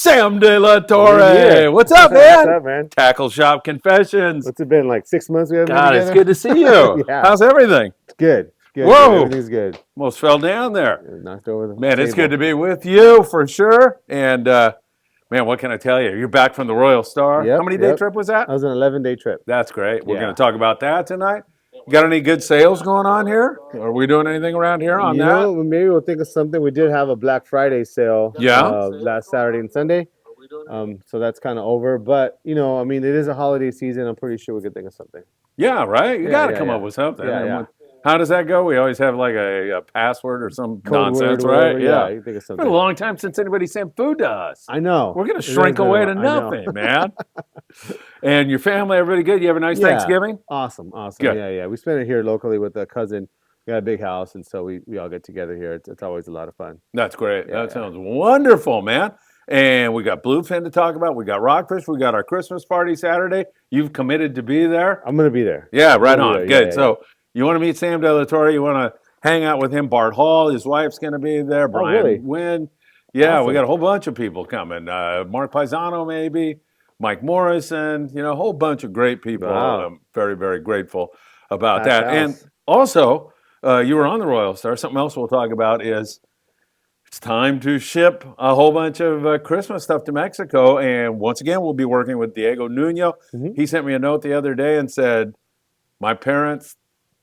Sam De La Torre. What's up, man? What's up, man? Tackle Shop Confessions. What's it been, like 6 months we haven't God, been it's together? good to see you. Yeah. How's everything? It's good. Good. Whoa. Good. Everything's good. Almost fell down there. Knocked over the Man, table. it's good to be with you for sure. And, man, what can I tell you? You're back from the Royal Star. Yep, How many day yep. trip was that? That was an 11-day trip. That's great. We're Yeah. going to talk about that tonight. Got any good sales going on here? Are we doing anything around here on you that? know, maybe we'll think of something. We did have a Black Friday sale Yeah? last Saturday and Sunday. So that's kind of over. But, you know, I mean, it is a holiday season. I'm pretty sure we could think of something. Yeah, right? You Yeah, got to yeah, come yeah. up with something. Yeah, And yeah. how does that go? We always have like a password or some Code nonsense, word, right? whatever. Yeah, you think of It's been something. a long time since anybody sent food to us. I know. We're going It to has shrink been a away while. to I know. nothing, man. And your family, everybody good? You have a nice Yeah. Thanksgiving? Awesome. Good. Yeah. We spent it here locally with a cousin. We got a big house, and so we all get together here. It's always a lot of fun. That's great. Yeah, That yeah. sounds wonderful, man. And we got bluefin to talk about. We got rockfish. We got our Christmas party Saturday. You've committed to be there. I'm going to be there. Yeah, right Yeah, on. yeah, Good. yeah, So you want to meet Sam De La Torre? You want to hang out with him? Bart Hall, his wife's going to be there. Brian really? Wynn. Yeah, we Awesome. got a whole bunch of people coming. Mark Paisano, maybe. Mike Morrison. You know, a whole bunch of great people. Wow. I'm very, very grateful about Packed that. And house. also, you were on the Royal Star. Something else we'll talk about is it's time to ship a whole bunch of Christmas stuff to Mexico. And once again, we'll be working with Diego Nuno. Mhm. He sent me a note the other day and said, my parents,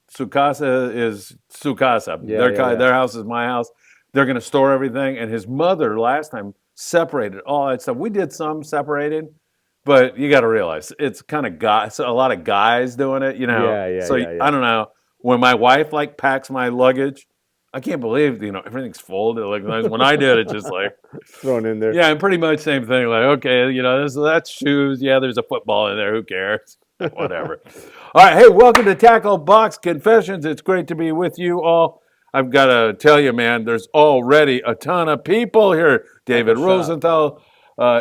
su casa is su casa. Yeah, yeah. Their house is my house. They're going to store everything. And his mother last time separated all that stuff. We did some separated, but you got to realize it's kind of guys, a lot of guys doing it, you know. Yeah, So yeah. I don't know. When my wife like packs my luggage, I can't believe, you know, everything's folded. Like when I did it, just like, Thrown in there. yeah, and pretty much same thing. Like, okay, you know, that's shoes. Yeah, there's a football in there. Who cares? Whatever. All right. Hey, welcome to Tackle Box Confessions. It's great to be with you all. I've got to tell you, man, there's already a ton of people here. David Tackle Shop. Rosenthal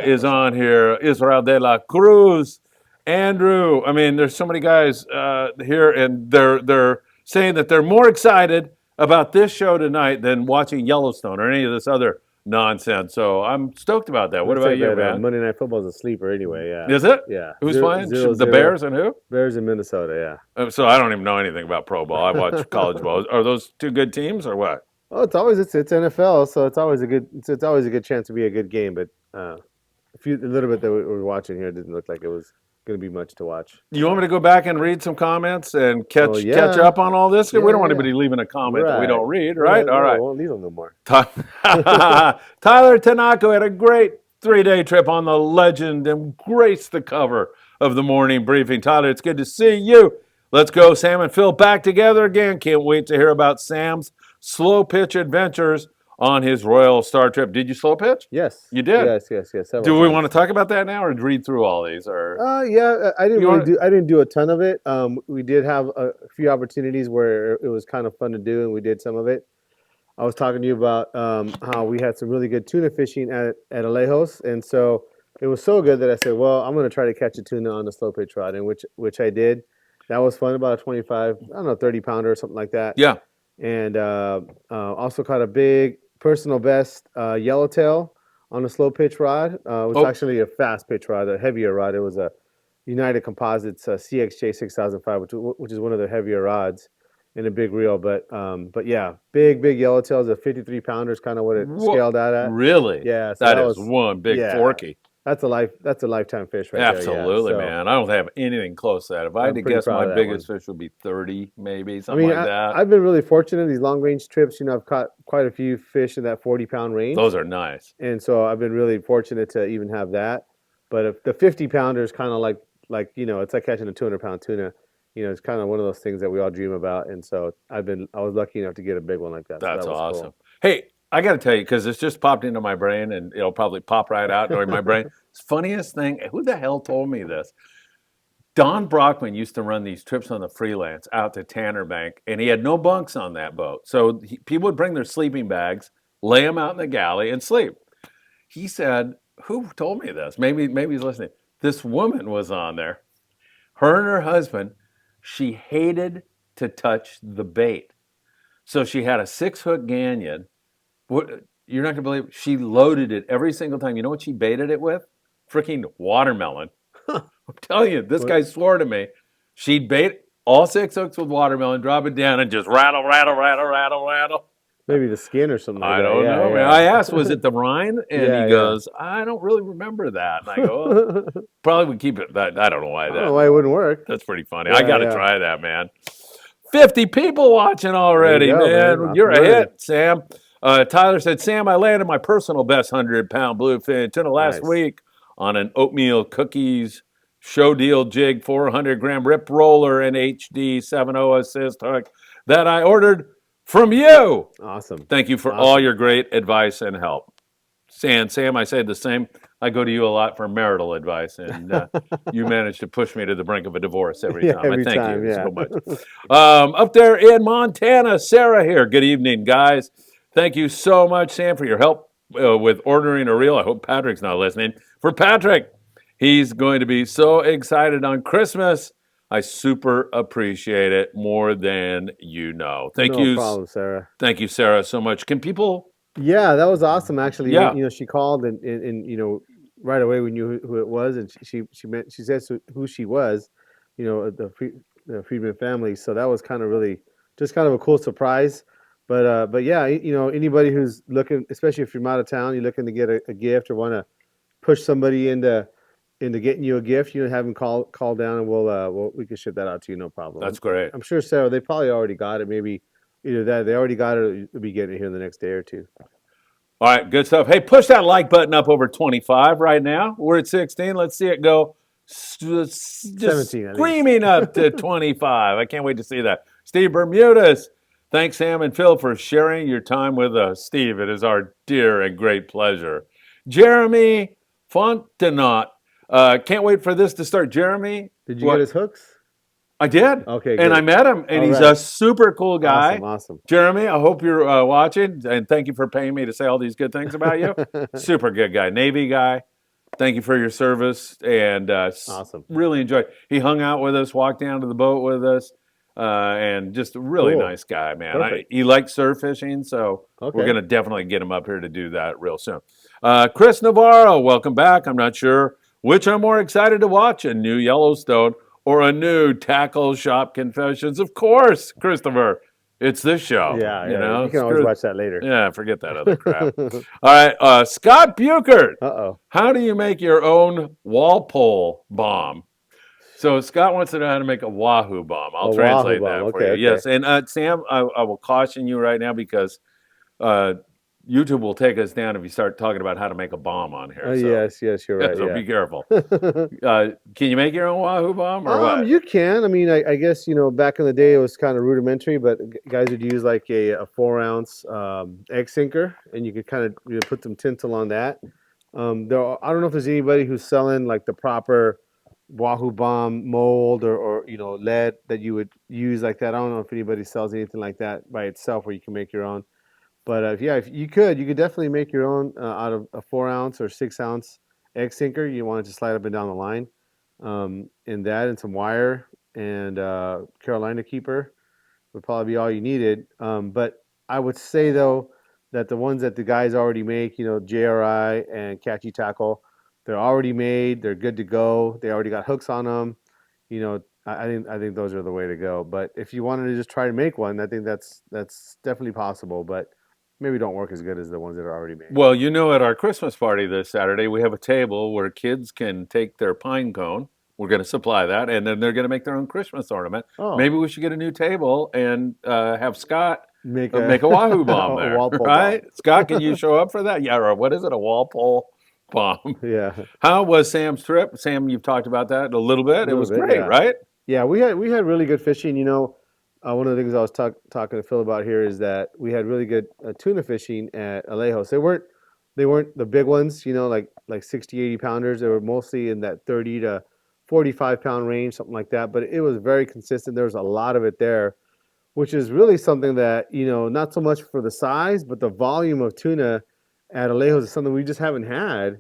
is on here. Israel de la Cruz. Andrew. I mean, there's so many guys here, and they're saying that they're more excited about this show tonight than watching Yellowstone or any of this other nonsense. So I'm stoked about that. What I'd about say you, that, man? Monday Night Football is a sleeper anyway. Yeah. Is it? Yeah. Who's Zero- playing? 0-0. The Bears and who? Bears in Minnesota. Yeah. So I don't even know anything about pro ball. I watch college ball. Are those two good teams or what? Oh, it's NFL, so it's always a good chance to be a good game. But a little bit that we were watching here didn't look like it was going to be much to watch. You want me to go back and read some comments and catch Oh, yeah. catch up on all this? We don't want Yeah. anybody leaving a comment that we Right. don't read, right? No, All right. I won't leave them no more. Tyler Tanaka had a great 3-day trip on the Legend and graced the cover of the morning briefing. Tyler, it's good to see you. Let's go, Sam and Phil, back together again. Can't wait to hear about Sam's slow pitch adventures on his Royal Star trip. Did you slow pitch? Yes. You did? Yes. several Do we times. want to talk about that now or read through all these? Or Yeah, I didn't You really wanna- I didn't do a ton of it. We did have a few opportunities where it was kind of fun to do, and we did some of it. I was talking to you about how we had some really good tuna fishing at Alejos, and so it was so good that I said, "Well, I'm going to try to catch a tuna on the slow pitch rod," and which I did. That was fun, about a 25, 30 pounder or something like that. yeah. And also caught a big personal best yellowtail on a slow pitch rod. It was Oh. actually a fast pitch rod, a heavier rod. It was a United Composites CXJ 6005, which is one of the heavier rods in a big reel. But yeah, big yellowtails. A 53 pounder is kind of what it Whoa. scaled out at. Really? Yeah, so that that is was- one big yeah. forky. That's a lifetime fish right there. Absolutely, Yeah. So, man. I don't have anything close to that. If I had I'm to pretty guess, proud my of that biggest fish would be 30, maybe, I something mean, like that. I've been really fortunate these long range trips. You know, I've caught quite a few fish in that 40-pound range. Those are nice. And so I've been really fortunate to even have that. But if the 50-pounder is kind of like you know, it's like catching a 200-pound tuna. You know, it's kind of one of those things that we all dream about. And so I was lucky enough to get a big one like that. So That's that was awesome. cool. Hey, I got to tell you, because it's just popped into my brain and it'll probably pop right out during my brain. Funniest thing, who the hell told me this? Don Brockman used to run these trips on the freelance out to Tanner Bank, and he had no bunks on that boat. So people would bring their sleeping bags, lay them out in the galley, and sleep. He said, who told me this? Maybe he's listening. This woman was on there. Her and her husband, she hated to touch the bait. So she had a 6-hook ganyan. You're not going to believe it. She loaded it every single time. You know what she baited it with? Freaking watermelon. I'm telling you, this guy swore to me. She'd bait all 6 hooks with watermelon, drop it down, and just rattle, rattle, rattle, rattle, rattle. Maybe the skin or something like I that. don't know, man. I asked, was it the rind? And he goes, I don't really remember that. And I go, oh, probably would keep it. That I don't know why I don't know why it wouldn't work. That's pretty funny. I got to try that, man. 50 people watching already, man. You're a hit, Sam. Tyler said, Sam, I landed my personal best 100-pound bluefin tuna last week on an oatmeal cookies show deal jig 400-gram rip roller and HD 7.0 assist hook that I ordered from you. Awesome. Thank you for all your great advice and help. Sam, I say the same. I go to you a lot for marital advice, and you manage to push me to the brink of a divorce every time. I thank you so much. Up there in Montana, Sarah here. Good evening, guys. Thank you so much, Sam, for your help with ordering a reel. I hope Patrick's not listening. For Patrick, he's going to be so excited on Christmas. I super appreciate it more than you know. Thank you. No problem, Sarah. Thank you, Sarah, so much. Can people... Yeah, that was awesome. Actually, Yeah. she called and right away we knew who it was, and she said who she was, the Friedman family. So that was kind of really just kind of a cool surprise. But yeah, anybody who's looking, especially if you're out of town, you're looking to get a gift or want to push somebody into getting you a gift, have them call down, and we can ship that out to you, no problem. That's great. I'm sure, Sarah, they probably already got it. Maybe either that they already got it, or you'll be getting it here in the next day or two. All right, good stuff. Hey, push that like button up over 25 right now. We're at 16. Let's see it go. Just 17, screaming up to 25. I can't wait to see that. Steve Bermudez. Thanks, Sam and Phil, for sharing your time with us. Steve, it is our dear and great pleasure. Jeremy Fontenot. Can't wait for this to start. Jeremy. Did you get his hooks? I did. Okay, and good. I met him, and he's a super cool guy. Awesome. Jeremy, I hope you're watching, and thank you for paying me to say all these good things about you. Super good guy, Navy guy. Thank you for your service, and awesome. Really enjoyed. He hung out with us, walked down to the boat with us, and just a really nice guy, man. He likes surf fishing, so we're going to definitely get him up here to do that real soon. Chris Navarro, welcome back. I'm not sure which I'm more excited to watch, a new Yellowstone or a new Tackle Shop Confessions. Of course, Christopher, it's this show. Yeah. You can always watch that later. Yeah, forget that other crap. All right, Scott Buchert. Uh-oh. How do you make your own Walpole bomb? So Scott wants to know how to make a Wahoo bomb. I'll translate that for you. Okay. Yes, and Sam, I will caution you right now because YouTube will take us down if you start talking about how to make a bomb on here. Yes, you're right. So be careful. Can you make your own Wahoo bomb or what? You can. I mean, I guess, back in the day it was kind of rudimentary, but guys would use like a 4-ounce egg sinker, and you could kind of put some tinsel on that. I don't know if there's anybody who's selling like the proper Wahoo bomb mold or lead that you would use like that. I don't know if anybody sells anything like that by itself where you can make your own. But if you could definitely make your own out of a 4-ounce or 6-ounce egg sinker. You want it to slide up and down the line, and that and some wire and Carolina keeper would probably be all you needed. But I would say though that the ones that the guys already make, JRI and Catchy Tackle, they're already made. They're good to go. They already got hooks on them. I think those are the way to go. But if you wanted to just try to make one, I think that's definitely possible. But maybe don't work as good as the ones that are already made. Well, at our Christmas party this Saturday, we have a table where kids can take their pine cone. We're going to supply that, and then they're going to make their own Christmas ornament. Oh. Maybe we should get a new table and have Scott make a Wahoo bomb there. Right? Bomb. Scott, can you show up for that? Yeah, or what is it, a Walpole bomb? Yeah. How was Sam's trip? Sam, you've talked about that a little bit. It was great, right? Yeah, we had really good fishing, one of the things I was talking to Phil about here is that we had really good tuna fishing at Alejos. They weren't the big ones, like 60, 80 pounders. They were mostly in that 30 to 45 pound range, something like that. But it was very consistent. There was a lot of it there, which is really something that, not so much for the size, but the volume of tuna at Alejos is something we just haven't had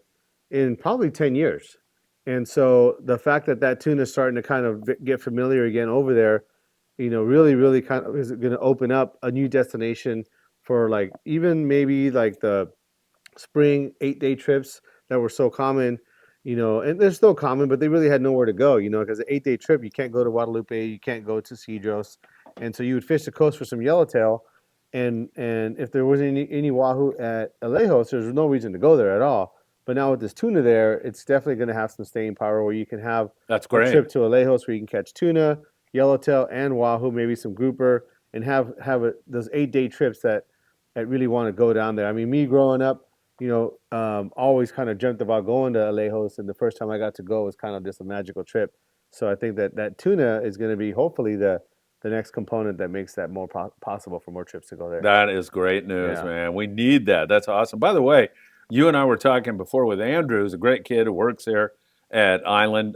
in probably 10 years. And so the fact that tuna is starting to kind of get familiar again over there, really, really kind of is going to open up a new destination for like even maybe like the spring 8-day trips that were so common, and they're still common, but they really had nowhere to go, because an 8-day trip, you can't go to Guadalupe, you can't go to Cedros. And so you would fish the coast for some yellowtail. And if there wasn't any wahoo at Alejos, there's no reason to go there at all. But now with this tuna there, it's definitely going to have some staying power where you can have That's a great. trip to Alejos where you can catch tuna, yellowtail, and wahoo, maybe some grouper, and have those 8-day trips that really want to go down there. I mean, me growing up, always kind of dreamt about going to Alejos, and the first time I got to go was kind of just a magical trip. So I think that tuna is going to be hopefully the next component that makes that more possible for more trips to go there. That is great news, Yeah. man. We need that. That's awesome. By the way, you and I were talking before with Andrew, who's a great kid who works there at Island,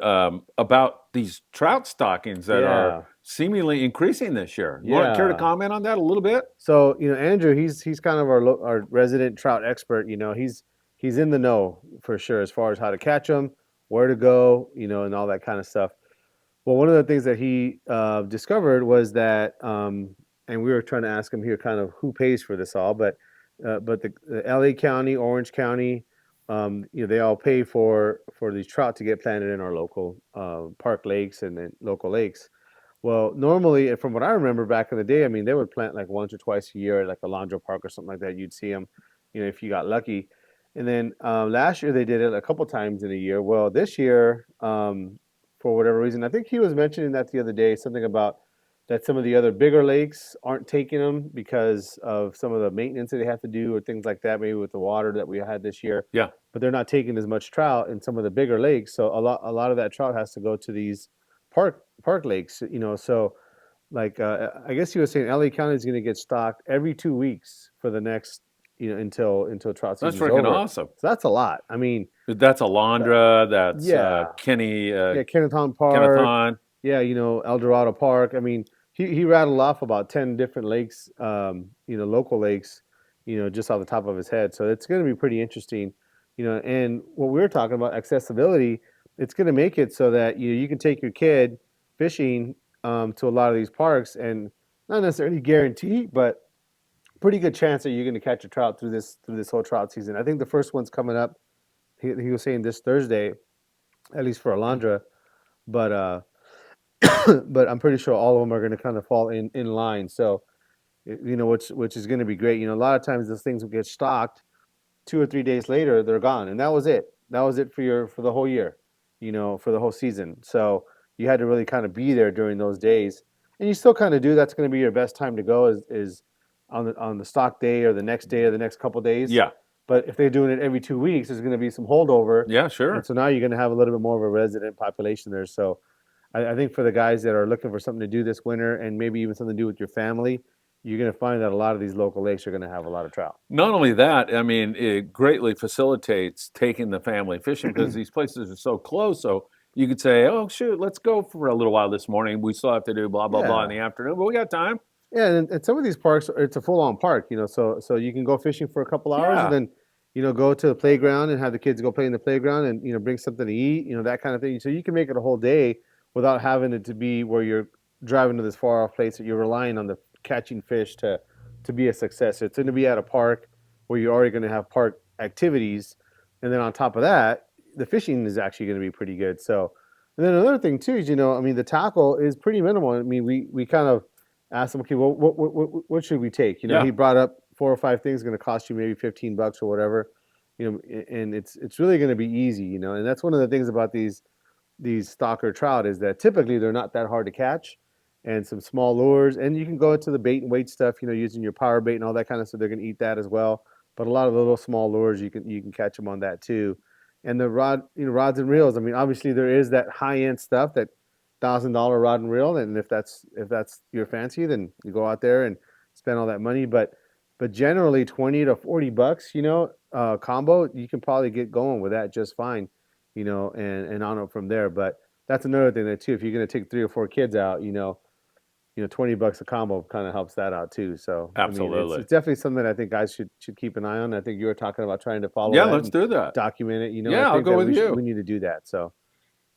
about these trout stockings that Yeah. are seemingly increasing this year. You want care to Yeah. comment on that a little bit? So Andrew, he's kind of our resident trout expert. He's in the know for sure as far as how to catch them, where to go, and all that kind of stuff. Well, one of the things that he discovered was that, and we were trying to ask him here, kind of who pays for this all, but the L.A. County, Orange County, they all pay for these trout to get planted in our local park lakes and then local lakes. Well, normally, from what I remember back in the day, I mean, they would plant like once or twice a year at like a Alondra Park or something like that. You'd see them, if you got lucky. And then last year they did it a couple times in a year. Well, this year, for whatever reason, I think he was mentioning that the other day, something about that some of the other bigger lakes aren't taking them because of some of the maintenance that they have to do or things like that, maybe with the water that we had this year. Yeah. But they're not taking as much trout in some of the bigger lakes. So a lot of that trout has to go to these park lakes, so like I guess he was saying LA County is going to get stocked every 2 weeks for the next, until trout season's That's freaking over. awesome. So that's a lot. I mean, That's Alondra, that's yeah. Kenny, Kenneton Park, Kennethon. yeah, El Dorado Park. I mean, he rattled off about 10 different lakes, local lakes, just off the top of his head. So it's going to be pretty interesting, and what we were talking about, accessibility, it's going to make it so that you can take your kid fishing to a lot of these parks and not necessarily guarantee, but pretty good chance that you're going to catch a trout through this whole trout season. I think the first one's coming up. He was saying this Thursday, at least for Alondra, but but I'm pretty sure all of them are going to kind of fall in line. So which is going to be great. A lot of times those things will get stocked 2 or 3 days later, they're gone, and that was it. That was it for the whole year, for the whole season. So you had to really kind of be there during those days, and you still kind of do. That's going to be your best time to go is on the stock day or the next day or the next couple days. Yeah. But if they're doing it every 2 weeks, there's going to be some holdover. Yeah, sure. And so now you're going to have a little bit more of a resident population there. So I think for the guys that are looking for something to do this winter and maybe even something to do with your family, you're going to find that a lot of these local lakes are going to have a lot of trout. Not only that, I mean, it greatly facilitates taking the family fishing because these places are so close. So you could say, oh, shoot, let's go for a little while this morning. We still have to do blah, blah, blah in the afternoon, but we got time. Yeah, and some of these parks, it's a full-on park, so you can go fishing for a couple hours and then, go to the playground and have the kids go play in the playground and, bring something to eat, that kind of thing. So you can make it a whole day without having it to be where you're driving to this far-off place that you're relying on the catching fish to be a success. It's going to be at a park where you're already going to have park activities, and then on top of that, the fishing is actually going to be pretty good. So, and then another thing too is, I mean, the tackle is pretty minimal. I mean, we kind of asked him, okay, well, what should we take? He brought up 4 or 5 things going to cost you maybe $15 or whatever, and it's really going to be easy, and that's one of the things about these stocker trout is that typically they're not that hard to catch, and some small lures, and you can go into the bait and weight stuff, using your power bait and all that kind of stuff. They're going to eat that as well, but a lot of the little small lures you can catch them on that too, and the rods and reels. I mean, obviously there is that high end stuff, that $1,000 rod and reel, and if that's your fancy, then you go out there and spend all that money. But generally $20 to $40, combo, you can probably get going with that just fine, and on up from there. But that's another thing that too. If you're going to take 3 or 4 kids out, $20 a combo kind of helps that out too. So absolutely, I mean, it's definitely something that I think guys should keep an eye on. I think you were talking about trying to follow. Yeah, let's do that. Document it. Yeah, I'll go with you. We need to do that. So.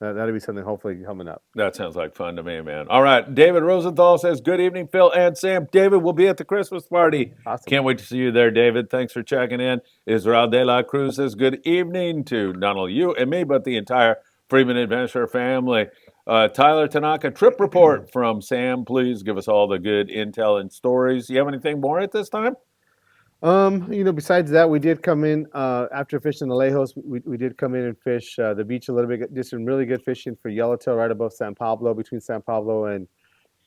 that'll be something hopefully coming up. That sounds like fun to me, man. All right. David Rosenthal says, good evening, Phil and Sam. David will be at the Christmas party. Awesome. Can't wait to see you there, David. Thanks for checking in. Israel De La Cruz says, good evening to not only you and me, but the entire Friedman Adventure family. Tyler Tanaka, trip report from Sam. Please give us all the good intel and stories. You have anything more at this time? Besides that, we did come in after fishing the Lejos. We did come in and fish the beach a little bit. Did some really good fishing for yellowtail right above San Pablo, between San Pablo and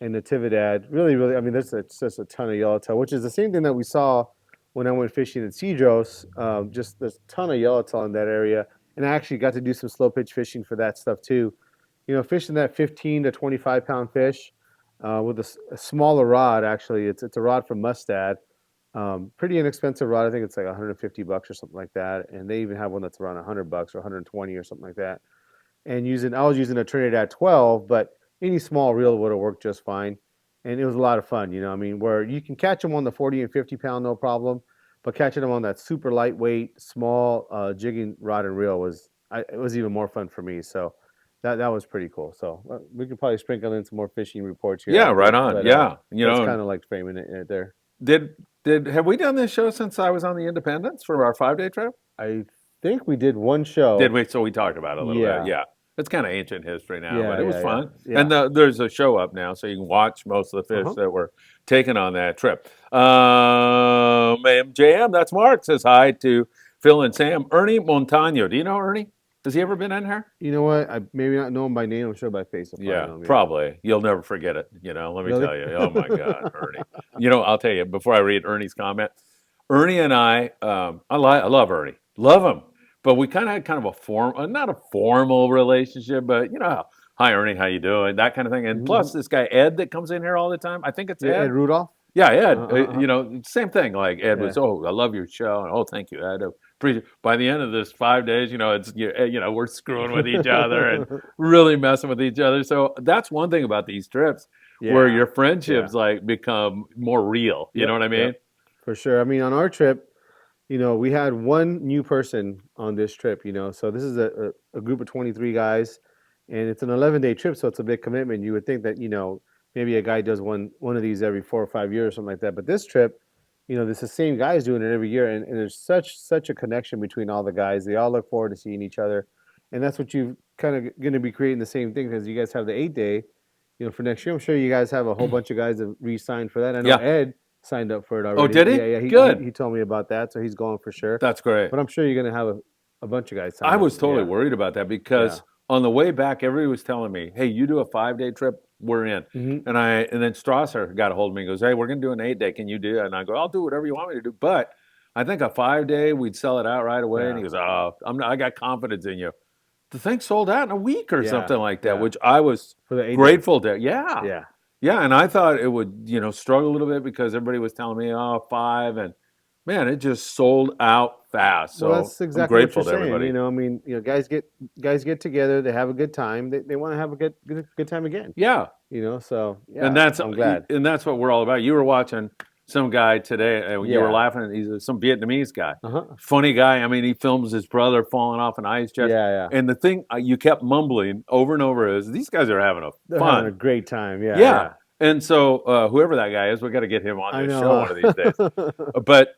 Natividad. Really, really. I mean, there's just a ton of yellowtail, which is the same thing that we saw when I went fishing in Cedros. Just there's a ton of yellowtail in that area, and I actually got to do some slow pitch fishing for that stuff too. Fishing that 15 to 25 pound fish with a smaller rod. Actually, it's a rod from Mustad. Pretty inexpensive rod. I think it's like $150 or something like that. And they even have one that's around $100 or 120 or something like that. And I was using a Trinidad 12, but any small reel would have worked just fine. And it was a lot of fun, where you can catch them on the 40 and 50 pound, no problem. But catching them on that super lightweight, small jigging rod and reel was even more fun for me. So that was pretty cool. So we could probably sprinkle in some more fishing reports here. Yeah, right on. But, yeah. It's kind of like framing it there. Have we done this show since I was on the Independence for our 5-day trip? I think we did one show. Did we? So we talked about it a little bit. Yeah. It's kind of ancient history now, but it was fun. Yeah. And there's a show up now, so you can watch most of the fish that were taken on that trip. JM, that's Mark, says hi to Phil and Sam. Ernie Montano. Do you know Ernie? Has he ever been in here? You know what? I maybe not know him by name. I'm sure by face. Probably. You'll never forget it. Let me tell you. Oh my God, Ernie. I'll tell you before I read Ernie's comment. Ernie and I love Ernie, love him, but we kind of had kind of not a formal relationship, but hi Ernie, how you doing? That kind of thing. And plus, this guy Ed that comes in here all the time. I think it's Ed Rudolph. Yeah, Ed. Same thing. Like Ed was. Oh, I love your show. And, thank you, Ed. By the end of this 5 days, we're screwing with each other and really messing with each other. So that's one thing about these trips where your friendships like become more real. You know what I mean? Yep. For sure. I mean, on our trip, we had one new person on this trip. So this is a group of 23 guys, and it's an 11-day trip, so it's a big commitment. You would think that maybe a guy does one of these every 4 or 5 years or something like that. But this trip, this the same guys doing it every year, and there's such a connection between all the guys. They all look forward to seeing each other, and that's what you've kind of going to be creating the same thing, because you guys have the 8-day, for next year. I'm sure you guys have a whole bunch of guys that re-signed for that. I know Ed signed up for it already. Oh, did he? Yeah. Good. He told me about that, so he's going for sure. That's great. But I'm sure you're going to have a bunch of guys sign up. I was totally worried about that because on the way back, everybody was telling me, "Hey, you do a 5-day trip, we're in." And then Strasser got a hold of me and goes, "Hey, we're going to do an 8-day. Can you do it?" And I go, "I'll do whatever you want me to do." But I think a 5-day, we'd sell it out right away. And he goes, "Oh, I got confidence in you." The thing sold out in a week or something like that, which I was grateful to. Yeah, and I thought it would, struggle a little bit because everybody was telling me, 5, and man, it just sold out fast. So that's exactly I'm grateful what you're to saying. everybody. Guys get together, they have a good time, they want to have a good time again. Yeah, so and I'm glad. And that's what we're all about. You were watching some guy today, and you were laughing. He's some Vietnamese guy, funny guy. I mean, he films his brother falling off an ice chest. Yeah. And the thing you kept mumbling over and over is, these guys are having They're fun, having a great time. Yeah. And so whoever that guy is, we got to get him on this show one of these days. But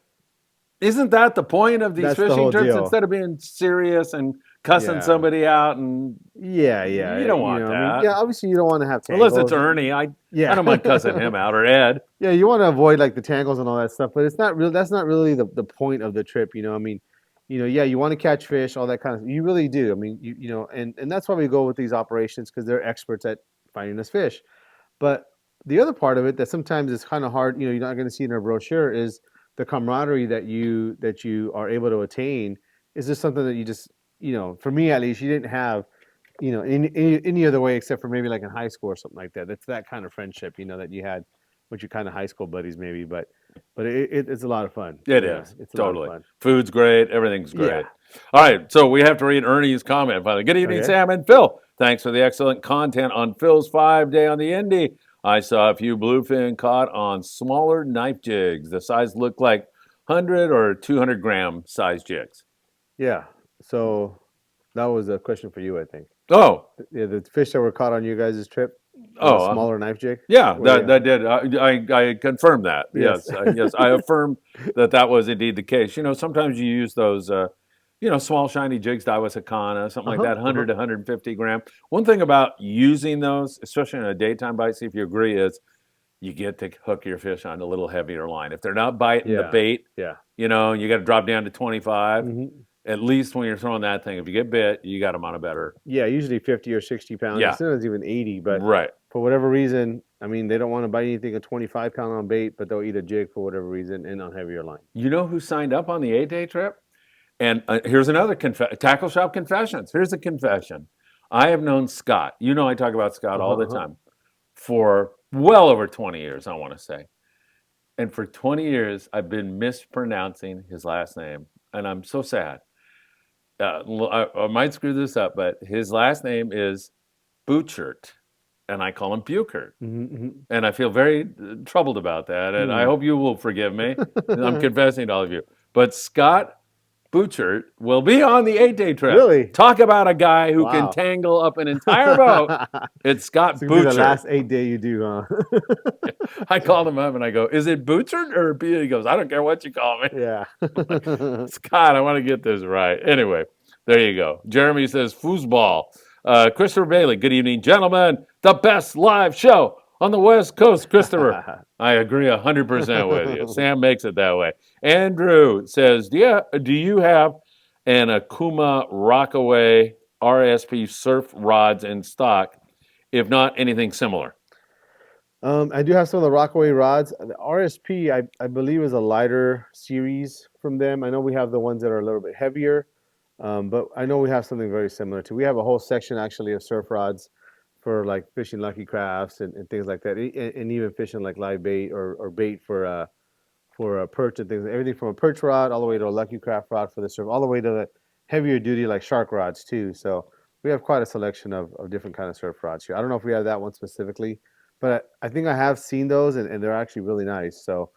isn't that the point of these fishing trips? Deal. Instead of being serious and cussing somebody out, and you don't want that. Obviously you don't want to have tangles. Unless it's Ernie, I don't mind cussing him out, or Ed. Yeah, you want to avoid like the tangles and all that stuff, but it's not real. That's not really the point of the trip. You want to catch fish, all that kind of. You really do. I mean, and that's why we go with these operations, because they're experts at finding us fish. But the other part of it that sometimes is kind of hard, you're not going to see in our brochure, is the camaraderie that you are able to attain. Is just something that you just, for me at least, you didn't have, in any other way except for maybe like in high school or something like that. It's that kind of friendship, that you had with your kind of high school buddies maybe, but it's a lot of fun. It is. It's totally. A lot of fun. Food's great. Everything's great. Yeah. All right. So we have to read Ernie's comment finally. Good evening, Sam and Phil. Thanks for the excellent content on Phil's 5-day on the Indy. I saw a few bluefin caught on smaller knife jigs. The size looked like 100 or 200 gram size jigs. Yeah. So That was a question for you, I think. Oh, Yeah, the fish that were caught on you guys' trip was a oh, smaller knife jig. yeah, Were they? that did. I confirmed that. Yes. Yes, yes, I affirm that was indeed the case. Sometimes you use those, small shiny jigs, Daiwa something like that, 100 to 150 gram. One thing about using those, especially in a daytime bite, see if you agree, is you get to hook your fish on a little heavier line. If they're not biting the Yeah. bait, Yeah. you got to drop down to 25. hmm At least when you're throwing that thing, if you get bit, you got them on a better. Yeah, usually 50 or 60 pounds. Yeah. Sometimes even 80. But Right. for whatever reason, I mean, they don't want to bite anything a 25-pound on bait, but they'll eat a jig for whatever reason and on heavier line. You know who signed up on the 8-day trip? And here's another tackle shop confessions. Here's a confession. I have known Scott. I talk about Scott all the time for well over 20 years, I want to say. And for 20 years, I've been mispronouncing his last name, and I'm so sad. I might screw this up, but his last name is Butchert, and I call him Buchert. And I feel very troubled about that, and I hope you will forgive me. I'm confessing to all of you. But Scott Butchert will be on the 8-day trip. Really? Talk about a guy who can Wow. tangle up an entire boat. It's Scott It's gonna be the Butchert. last 8-day you do, huh? I called him up and I go, "Is it Butchert or B?" He goes, "I don't care what you call me." Yeah. Scott, I want to get this right. Anyway, there you go. Jeremy says, foosball. Christopher Bailey, good evening, gentlemen. The best live show on the West Coast, Christopher. I agree 100% with you. Sam makes it that way. Andrew says, do you have an Akuma Rockaway RSP surf rods in stock? If not, anything similar? I do have some of the Rockaway rods. The RSP, I believe, is a lighter series from them. I know we have the ones that are a little bit heavier, but I know we have something very similar too. We have a whole section actually of surf rods for like fishing lucky crafts and things like that, and even fishing like live bait or bait for a perch and things. Everything from a perch rod all the way to a lucky craft rod for the surf, all the way to the heavier duty like shark rods too. So we have quite a selection of different kind of surf rods here. I don't know if we have that one specifically, but I think I have seen those and they're actually really nice. So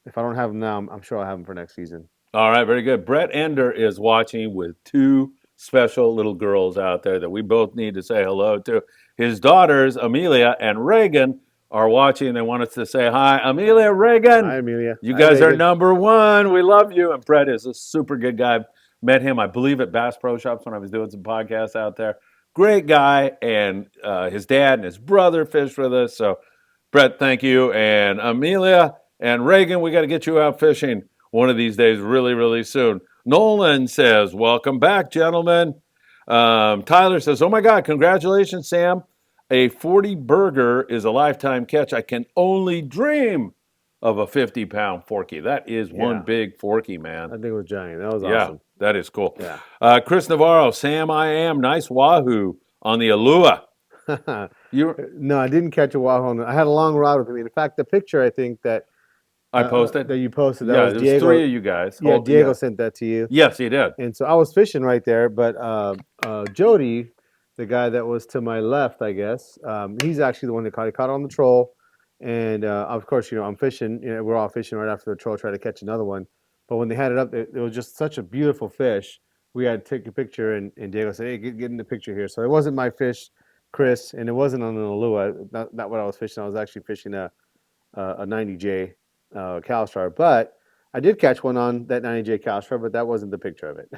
if I don't have them now, I'm sure I'll have them for next season. All right, very good. Brett Ender is watching with two special little girls out there that we both need to say hello to. His daughters, Amelia and Reagan, are watching. They want us to say hi. Amelia, Reagan. Hi, Amelia. You Hi, guys are Reagan. number one. We love you. And Brett is a super good guy. Met him, I believe, at Bass Pro Shops when I was doing some podcasts out there. Great guy. And his dad and his brother fished with us. So, Brett, thank you. And Amelia and Reagan, we got to get you out fishing one of these days really, really soon. Nolan says, welcome back, gentlemen. Tyler says, oh, my God, congratulations, Sam. A 40 burger is a lifetime catch. I can only dream of a 50-pound forky. That is one big forky, man. I think it was giant. That was awesome. That is cool. Yeah. Chris Navarro, Sam, I am. Nice wahoo on the Alua. No, I didn't catch a wahoo. I had a long rod with me. In fact, the picture I think that I posted? that you posted, that was Diego. Three of you guys. Yeah, Diego sent that to you. Yes, he did. And so I was fishing right there, but Jody, the guy that was to my left, I guess, he's actually the one that caught it. He caught it on the troll. And of course, I'm fishing. We're all fishing right after the troll, trying to catch another one. But when they had it up, it was just such a beautiful fish. We had to take a picture, and Diego said, hey, get in the picture here. So it wasn't my fish, Chris, and it wasn't on an Alua. Not what I was fishing. I was actually fishing a 90J CalStar. But I did catch one on that 90J CalStar, but that wasn't the picture of it.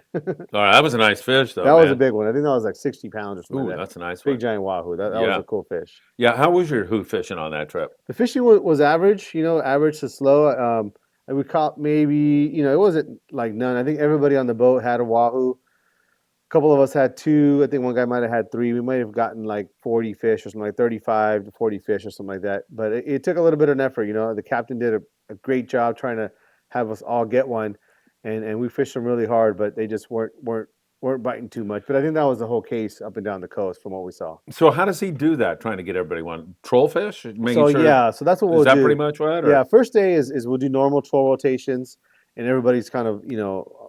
All right, that was a nice fish, though. That was a big one. I think that was like 60 pounds or something. Ooh, that's a nice one. Big giant wahoo. That was a cool fish. Yeah, how was your hoot fishing on that trip? The fishing was average, average to slow. And we caught maybe, it wasn't like none. I think everybody on the boat had a wahoo. A couple of us had two. I think one guy might have had three. We might have gotten like 40 fish or something, like 35 to 40 fish or something like that. But it took a little bit of an effort. The captain did a great job trying to have us all get one. And we fished them really hard, but they just weren't biting too much. But I think that was the whole case up and down the coast from what we saw. So how does he do that, trying to get everybody one? Troll fish? So that's what we'll do. Is that pretty much what? Or? Yeah, first day is we'll do normal troll rotations, and everybody's kind of,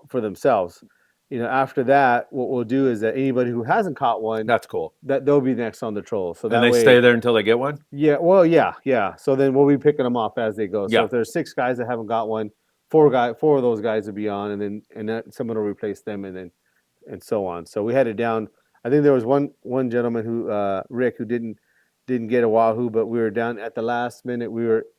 for themselves. After that, what we'll do is that anybody who hasn't caught one, that's cool. That they'll be next on the troll. So and they stay there until they get one? Yeah, well, yeah. So then we'll be picking them off as they go. So if there's 6 guys that haven't got one, 4 of those guys will be on, and then someone will replace them, and then and so on. So we had it down. I think there was one gentleman who Rick, who didn't get a wahoo, but we were down at the last minute.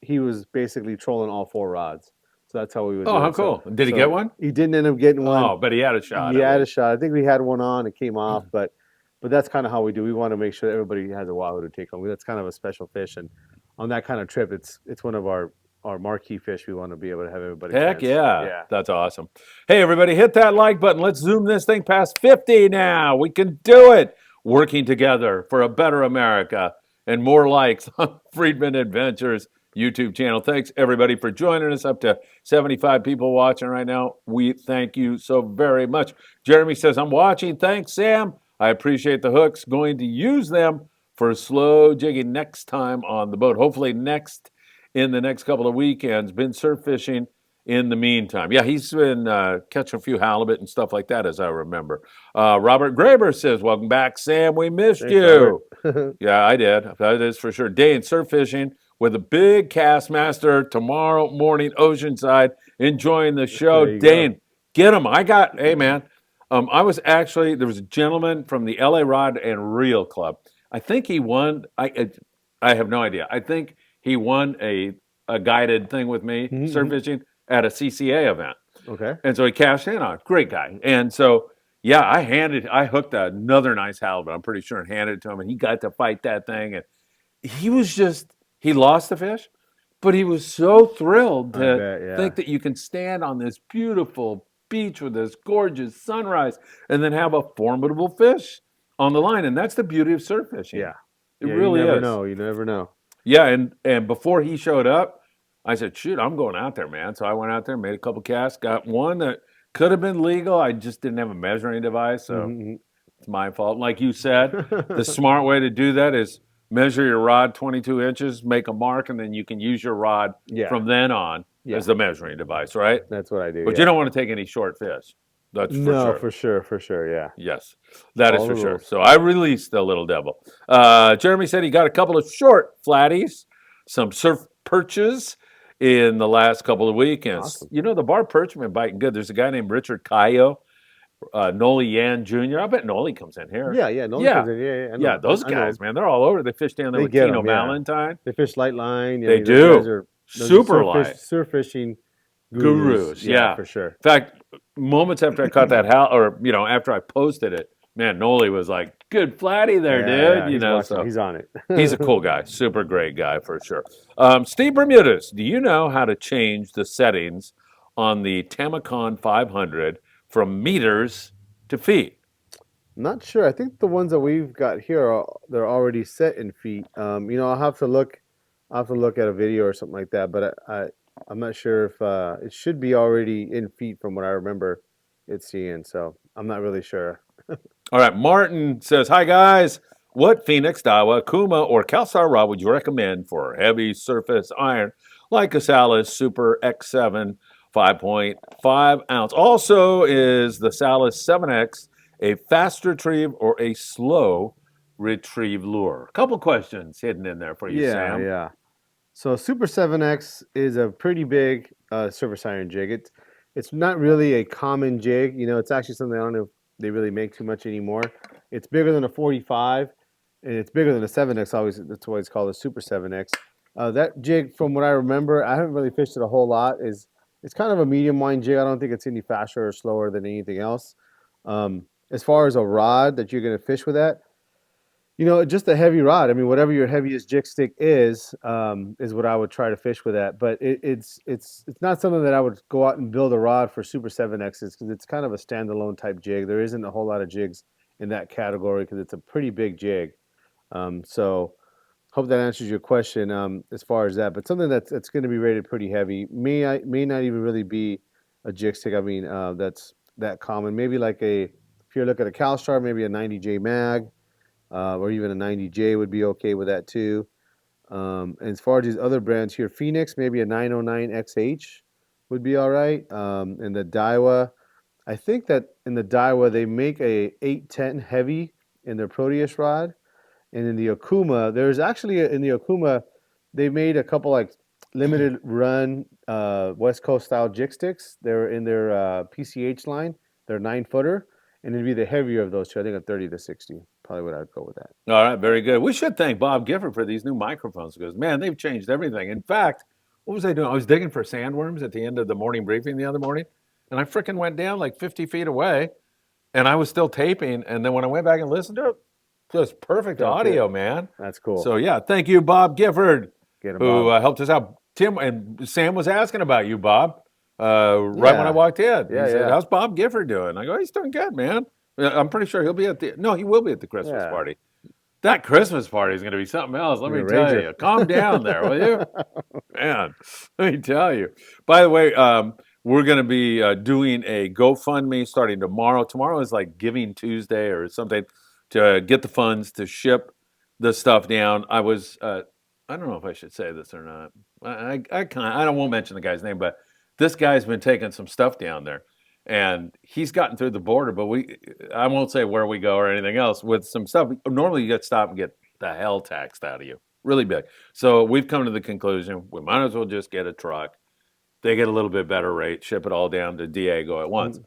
He was basically trolling all 4 rods. So that's how we would Oh, do how it. cool! Did he get one? He didn't end up getting one. Oh, but he had a shot. He had a shot. I think we had one on. It came off, but that's kind of how we do. We want to make sure that everybody has a wahoo to take home. That's kind of a special fish, and on that kind of trip, it's one of our marquee fish. We want to be able to have everybody. Heck yeah. Yeah. That's awesome. Hey, everybody, hit that like button. Let's zoom this thing past 50 now. We can do it. Working together for a better America and more likes on Friedman Adventures YouTube channel. Thanks, everybody, for joining us. Up to 75 people watching right now. We thank you so very much. Jeremy says, I'm watching. Thanks, Sam. I appreciate the hooks. Going to use them for slow jigging next time on the boat. Hopefully in the next couple of weekends. Been surf fishing in the meantime. Yeah, he's been catching a few halibut and stuff like that, as I remember. Robert Graber says, welcome back, Sam. We missed you. Yeah, I did. That is for sure. Day in surf fishing with a big cast master tomorrow morning, Oceanside, enjoying the show. Dane, get him. Hey, man. I was actually, there was a gentleman from the LA Rod and Reel Club. I think he won. I have no idea. I think he won a guided thing with me, surf fishing, at a CCA event. Okay. And so he cashed in on it. Great guy. And so, yeah, I hooked another nice halibut, I'm pretty sure, and handed it to him. And he got to fight that thing. And he lost the fish, but he was so thrilled to think that you can stand on this beautiful beach with this gorgeous sunrise and then have a formidable fish on the line. And that's the beauty of surf fishing. Yeah. It really is. You never know. Yeah, and before he showed up, I said, shoot, I'm going out there, man. So I went out there, made a couple casts, got one that could have been legal. I just didn't have a measuring device, so it's my fault. Like you said, the smart way to do that is measure your rod 22 inches, make a mark, and then you can use your rod from then on as the measuring device, right? That's what I do. But you don't want to take any short fish. That's for sure. for sure, yeah. Yes, that is for sure. So I released the little devil. Jeremy said he got a couple of short flatties, some surf perches in the last couple of weekends. Awesome. You know, the bar perch have been biting good. There's a guy named Richard Cayo, Noli Yan Jr. I bet Noli comes in here. Yeah, Noli comes in. Yeah, those guys, man, they're all over. They fish down there with Tino Valentine. They fish light line. They do. Super light. Surf fishing gurus. Yeah, for sure. In fact, moments after I caught that after I posted it, man, Noli was like, good flatty there, dude. Yeah, he's on it. He's a cool guy. Super great guy for sure. Steve Bermudez, do you know how to change the settings on the Tamacon 500 from meters to feet? Not sure. I think the ones that we've got here they're already set in feet. I'll have to look at a video or something like that, but I'm not sure if it should be already in feet from what I remember it seeing. So I'm not really sure. All right. Martin says, hi, guys. What Phoenix, Daiwa, Kuma, or Calstar rod would you recommend for heavy surface iron like a Salis Super X7 5.5 ounce? Also, is the Salis 7X a fast retrieve or a slow retrieve lure? A couple questions hidden in there for you, Sam. Yeah. So Super 7X is a pretty big surface iron jig. It's not really a common jig. It's actually something I don't know if they really make too much anymore. It's bigger than a 45, and it's bigger than a 7X. That's why it's called a Super 7X. That jig, from what I remember, I haven't really fished it a whole lot. It's kind of a medium line jig. I don't think it's any faster or slower than anything else. As far as a rod that you're going to fish with that, just a heavy rod. I mean, whatever your heaviest jig stick is what I would try to fish with that. But it's not something that I would go out and build a rod for Super 7Xs because it's kind of a standalone type jig. There isn't a whole lot of jigs in that category because it's a pretty big jig. So hope that answers your question as far as that. But something that's going to be rated pretty heavy may not even really be a jig stick. I mean, that's that common. Maybe like if you're looking at a Calstar, maybe a 90J mag. Or even a 90J would be okay with that too. And as far as these other brands here, Phoenix, maybe a 909XH would be all right. And the Daiwa, I think that in the Daiwa they make a 810 heavy in their Proteus rod. And in the Okuma, there's actually in the Okuma, they made a couple like limited run West Coast style jig sticks. They're in their PCH line. They're 9-footer. and it'd be the heavier of those two. I think a 30 to 60, probably what I'd go with that. All right, very good. We should thank Bob Gifford for these new microphones because, man, they've changed everything. In fact, what was I doing? I was digging for sandworms at the end of the morning briefing the other morning, and I freaking went down like 50 feet away, and I was still taping. And then when I went back and listened to it, just perfect audio, man. That's cool. So, yeah, thank you, Bob Gifford, Get him, who Bob. helped us out. Tim and Sam was asking about you, Bob, right when I walked in. He said, how's Bob Gifford doing? I go, he's doing good, man. I'm pretty sure he will be at the Christmas party. That Christmas party is going to be something else. Let me tell you. Calm down there, will you? Man, let me tell you. By the way, we're going to be doing a GoFundMe starting tomorrow. Tomorrow is like Giving Tuesday or something to get the funds to ship the stuff down. I was, I don't know if I should say this or not. I won't mention the guy's name, but this guy's been taking some stuff down there. And he's gotten through the border, but I won't say where we go or anything else with some stuff. Normally you get stopped and get the hell taxed out of you. Really big. So we've come to the conclusion, we might as well just get a truck. They get a little bit better rate, ship it all down to Diego at once.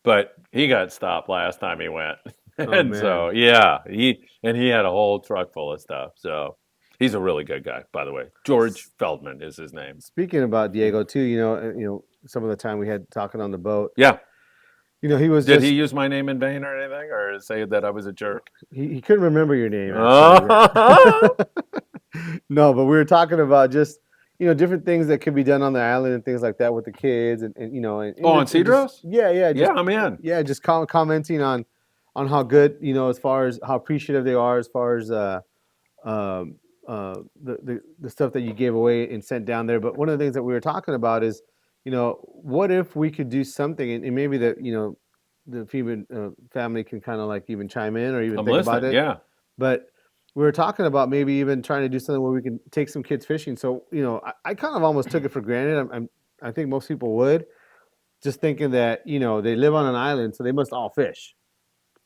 But he got stopped last time he went. And so, yeah, he had a whole truck full of stuff. So he's a really good guy, by the way. George Feldman is his name. Speaking about Diego too, you know, some of the time we had talking on the boat. Yeah. You know, he was. Did he use my name in vain or anything, or say that I was a jerk? He couldn't remember your name. No, but we were talking about just, you know, different things that could be done on the island and things like that with the kids, and you know. On Cedros? Yeah. I'm in. Yeah, just commenting on how good, you know, as far as how appreciative they are, as far as the stuff that you gave away and sent down there. But one of the things that we were talking about is, you know, what if we could do something, and maybe that, you know, the Friedman family can kind of like even chime in or even think about it. Yeah. But we were talking about maybe even trying to do something where we can take some kids fishing. So, you know, I kind of almost took it for granted. I think most people would, just thinking that, you know, they live on an island, so they must all fish.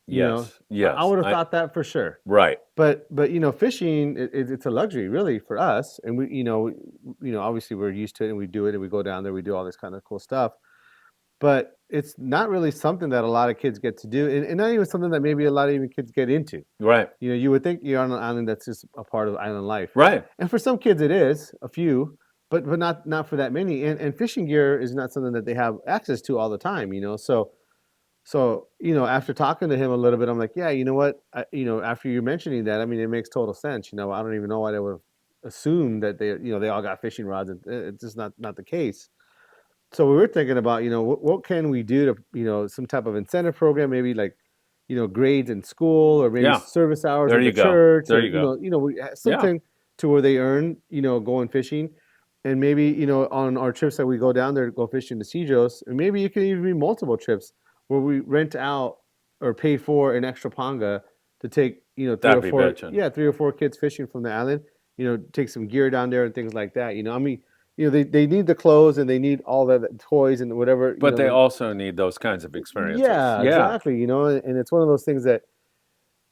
Yes. I would have thought that for sure. Right. But you know, fishing it's a luxury really for us, and we you know obviously we're used to it and we do it and we go down there, we do all this kind of cool stuff. But it's not really something that a lot of kids get to do, and not even something that maybe a lot of even kids get into. Right. You know, you would think you're on an island that's just a part of island life. Right. And for some kids it is, a few, but not for that many. And fishing gear is not something that they have access to all the time, you know. So, you know, after talking to him a little bit, I'm like, yeah, you know what? You know, after you mentioning that, I mean, it makes total sense. You know, I don't even know why they would have assumed that they all got fishing rods, and it's just not the case. So we were thinking about, you know, what can we do to, you know, some type of incentive program, maybe like, you know, grades in school or maybe service hours at the church. There you go. You know, something to where they earn, you know, going fishing. And maybe, you know, on our trips that we go down there to go fishing to Cedros, and maybe it can even be multiple trips where we rent out or pay for an extra panga to take, you know, three or four kids fishing from the island, you know, take some gear down there and things like that. You know, I mean, you know, they need the clothes and they need all the toys and whatever. But they also need those kinds of experiences. Yeah, exactly. You know, and it's one of those things that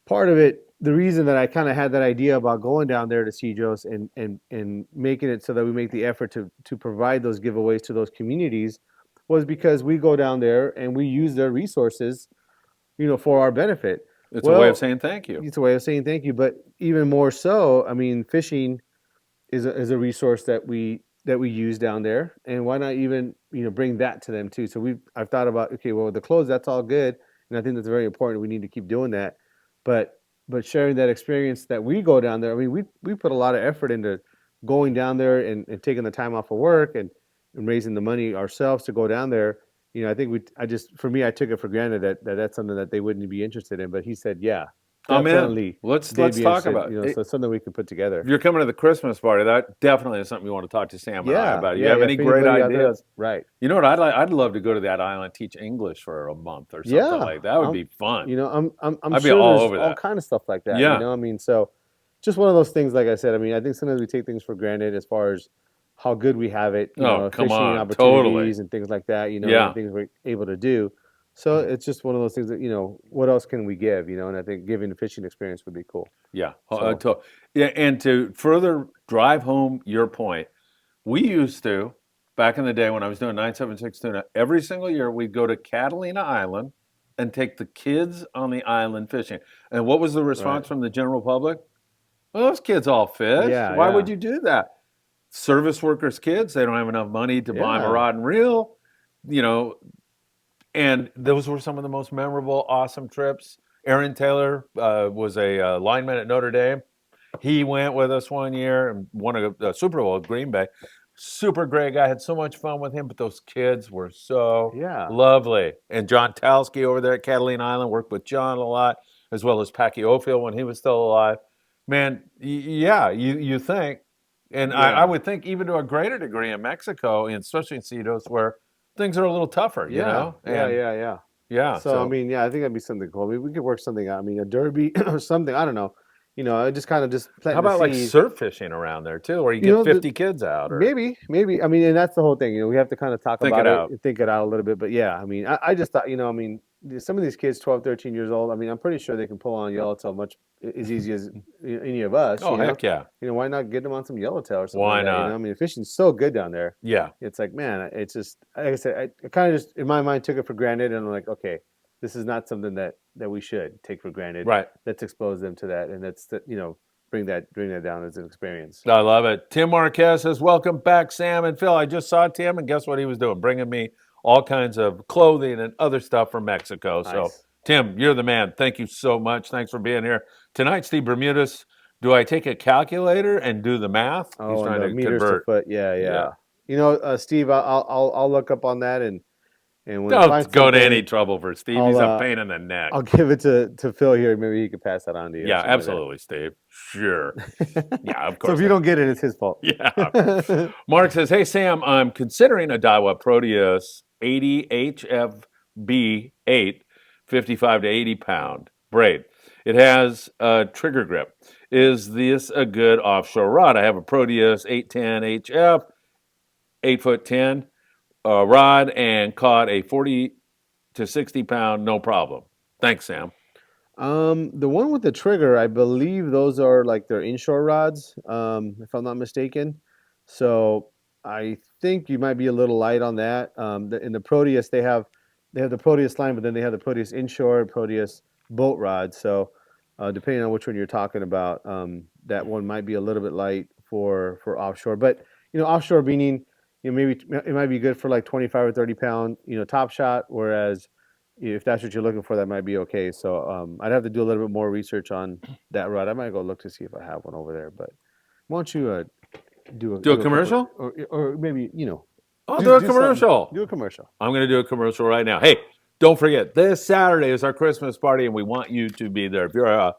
part of it, the reason that I kind of had that idea about going down there to Cedros and making it so that we make the effort to provide those giveaways to those communities was because we go down there and we use their resources, you know, for our benefit. It's a way of saying thank you. It's a way of saying thank you. But even more so, I mean, fishing is a resource that we use down there, and why not even, you know, bring that to them too. So I've thought about, okay, well, the clothes, that's all good, and I think that's very important. We need to keep doing that, but sharing that experience that we go down there. I mean, we put a lot of effort into going down there and taking the time off of work and raising the money ourselves to go down there. You know, I think I took it for granted that that's something that they wouldn't be interested in. But he said, yeah. Definitely. Let's talk about it. You know, so it's something we can put together. If you're coming to the Christmas party, that definitely is something you want to talk to Sam and I about. You have any great ideas? Right. You know what I'd like? I'd love to go to that island, teach English for a month or something like that. That would be fun. You know, I'd sure be all there's over that. All kind of stuff like that. Yeah. You know, I mean, so just one of those things. Like I said, I mean, I think sometimes we take things for granted as far as how good we have it. You know, come fishing on, opportunities and things like that. You know, and things we're able to do. So it's just one of those things that, you know, what else can we give, you know, and I think giving the fishing experience would be cool. Yeah. And to further drive home your point, we used to, back in the day when I was doing 976 tuna, every single year we'd go to Catalina Island and take the kids on the island fishing. And what was the Right. response from the general public? Well, those kids all fish. Yeah, Why would yeah, you do that? Service workers' kids, they don't have enough money to buy them a yeah, rod and reel, you know, and those were some of the most memorable, awesome trips. Aaron Taylor was a lineman at Notre Dame. He went with us one year and won a Super Bowl at Green Bay. Super great guy. Had so much fun with him, but those kids were so yeah, lovely. And John Talski over there at Catalina Island worked with John a lot, as well as Packy Ofield when he was still alive. Man, yeah, you think, and I yeah, would think even to a greater degree in Mexico, and especially in Citos, where things are a little tougher, yeah, yeah, and yeah, yeah. yeah, So I so mean, yeah, I think that'd be something cool. I mean, we could work something out. I mean, a derby or something. I don't know. I just kind of just how planting the about like seed. surf fishing around there too, where you You get know, the, 50 kids out or maybe. I mean, and that's the whole thing. We have to kind of talk think it about it out? and think it out a little bit. But yeah, I mean, I just thought, I mean, some of these kids, 12, 13 years old. I mean, I'm pretty sure they can pull on yellowtail much as easy as any of us. Oh, heck yeah. Why not get them on some yellowtail or something Why like that? not? I mean, fishing's so good down there. Yeah. It's like, man, it's just like I said, I kind of just in my mind took it for granted, and I'm like, okay, this is not something that we should take for granted. Right. Let's expose them to that, and bring that down as an experience. I love it. Tim Marquez says, welcome back, Sam and Phil. I just saw Tim, and guess what he was doing? Bringing me all kinds of clothing and other stuff from Mexico. So, Nice. Tim, you're the man. Thank you so much. Thanks for being here. Tonight, Steve Bermudez, do I take a calculator and do the math? He's Oh, and trying the to meters to convert. foot. Yeah, Yeah. yeah. Steve, I'll look up on that, and when I Don't find go to something, any trouble for Steve. I'll He's a pain in the neck. I'll give it to Phil here. Maybe he could pass that on to you. or Yeah, something like absolutely, Steve. Sure. that. Yeah, of So course. if you don't get it, it's his fault. Yeah. Mark says, hey, Sam, I'm considering a Daiwa Proteus 80 HFB 8, 55 to 80 pound braid. It has a trigger grip. Is this a good offshore rod? I have a Proteus 810 HF, 8 foot 10 rod, and caught a 40 to 60 pound, no problem. Thanks, Sam. The one with the trigger, I believe those are like their inshore rods, if I'm not mistaken. So I think you might be a little light on that. In the Proteus, they have the Proteus line, but then they have the Proteus inshore, Proteus boat rod. So depending on which one you're talking about, that one might be a little bit light for offshore. But offshore meaning maybe it might be good for like 25 or 30 pound top shot, whereas if that's what you're looking for, that might be okay. So I'd have to do a little bit more research on that rod. I might go look to see if I have one over there. But why don't you do Do a commercial? or maybe I'll do a something. commercial. Do a commercial. I'm going to do a commercial right now. Hey, don't forget, this Saturday is our Christmas party, and we want you to be there. If you're a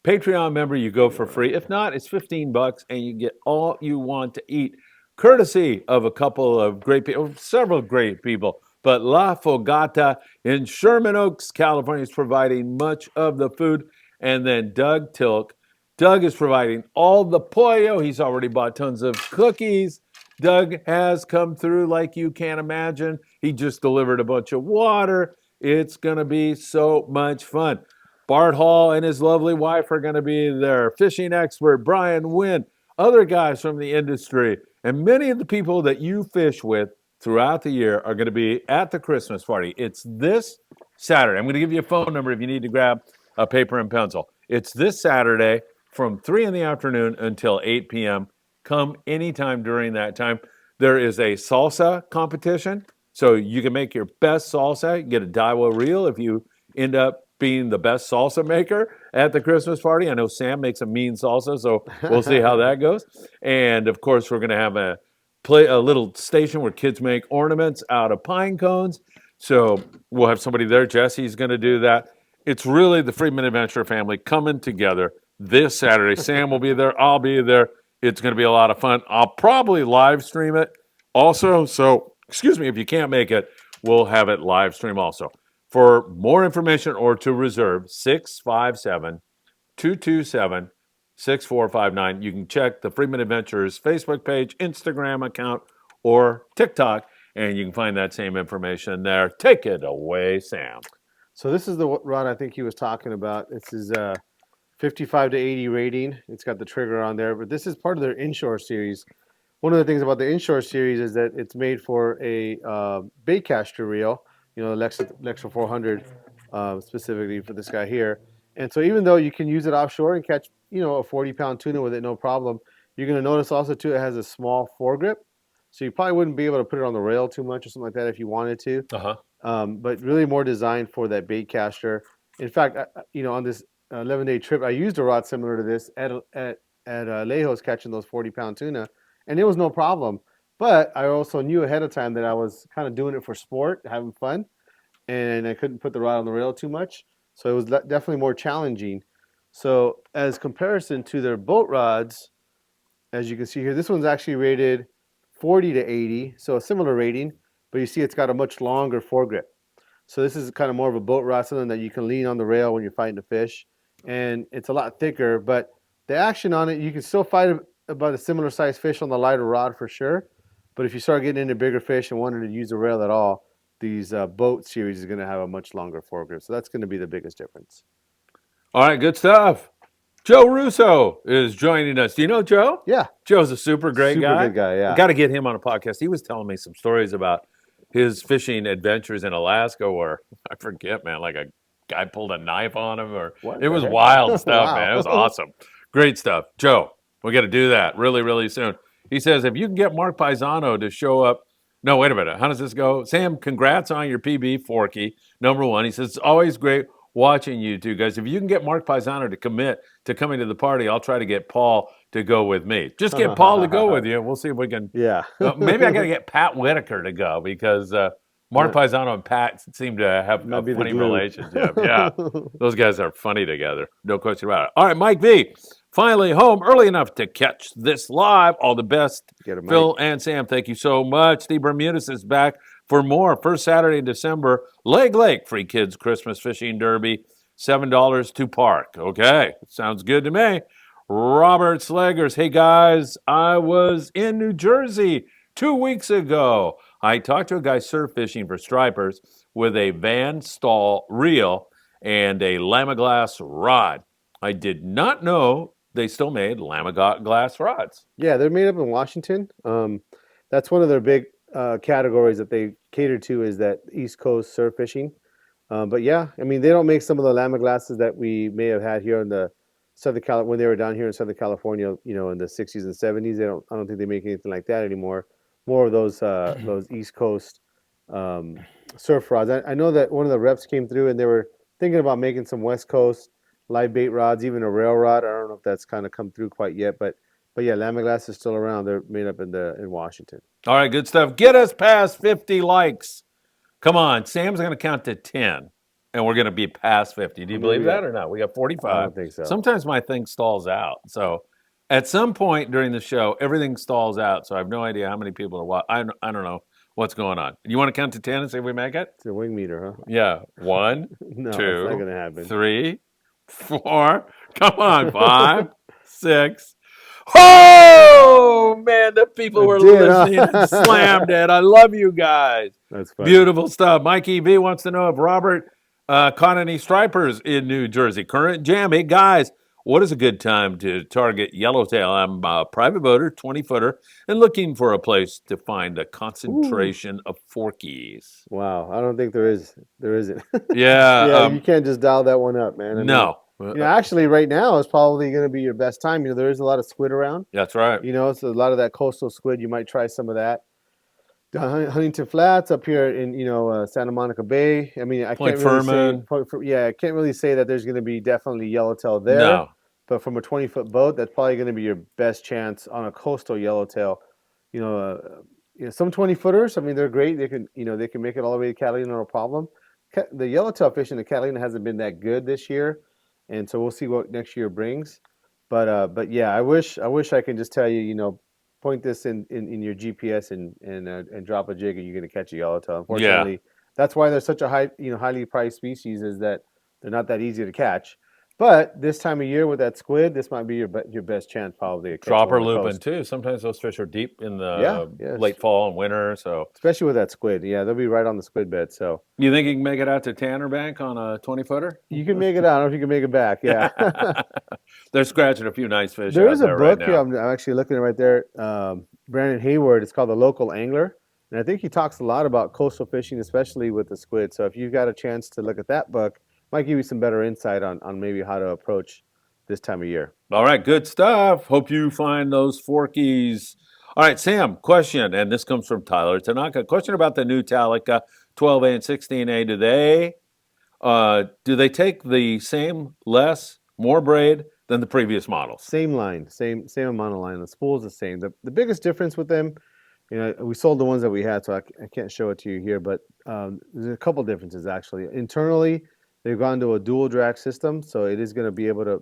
Patreon member, you go for free. If not, it's $15, and you get all you want to eat, courtesy of a couple of great people, several great people. But La Fogata in Sherman Oaks, California, is providing much of the food. And then Doug Tilk. Doug is providing all the pollo. He's already bought tons of cookies. Doug has come through like you can't imagine. He just delivered a bunch of water. It's going to be so much fun. Bart Hall and his lovely wife are going to be there. Fishing expert Brian Wynn, other guys from the industry, and many of the people that you fish with throughout the year are going to be at the Christmas party. It's this Saturday. I'm going to give you a phone number if you need to grab a paper and pencil. It's this Saturday from 3 in the afternoon until 8 p.m. Come anytime during that time. There is a salsa competition, so you can make your best salsa. You get a Daiwa reel if you end up being the best salsa maker at the Christmas party. I know Sam makes a mean salsa, so we'll see how that goes. And of course, we're going to have a little station where kids make ornaments out of pine cones. So we'll have somebody there. Jesse's going to do that. It's really the Friedman Adventure family coming together this Saturday. Sam will be there. I'll be there. It's going to be a lot of fun. I'll probably live stream it also. So, excuse me, if you can't make it, we'll have it live stream also. For more information or to reserve, 657 227 6459. You can check the Friedman Adventures Facebook page, Instagram account, or TikTok, and you can find that same information there. Take it away, Sam. So this is the rod I think he was talking about. This is 55 to 80 rating. It's got the trigger on there, but this is part of their inshore series. One of the things about the inshore series is that it's made for a baitcaster reel, the Lexa 400 specifically for this guy here. And so even though you can use it offshore and catch, a 40-pound tuna with it, no problem, you're going to notice also too it has a small foregrip. So you probably wouldn't be able to put it on the rail too much or something like that if you wanted to. Uh-huh. But really more designed for that bait caster. In fact, on this 11-day trip, I used a rod similar to this at Lejos catching those 40-pound tuna, and it was no problem. But I also knew ahead of time that I was kind of doing it for sport, having fun, and I couldn't put the rod on the rail too much. So it was definitely more challenging. So as comparison to their boat rods, as you can see here, this one's actually rated 40 to 80, so a similar rating, but you see it's got a much longer foregrip. So this is kind of more of a boat rod, something that you can lean on the rail when you're fighting a fish, and it's a lot thicker, but the action on it, you can still fight about a similar sized fish on the lighter rod for sure, but if you start getting into bigger fish and wanting to use the rail at all, these boat series is going to have a much longer foregrip, so that's going to be the biggest difference. All right, good stuff. Joe Russo is joining us. Do you know Joe? Yeah. Joe's a super great guy. Super good guy, yeah. Got to get him on a podcast. He was telling me some stories about his fishing adventures in Alaska where, I forget, man, like a guy pulled a knife on him it was wild stuff, Wow. man. It was awesome. Great stuff. Joe, we got to do that really, really soon. He says, if you can get Mark Paisano to show up. No, wait a minute. How does this go? Sam, congrats on your PB, Forky, number one. He says, it's always great watching you two guys. If you can get Mark Paisano to commit to coming to the party, I'll try to get Paul to go with me. Just get Paul to go with you, and we'll see if we can. Yeah. Maybe I got to get Pat Whitaker to go because Mark Paisano and Pat seem to have a funny relationship. Yeah, those guys are funny together. No question about it. All right, Mike V, finally home early enough to catch this live. All the best, Phil and Sam. Thank you so much. Steve Bermudez is back for more. First Saturday in December, Leg Lake, free kids Christmas fishing derby, $7 to park. Okay, sounds good to me. Robert Slaggers, hey guys, I was in New Jersey 2 weeks ago. I talked to a guy surf fishing for stripers with a Van Staal reel and a Lamaglass rod. I did not know they still made Lamaglass rods. Yeah, they're made up in Washington. That's one of their big categories that they cater to is that East Coast surf fishing. But yeah, I mean, they don't make some of the Lamaglasses that we may have had here in the Southern California when they were down here in Southern California, in the 60s and 70s. I don't think they make anything like that anymore. More of those East Coast surf rods. I know that one of the reps came through and they were thinking about making some West Coast live bait rods, even a rail rod. I don't know if that's kind of come through quite yet, but yeah, Lamaglass is still around. They're made up in Washington. All right, good stuff. Get us past 50 likes. Come on, Sam's going to count to 10, and we're going to be past 50. Do you believe that or not? We got 45. I don't think so. Sometimes my thing stalls out. So at some point during the show, everything stalls out. So I have no idea how many people are watching. I don't know what's going on. You want to count to 10 and see if we make it? It's a wing meter, huh? Yeah. 1, No, 2, it's not gonna happen. 3, 4. Come on, 5, 6. Oh, man, the people were listening and slammed it. I love you guys. That's funny. Beautiful stuff. Mike E.B. wants to know if Robert caught any stripers in New Jersey. Current jam. Hey, guys, what is a good time to target yellowtail? I'm a private boater, 20-footer, and looking for a place to find a concentration of forkies. Wow, I don't think there is. There isn't. Yeah. Yeah, you can't just dial that one up, man. No. Actually, right now is probably going to be your best time. There is a lot of squid around. That's right. So a lot of that coastal squid. You might try some of that. Down Huntington Flats up here in Santa Monica Bay. I mean, I can't really say that there's going to be definitely yellowtail there. No. But from a 20-foot boat, that's probably going to be your best chance on a coastal yellowtail. Some 20-footers. I mean, they're great. They can make it all the way to Catalina, no problem. The yellowtail fishing in Catalina hasn't been that good this year. And so we'll see what next year brings, but yeah, I wish I can just tell you, point this in your GPS and drop a jig and you're going to catch a yellowtail. Unfortunately, that's why they're such a highly priced species, is that they're not that easy to catch. But this time of year with that squid, this might be your best chance probably to catch dropper looping too. Sometimes those fish are deep in the late fall and winter. So especially with that squid, they'll be right on the squid bed. So you think you can make it out to Tanner Bank on a 20-footer? You can make it out. I don't know if you can make it back. Yeah, they're scratching a few nice fish. There is a book right here. I'm actually looking at right there. Brandon Hayward. It's called The Local Angler, and I think he talks a lot about coastal fishing, especially with the squid. So if you've got a chance to look at that book, might give you some better insight on maybe how to approach this time of year. All right, good stuff. Hope you find those forkies. All right, Sam, question, and this comes from Tyler Tanaka. Question about the new Talica 12A and 16A. Do they take the same, less, more braid than the previous models? Same line, same amount of line. The spool is the same. The biggest difference with them, we sold the ones that we had, so I can't show it to you here, but there's a couple differences actually. Internally, they've gone to a dual drag system, so it is going to be able to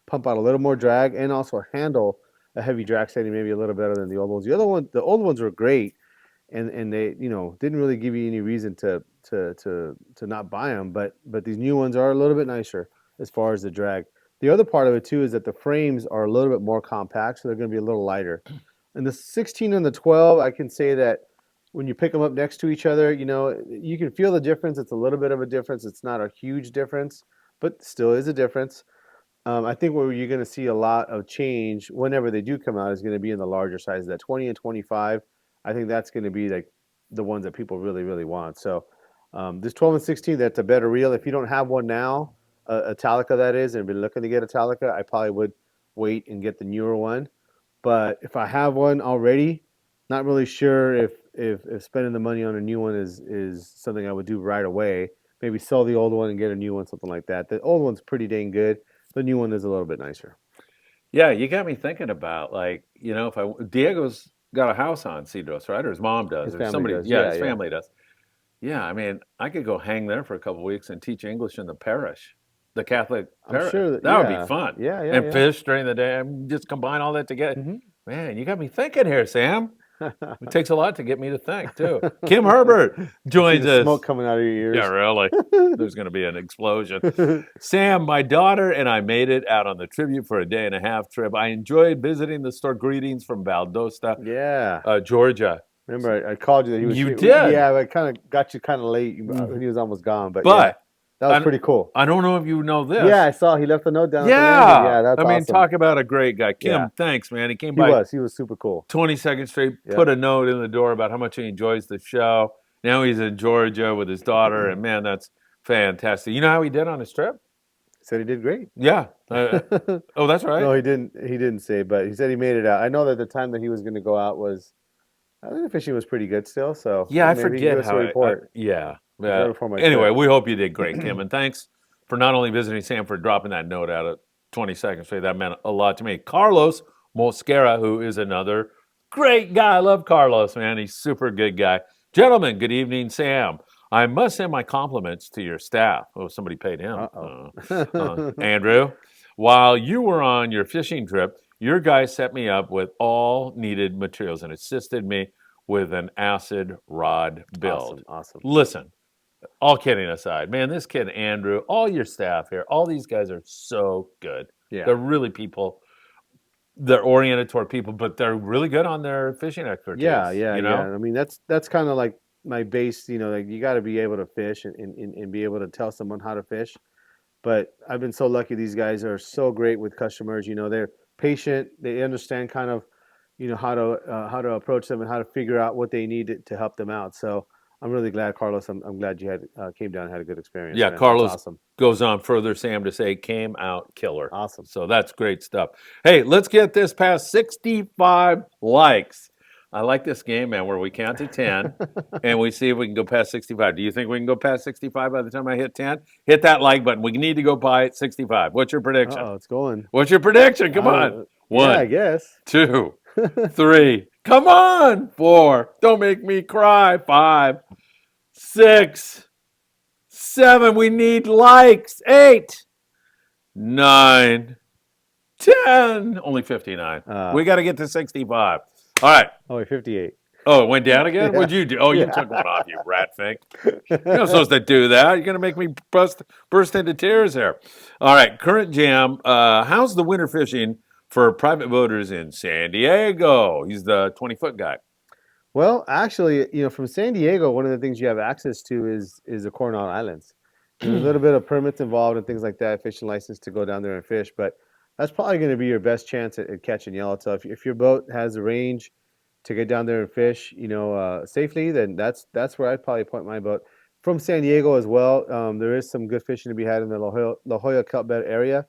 pump out a little more drag and also handle a heavy drag setting maybe a little better than the old ones. The old ones were great, and they didn't really give you any reason to not buy them. But these new ones are a little bit nicer as far as the drag. The other part of it too is that the frames are a little bit more compact, so they're going to be a little lighter. And the 16 and the 12, I can say that when you pick them up next to each other, you can feel the difference. It's a little bit of a difference. It's not a huge difference, but still is a difference. I think where you're going to see a lot of change whenever they do come out is going to be in the larger sizes. That 20 and 25, I think that's going to be like the ones that people really, really want. So this 12 and 16, that's a better reel. If you don't have one now, a Talica that is, and been looking to get a Talica, I probably would wait and get the newer one. But if I have one already, not really sure if spending the money on a new one is something I would do right away. Maybe sell the old one and get a new one, something like that. The old one's pretty dang good. The new one is a little bit nicer. Yeah, you got me thinking about if Diego's got a house on Cedros, right? Or his mom does, His or family somebody. does. Yeah, Yeah, his yeah. family does. Yeah, I mean, I could go hang there for a couple of weeks and teach English in the parish, the Catholic I'm parish. sure That would yeah. be fun. Yeah, yeah, And yeah. fish during the day. I mean, just combine all that together. Mhm. Man, you got me thinking here, Sam. It takes a lot to get me to think, too. Kim Herbert See joins the us. smoke coming out of your Yeah, ears. really. There's going to be an explosion. Sam, my daughter and I made it out on the tribute for a day and a half trip. I enjoyed visiting the store. Greetings from Valdosta, Yeah. Georgia. Remember, I called you that he was. You did. Yeah, I kind of got you kind of late when he was almost gone. But yeah, But that was I, pretty cool. I don't know if you know this. Yeah, I saw he left a note down at the landing. Yeah. Yeah, that's I mean, awesome. talk about a great guy. Kim, Yeah. thanks, man. He came He by was super cool. 22nd Street, Yeah. put a note in the door about how much he enjoys the show. Now he's in Georgia with his daughter, and man, that's fantastic. You know how he did on his trip? Said he did great. Yeah. Oh, that's right. No, he didn't. He didn't say, but he said he made it out. I know that the time that he was going to go out was, I think the fishing was pretty good still. So Yeah, I maybe he can forget give us a how. report. Yeah. Better for my Anyway, trip. we hope you did great, Kim, and thanks for not only visiting Sam, for dropping that note out at 22nd Street. That meant a lot to me. Carlos Mosquera, who is another great guy. I love Carlos, man. He's a super good guy. Gentlemen, good evening, Sam. I must send my compliments to your staff. Oh, somebody paid him. Andrew, while you were on your fishing trip, your guys set me up with all needed materials and assisted me with an acid rod build. Awesome. Listen, all kidding aside, man, this kid Andrew, all your staff here, all these guys are so good. Yeah. They're really people. They're oriented toward people, but they're really good on their fishing expertise. Yeah. You know? I mean, that's kind of like my base. Like you got to be able to fish and be able to tell someone how to fish. But I've been so lucky. These guys are so great with customers. They're patient. They understand kind of, how to approach them and how to figure out what they need to help them out. So I'm really glad, Carlos. I'm glad you came down and had a good experience. Yeah, man. Carlos That's awesome. goes on further, Sam, to say came out killer. Awesome. So that's great stuff. Hey, let's get this past 65 likes. I like this game, man, where we count to 10 and we see if we can go past 65. Do you think we can go past 65 by the time I hit 10? Hit that like button. We need to go by 65. What's your prediction? Oh, it's going. What's your prediction? Come on. Yeah, I guess. 2, 3. Come on. 4. Don't make me cry. 5, 6, 7. We need likes. 8, 9, 10. Only 59. We got to get to 65. All right. Oh, 58. Oh, it went down again? Yeah. What'd you do? Oh, you took one off, you rat fink. You're not supposed to do that. You're going to make me burst into tears here. All right, current jam. How's the winter fishing for private boaters in San Diego? He's the 20-foot guy. Well, actually, from San Diego, one of the things you have access to is the Coronado Islands. There's a little bit of permits involved and things like that, fishing license to go down there and fish, but that's probably going to be your best chance at catching yellowtail. If your boat has a range to get down there and fish, safely, then that's where I'd probably point my boat. from San Diego as well. There is some good fishing to be had in the La Jolla Kelp Bed area.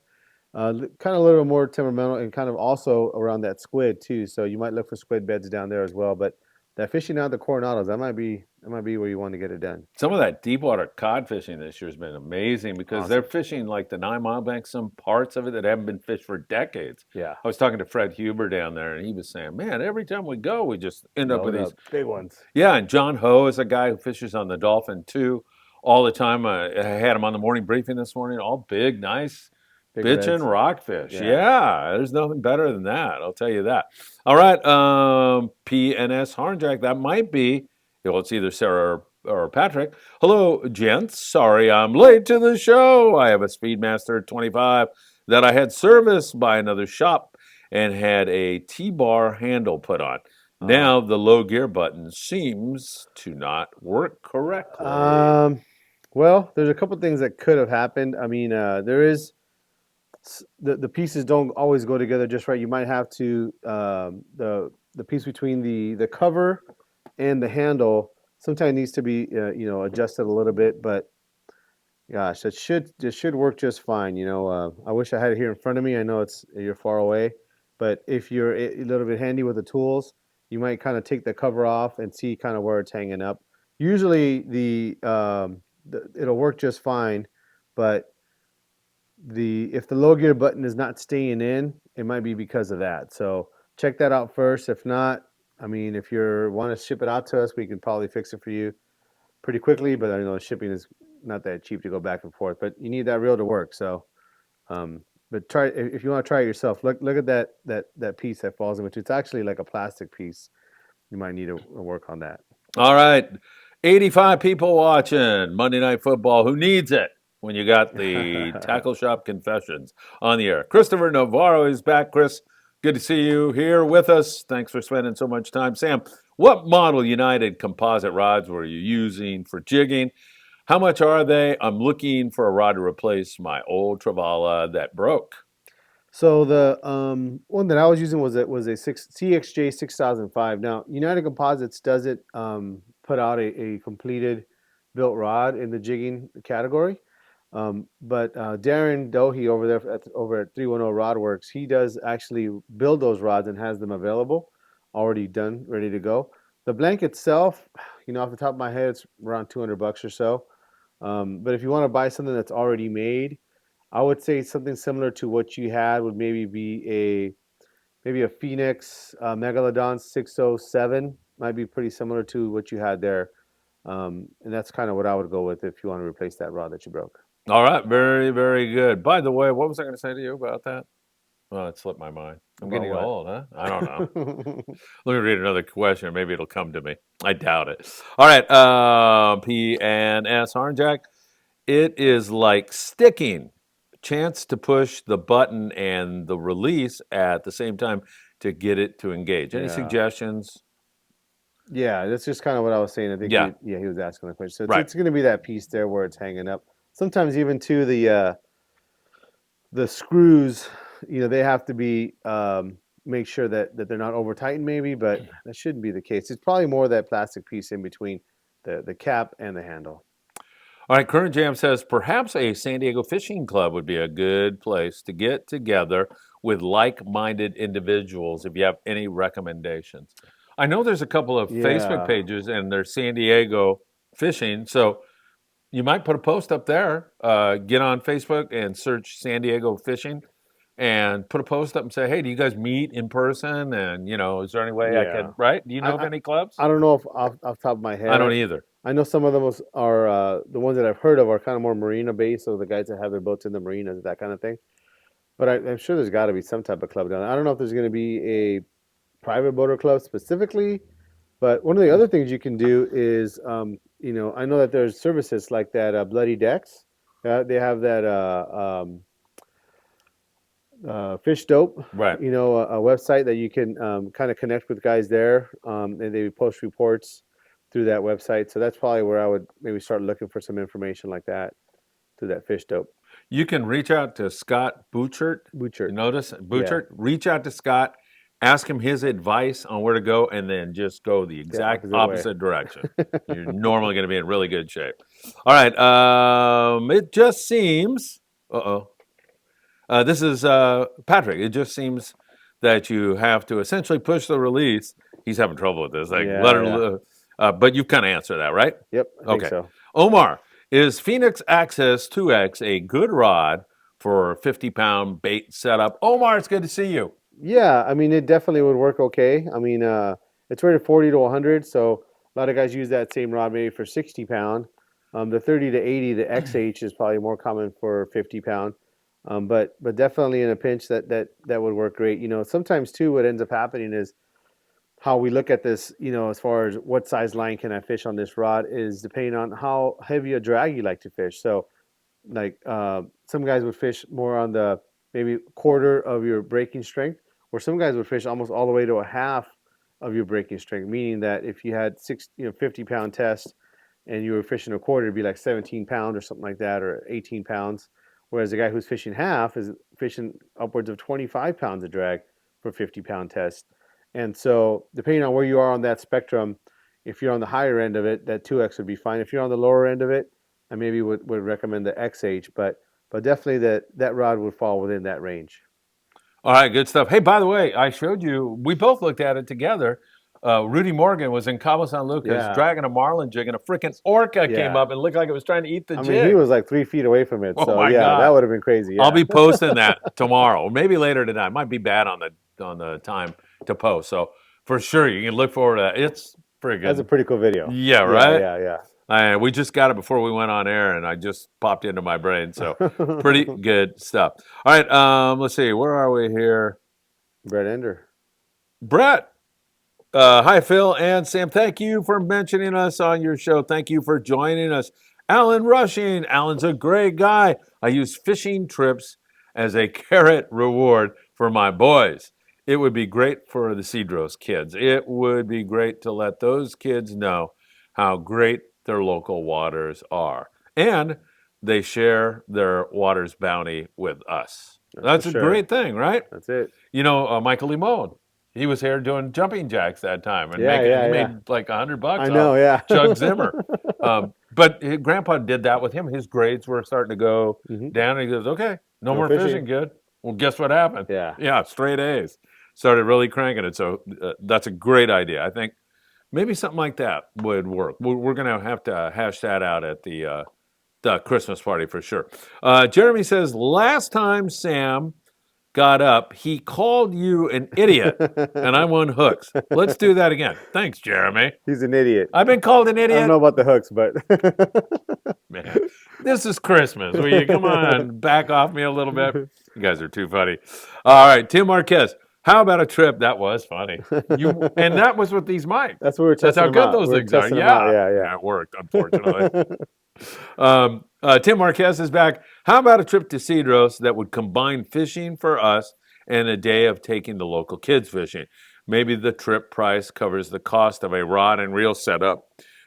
Kind of a little more temperamental and kind of also around that squid too. So you might look for squid beds down there as well. But that fishing out the Coronados, that might be where you want to get it done. Some of that deep water cod fishing this year has been amazing because they're Awesome. fishing like the 9 Mile Bank, some parts of it that haven't been fished for decades. Yeah. I was talking to Fred Huber down there, and he was saying, "Man, every time we go, we just end up with Load these." up. Big ones. Yeah, and John Ho is a guy who fishes on the Dolphin too, all the time. I had him on the morning briefing this morning. All big, nice, Big bitchin' beds. rockfish. Yeah. Yeah, there's nothing better than that. I'll tell you that. All right, PNS Hornjack. That might be. Well, it's either Sarah or Patrick. Hello, gents. Sorry I'm late to the show. I have a Speedmaster 25 that I had serviced by another shop and had a T-bar handle put on. Now the low gear button seems to not work correctly. Well, there's a couple things that could have happened. I mean, there is the pieces don't always go together just right. You might have to the piece between the cover and the handle sometimes needs to be adjusted a little bit. But gosh, it should work just fine. I wish I had it here in front of me. I know you're far away, but if you're a little bit handy with the tools, you might kind of take the cover off and see kind of where it's hanging up. Usually it'll work just fine, but if the low gear button is not staying in, it might be because of that. So check that out first. If not, I mean, if you want to ship it out to us, we can probably fix it for you pretty quickly. But I know shipping is not that cheap to go back and forth. But you need that reel to work. So, but try if you want to try it yourself. Look at that piece that falls in, which it's actually like a plastic piece. You might need to work on that. All right, 85 people watching Monday Night Football. Who needs it when you got the Tackle Shop Confessions on the air? Christopher Navarro is back. Chris, good to see you here with us. Thanks for spending so much time. Sam, what model United composite rods were you using for jigging? How much are they? I'm looking for a rod to replace my old Travala that broke. So the one that I was using was a CXJ 6005. Now United Composites doesn't put out a completed built rod in the jigging category, but Darren Dohe over there over at 310 Rod Works, he does actually build those rods and has them available, already done, ready to go. The blank itself, off the top of my head, it's around $200 or so. But if you want to buy something that's already made, I would say something similar to what you had would maybe be a Phoenix Megalodon 607. Might be pretty similar to what you had there, and that's kind of what I would go with if you want to replace that rod that you broke. All right, very, very good. By the way, what was I going to say to you about that? Well, it slipped my mind. I'm About getting what? old, huh? I don't know. Let me read another question. Maybe it'll come to me. I doubt it. All right, PNS Hornjack. It is like sticking. Chance to push the button and the release at the same time to get it to engage. Any Yeah. suggestions? Yeah, that's just kind of what I was saying. I think Yeah. he was asking the question. So Right. it's going to be that piece there where it's hanging up. Sometimes even to the screws, they have to be make sure that they're not over tightened maybe, but that shouldn't be the case. It's probably more that plastic piece in between the cap and the handle. All right, Current Jam says perhaps a San Diego Fishing Club would be a good place to get together with like-minded individuals if you have any recommendations. I know there's a couple of Facebook Yeah. pages and there's San Diego Fishing, so you might put a post up there. Get on Facebook and search San Diego Fishing and put a post up and say, hey, do you guys meet in person? And, is there any way I Yeah. could, right? Do you know of any clubs? I don't know if off the top of my head. I don't either. I know some of them are the ones that I've heard of are kind of more marina based, so the guys that have their boats in the marinas, that kind of thing. But I'm sure there's got to be some type of club down there. I don't know if there's going to be a private boater club specifically, but one of the other things you can do is, I know that there's services like that Bloody Decks. They have that Fish Dope, Right. a website that you can kind of connect with guys there, and they post reports through that website. So that's probably where I would maybe start looking for some information like that through that Fish Dope. You can reach out to Scott Butchert. Butchert. Notice Butchert. Reach out to Scott, ask him his advice on where to go, and then just go the exact opposite way. opposite direction. You're normally going to be in really good shape. All right. It just seems. This is Patrick. It just seems that you have to essentially push the release. He's having trouble with this. Like, let Yeah, her. But you've kind of answered that, right? Yep, I think Okay. so. Omar, is Phoenix Access 2X a good rod for 50-pound bait setup? Omar, it's good to see you. Yeah, I mean, it definitely would work okay. I mean, it's rated 40 to 100, so a lot of guys use that same rod maybe for 60 pound. The 30 to 80, the XH is probably more common for 50 pound. But definitely in a pinch that would work great. You know, sometimes too, what ends up happening is how we look at this, you know, as far as what size line can I fish on this rod is depending on how heavy a drag you like to fish. So like some guys would fish more on the maybe quarter of your breaking strength, or some guys would fish almost all the way to a half of your breaking strength, meaning that if you had 50-pound test and you were fishing a quarter, it'd be like 17 pounds or something like that, or 18 pounds. Whereas the guy who's fishing half is fishing upwards of 25 pounds of drag for 50-pound test. And so depending on where you are on that spectrum, if you're on the higher end of it, that 2X would be fine. If you're on the lower end of it, I maybe would recommend the XH, but definitely that rod would fall within that range. All right, good stuff. Hey, by the way, I showed you, we both looked at it together. Rudy Morgan was in Cabo San Lucas dragging a marlin jig, and a freaking orca came up and looked like it was trying to eat the jig. I mean, he was like 3 feet away from it. Oh so my yeah, God. That would have been crazy. Yeah. I'll be posting that tomorrow, or maybe later tonight. It might be bad on the time to post. So for sure, you can look forward to that. It's pretty good. That's a pretty cool video. Yeah, right? Yeah. We just got it before we went on air, and I just popped into my brain. So pretty good stuff. All right, let's see. Where are we here? Brett Ender. Brett. Hi, Phil and Sam. Thank you for mentioning us on your show. Thank you for joining us. Alan Rushing. Alan's a great guy. I use fishing trips as a carrot reward for my boys. It would be great for the Cedros kids. It would be great to let those kids know how great their local waters are. And they share their water's bounty with us. That's a great thing, right? That's it. You know, Michael Limon, he was here doing jumping jacks that time, and he made like $100 I know, off Chuck Zimmer. But his grandpa did that with him. His grades were starting to go down, and he goes, okay, no more fishing, good. Well, guess what happened? Yeah, straight A's. Started really cranking it. So that's a great idea. I think maybe something like that would work. We're going to have to hash that out at the Christmas party for sure. Jeremy says, last time Sam got up, he called you an idiot, and I won hooks. Let's do that again. Thanks, Jeremy. He's an idiot. I've been called an idiot. I don't know about the hooks, but man, this is Christmas. Will you come on, back off me a little bit? You guys are too funny. All right, Tim Marquez. How about a trip? That was funny. And that was with these mics. That's what we're testing. That's how good those things are. Yeah, it worked, unfortunately. Tim Marquez is back. How about a trip to Cedros that would combine fishing for us and a day of taking the local kids fishing? Maybe the trip price covers the cost of a rod and reel setup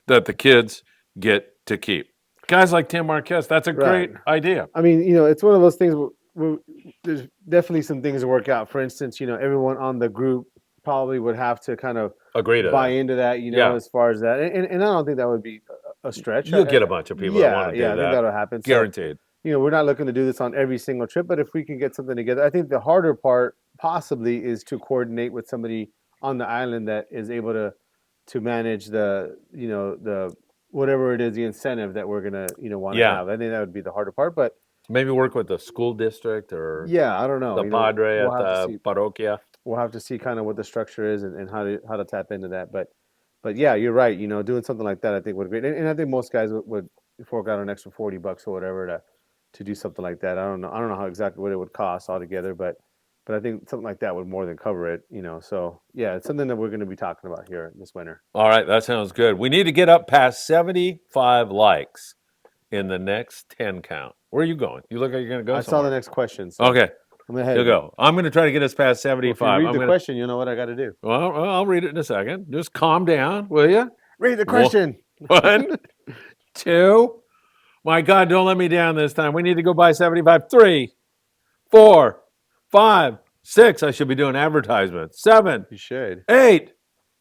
that the kids get to keep. Guys like Tim Marquez, that's a great idea. I mean, you know, it's one of those things where there's definitely some things to work out. For instance, you know, everyone on the group probably would have to kind of agree to buy into that, you know, as far as that. And I don't think that would be a stretch. You'll get a bunch of people that want to do that. I think that'll happen. Guaranteed. So, you know, we're not looking to do this on every single trip, but if we can get something together, I think the harder part possibly is to coordinate with somebody on the island that is able to manage the, you know, the whatever it is, the incentive that we're gonna, you know, want to have. I think that would be the harder part, but maybe work with the school district or I don't know, the padre at the parroquia. We'll have to see kind of what the structure is and how to tap into that. But yeah, you're right. You know, doing something like that, I think would be great. And I think most guys would fork out an extra $40 or whatever to do something like that. I don't know how exactly what it would cost altogether, but I think something like that would more than cover it. You know, so yeah, it's something that we're going to be talking about here this winter. All right, that sounds good. We need to get up past 75 likes in the next 10 count. Where are you going? You look like you're going to go. I saw the next question. So okay. I'm ahead. You'll go. I'm going to try to get us past 75. Well, if you read the question, you know what I got to do. Well, I'll read it in a second. Just calm down, will you? Read the question. 1, 2. My God, don't let me down this time. We need to go by 75. 3, 4, 5, 6. I should be doing advertisements. 7. You should. 8,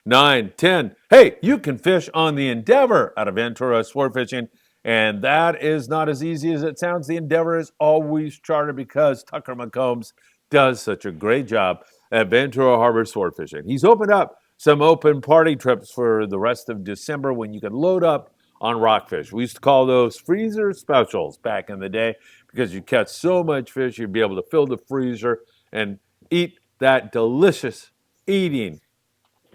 9, 10. Hey, you can fish on the Endeavor out of Ventura Sportfishing And that is not as easy as it sounds. The Endeavor is always chartered because Tucker McCombs does such a great job at Ventura Harbor sport fishing. He's opened up some open party trips for the rest of December when you can load up on rockfish. We used to call those freezer specials back in the day because you catch so much fish, you'd be able to fill the freezer and eat that delicious eating,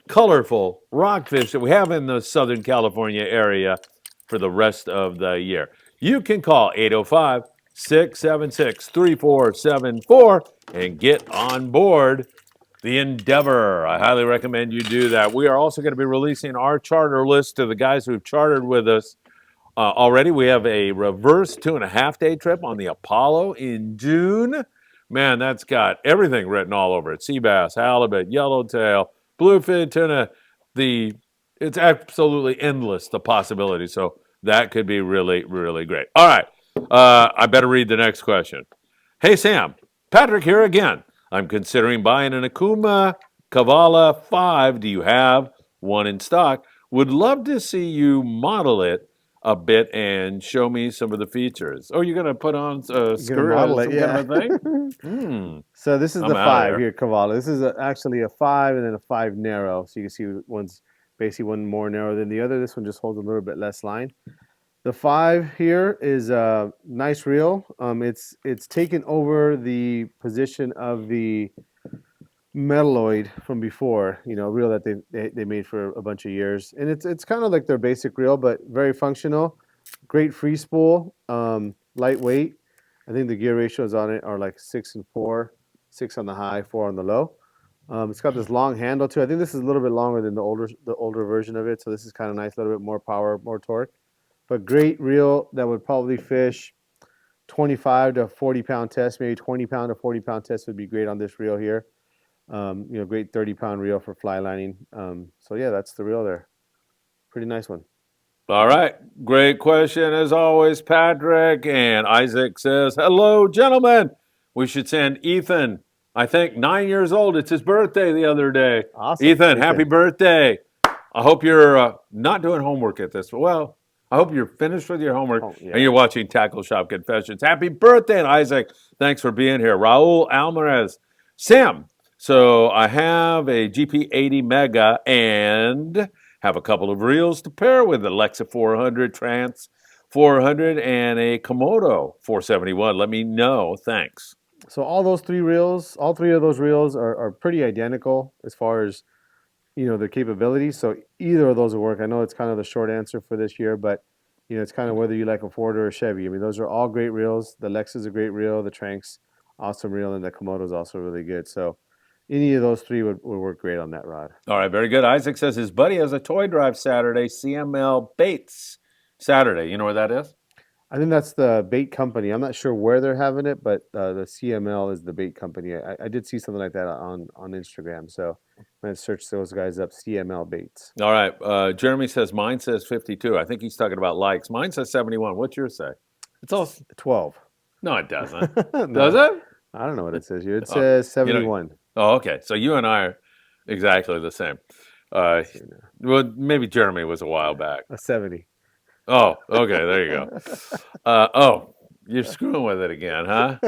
colorful rockfish that we have in the Southern California area for the rest of the year. You can call 805 676 3474 and get on board the Endeavor. I highly recommend you do that. We are also going to be releasing our charter list to the guys who've chartered with us already. We have a reverse 2.5-day trip on the Apollo in June. Man, that's got everything written all over it. Sea bass, halibut, yellowtail, bluefin tuna. It's absolutely endless, the possibilities. So that could be really, really great. All right. I better read the next question. Hey, Sam. Patrick here again. I'm considering buying an Akuma Kavala 5. Do you have one in stock? Would love to see you model it a bit and show me some of the features. Oh, you're going to put on a skirt model or it, some kind of a thing? So this is I'm the outta 5 there. here, Kavala. This is actually a 5 and then a 5 narrow. So you can see one's basically one more narrow than the other. This one just holds a little bit less line. The 5 here is a nice reel. It's taken over the position of the metalloid from before, a reel that they made for a bunch of years, and it's kind of like their basic reel, but very functional. Great free spool, lightweight. I think the gear ratios on it are like 6 and 4, 6 on the high, 4 on the low. It's got this long handle too. I think this is a little bit longer than the older version of it, so this is kind of nice, a little bit more power, more torque. But great reel that would probably fish 25 to 40 pound test, maybe 20 pound to 40 pound test would be great on this reel here. Great 30-pound reel for fly lining. So yeah, that's the reel there. Pretty nice one. All right. Great question as always, Patrick. And Isaac says, hello, gentlemen. We should send Ethan, I think 9 years old. It's his birthday the other day. Awesome. Ethan, happy birthday. I hope you're not doing homework at this. Well, I hope you're finished with your homework and you're watching Tackle Shop Confessions. Happy birthday, Isaac. Thanks for being here. Raul Alvarez. Sam, so I have a GP80 Mega and have a couple of reels to pair with the Alexa 400, Trans 400, and a Komodo 471. Let me know. Thanks. So all three of those reels are pretty identical as far as their capabilities. So either of those will work. I know it's kind of the short answer for this year, but it's kind of whether you like a Ford or a Chevy. I mean, those are all great reels. The Lex is a great reel. The Tranx, awesome reel, and the Komodo is also really good. So any of those three would work great on that rod. All right, very good. Isaac says his buddy has a toy drive Saturday, CML Baits Saturday. You know where that is? I think that's the bait company. I'm not sure where they're having it, but the CML is the bait company. I did see something like that on Instagram. So I'm going to search those guys up, CML Baits. All right. Jeremy says mine says 52. I think he's talking about likes. Mine says 71. What's yours say? It's all 12. No, it doesn't. No, Does it? I don't know what it says here. It says 71. Oh, okay. So you and I are exactly the same. Well, maybe Jeremy was a while back. A 70. Oh, okay. There you go. You're screwing with it again, huh?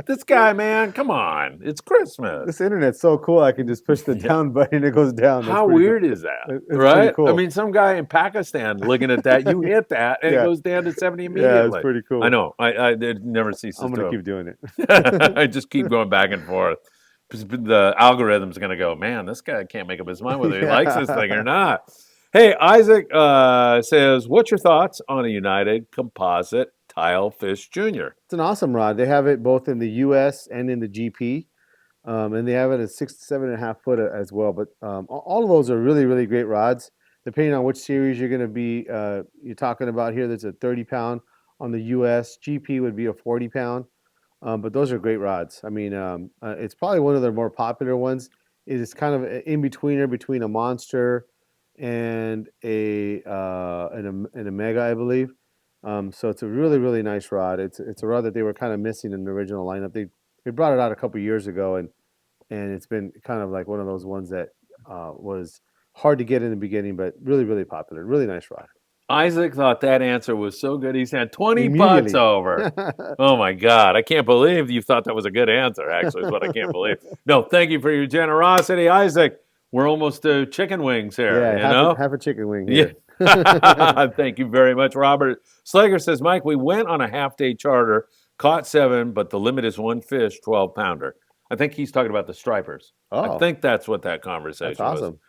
This guy, man, come on. It's Christmas. This internet's so cool. I can just push the down button and it goes down. How weird is that? It's right? cool. I mean, some guy in Pakistan looking at that, you hit that and it goes down to 70 immediately. Yeah, it's pretty cool. I know. It never ceases. I'm going to keep doing it. I just keep going back and forth. The algorithm's going to go, man, this guy can't make up his mind whether he likes this thing or not. Hey, Isaac says, what's your thoughts on a United Composite Tilefish Junior? It's an awesome rod. They have it both in the US and in the GP. And they have it at 6 to 7.5 foot as well. But all of those are really, really great rods. Depending on which series you're going to be you're talking about here, there's a 30-pound on the US. GP would be a 40-pound. But those are great rods. I mean, it's probably one of their more popular ones. It is kind of an in-betweener between a Monster and a Mega, I believe. So it's a really, really nice rod. It's a rod that they were kind of missing in the original lineup. They brought it out a couple years ago, and it's been kind of like one of those ones that was hard to get in the beginning, but really, really popular. Really nice rod. Isaac thought that answer was so good. He sent 20 bucks Immediately. over. Oh my God. I can't believe you thought that was a good answer, actually, is what I can't believe. No, thank you for your generosity, Isaac. We're almost to chicken wings here, Yeah, you know? half a chicken wing Yeah. here. Thank you very much, Robert. Slager says, Mike, we went on a half-day charter, caught 7, but the limit is 1 fish, 12-pounder. I think he's talking about the stripers. I Oh, think that's what that that's conversation was. awesome.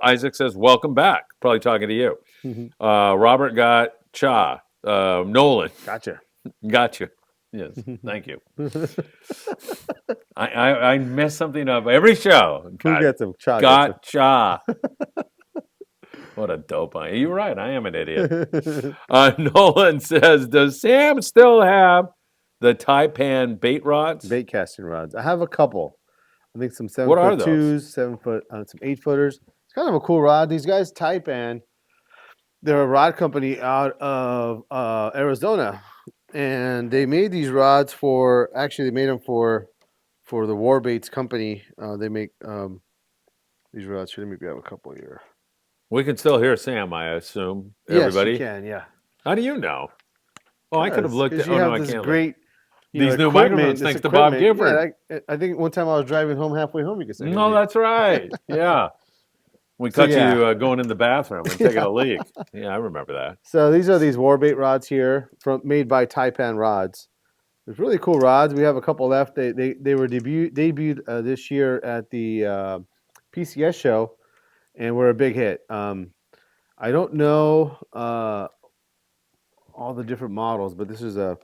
Isaac says, welcome back. Probably talking to you. Robert got cha. Nolan Gotcha. got you. Yes, thank you. I mess something up every show. Who gets him? Cha Got cha. What a dope I am. You're right. I am an idiot. Nolan says, does Sam still have the Taipan bait rods? Bait casting rods. I have a couple. I think some What are 7'2", 7 foot, some 8-footers. It's kind of a cool rod. These guys, Taipan, they're a rod company out of Arizona, and they made these rods for. Actually, they made them for the War Baits company. They make these rods. Let me grab a couple here. We can still hear Sam, I assume. Yes, Everybody? you can. Yeah. How do you know? Oh, I could have looked at. You Oh, have no, I this can't. great. These new equipment, microphones, this thanks to Bob equipment. Gifford. Yeah, I think one time I was driving home halfway home. You could say. No, that's right. Yeah. We So, caught yeah. you going in the bathroom and taking a leak. Yeah, I remember that. So these are these Warbait rods here, made by Taipan Rods. It's really cool rods. We have a couple left. They were debuted this year at the PCS show, and were a big hit. I don't know all the different models, but this is a